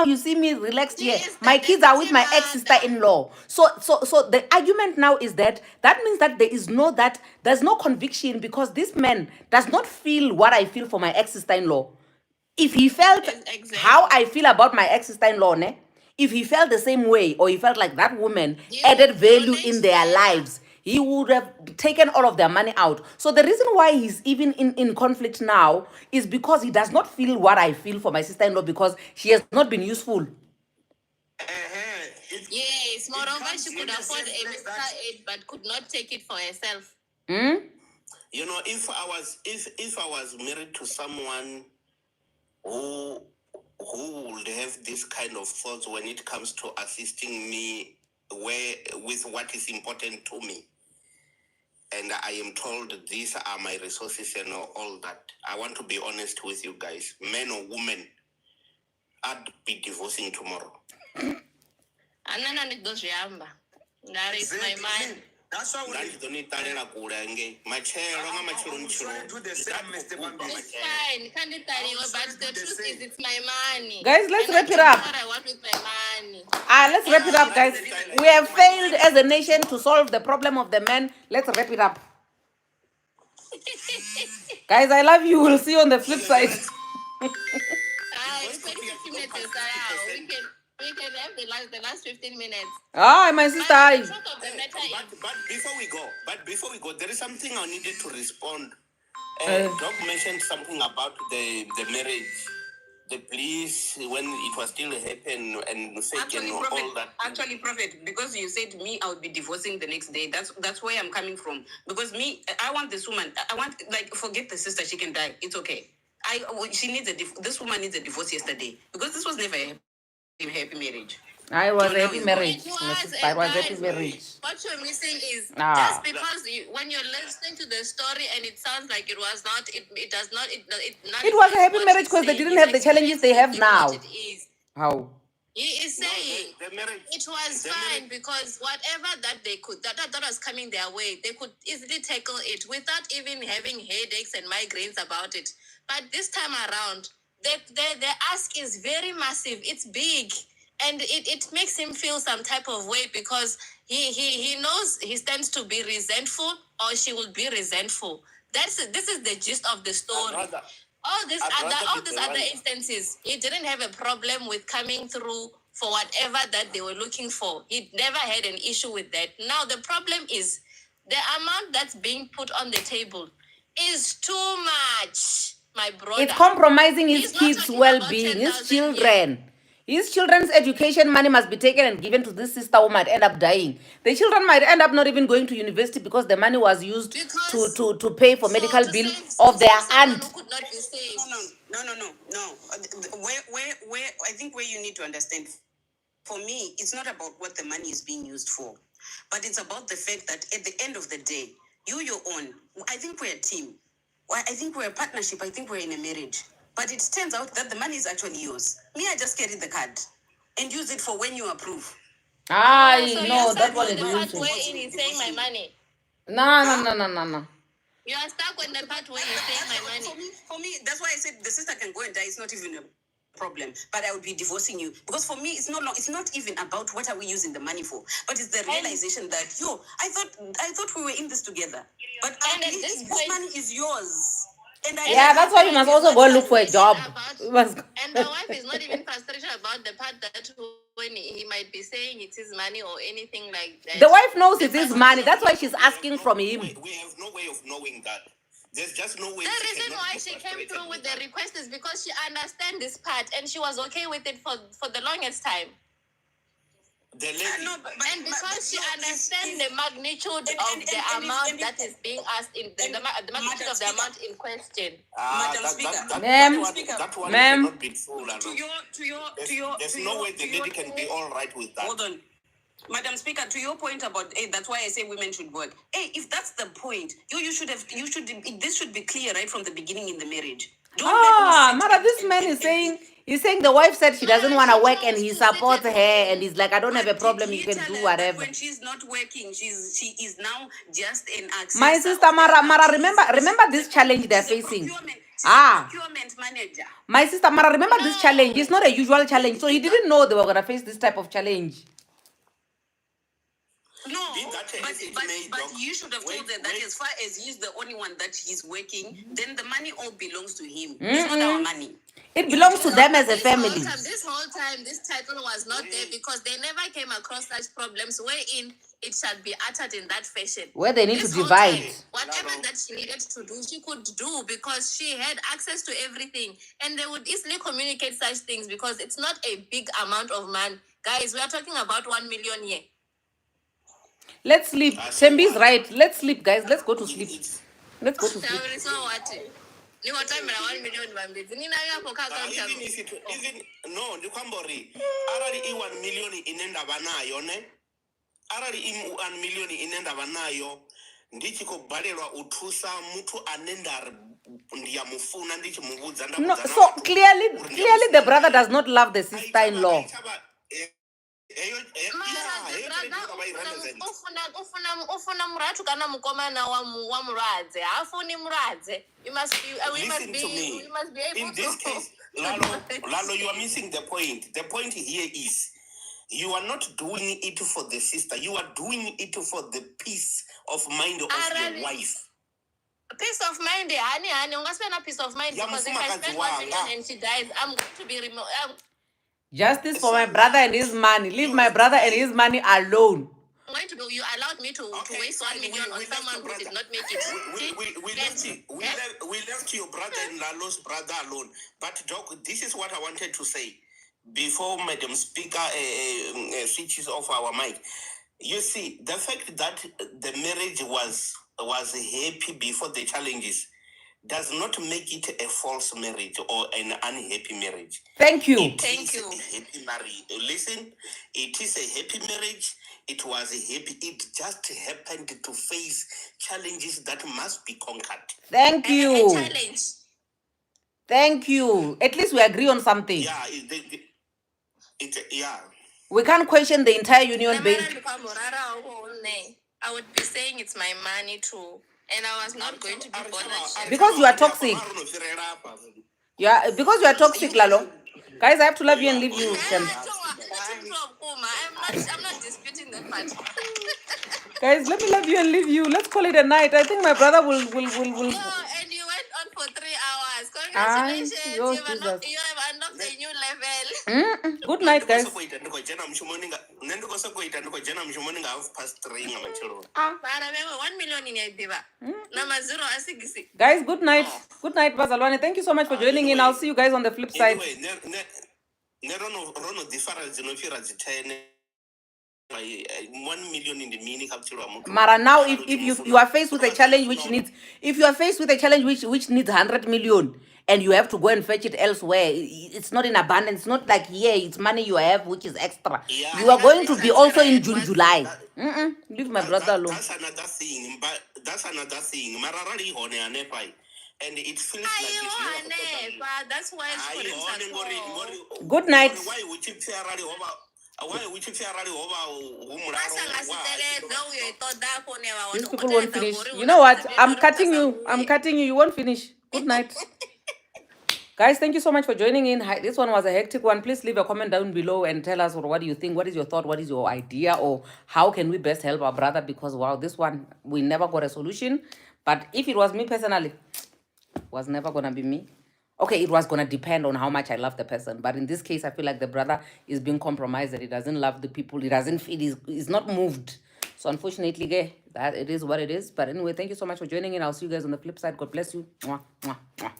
you see me relaxed here. My kids are with my ex-sister-in-law. So the argument now is that means that there's no conviction because this man does not feel what I feel for my ex-sister-in-law. If he felt how I feel about my ex-sister-in-law, ne? If he felt the same way or he felt like that woman added value in their lives, he would have taken all of their money out. So the reason why he's even in conflict now is because he does not feel what I feel for my sister-in-law because she has not been useful. Yes, moreover, she could afford a medical aid but could not take it for herself. You know, if I was married to someone who would have this kind of thoughts when it comes to assisting me with what is important to me, and I am told these are my resources and all that, I want to be honest with you guys, men or women, I'd be divorcing tomorrow. That is my mind. That's why It's fine. Can't it tell you? But the truth is, it's my money. Guys, let's wrap it up. What I want with my money. Let's wrap it up, guys. We have failed as a nation to solve the problem of the men. Let's wrap it up. Guys, I love you. We'll see you on the flip side. It's 50 minutes. We can have the last 15 minutes. My sister. But before we go, there is something I needed to respond. Doc mentioned something about the marriage, the police when it was still happening and actually, all that. Actually, Prophet, because you said me, I would be divorcing the next day. That's where I'm coming from. Because me, I want this woman. I want forget the sister. She can die. It's okay. She needs this woman needs a divorce yesterday because this was never a happy marriage. I was a happy marriage. I was happy marriage. What you're missing is just because when you're listening to the story and it sounds like it was not, it does not, it was a happy marriage because they didn't have the challenges they have now. It is. How? He is saying it was fine because whatever that they could, that was coming their way, they could easily tackle it without even having headaches and migraines about it. But this time around, the ask is very massive. It's big. and it makes him feel some type of way because he knows he stands to be resentful or she will be resentful. This is the gist of the story. All these other instances, he didn't have a problem with coming through for whatever that they were looking for. He never had an issue with that. Now the problem is the amount that's being put on the table is too much, my brother. It's compromising his He's not kids' talking about well-being, his 10,000 here. children. His children's education money must be taken and given to this sister who might end up dying. The children might end up not even going to university because the money was used to pay for medical bill of their aunt. Who could not be saved. No. Where I think where you need to understand, for me, it's not about what the money is being used for, but it's about the fact that at the end of the day, you're own. I think we're a team. I think we're a partnership. I think we're in a marriage. But it turns out that the money is actually yours. Me, I just carry the card and use it for when you approve. No, that one is the part useful. where he's saying my money. No. You are stuck on the part where he's saying my money. For me, that's why I said the sister can go and die. It's not even a problem, but I would be divorcing you because for me it's not even about what are we using the money for, but it's the realization that I thought we were in this together, but this money is yours. And that's why you must also go look for a job. And the wife is not even frustrated about the part that when he might be saying it's his money or anything like that. The wife knows it's his money. That's why she's asking from him. We have no way of knowing that. There's just no way. The reason why she came through with the request is because she understands this part and she was okay with it for the longest time. And because she understands the magnitude of the amount that is being asked in the magnitude of the amount in question. Ma'am. There's no way the lady can be all right with that. Hold on. Madam Speaker, to your point about that's why I say women should work. If that's the point, this should be clear right from the beginning in the marriage. Mara, this man is saying the wife said she doesn't want to work and he supports her and he's like, I don't have a problem, you can do whatever. When she's not working, she is now just an access. My sister Mara, remember this challenge they're facing. Procurement manager. My sister Mara, remember this challenge. It's not a usual challenge, so he didn't know they were gonna face this type of challenge. No, but you should have told them that as far as he's the only one that he's working, then the money all belongs to him. It's not our money. It belongs to them as a family. This whole time, this title was not there because they never came across such problems wherein it shall be uttered in that fashion. Where they need to divide. Whatever that she needed to do, she could do because she had access to everything. And they would easily communicate such things because it's not a big amount of money. Guys, we are talking about 1 million here. Let's sleep. Tembi's right. Let's sleep, guys. Let's go to sleep. Let's go to sleep. So what? You want 1 million even no, Nikambori. Already 1 million inenda banayo ne. Already 1 million inenda banayo. Ndichiko balelwa uthusa mutu anenda ndiyamufuna ndichi mubuza no, so clearly the brother does not love the sister-in-law. Ufuna muratu kana mukomana wa muradze afuni muradze. We must be able in this case, Lalo, you are missing the point. The point here is you are not doing it for the sister. You are doing it for the peace of mind of your wife. Peace of mind, honey. You must spend a peace of mind because if I spend 1 million and she dies, I'm going to be removed. Justice for my brother and his money. Leave my brother and his money alone. You allowed me to waste 1 million on someone who did not make it. We left your brother and Lalo's brother alone. But Doc, this is what I wanted to say before Madam Speaker switches off our mic. You see, the fact that the marriage was happy before the challenges does not make it a false marriage or an unhappy marriage. Thank you. Thank you. Happy marriage. Listen, it is a happy marriage. It was a happy. It just happened to face challenges that must be conquered. Thank you. A challenge. Thank you. At least we agree on something. Yeah, yeah. We can't question the entire union based. I would be saying it's my money too. And I was not going to be bothered. Because you are toxic. Yeah, because you are toxic, Lalo. Guys, I have to love you and leave you. Shem. I'm not disputing the fact. Guys, let me love you and leave you. Let's call it a night. I think my brother will. No, and you went on for 3 hours. Ah, Congratulations. yo, You have Jesus. unlocked a new level. Good night, guys. Para mimi 1 million inaibiwa. Nama 0 asigisi. Guys, good night. Good night, Bazalwane. Thank you so much for joining in. I'll see you guys on the flip side. Rono difference no fira 10 1 million in the mini capture. Mara, now if you are faced with a challenge which needs, if you are faced with a challenge which needs 100 million and you have to go and fetch it elsewhere, it's not in abundance. It's not like here it's money you have which is extra. Yeah, You are going to be also in June, July. Leave my brother alone. That's another thing. But that's another thing. Mararali hone anepai. And it feels like it's not that's why it's good night. Why would you fear rally over? Why would you fear rally over? These people won't finish. You know what? I'm cutting you. I'm cutting you. You won't finish. Good night. Guys, thank you so much for joining in. This one was a hectic one. Please leave a comment down below and tell us what do you think? What is your thought? What is your idea? Or how can we best help our brother? Because, wow, this one, we never got a solution. But if it was me personally, it was never going to be me. Okay, it was going to depend on how much I love the person. But in this case, I feel like the brother is being compromised. That he doesn't love the people. He doesn't feel, he's not moved. So unfortunately, that it is what it is. But anyway, thank you so much for joining in. I'll see you guys on the flip side. God bless you. Mwah, mwah, mwah.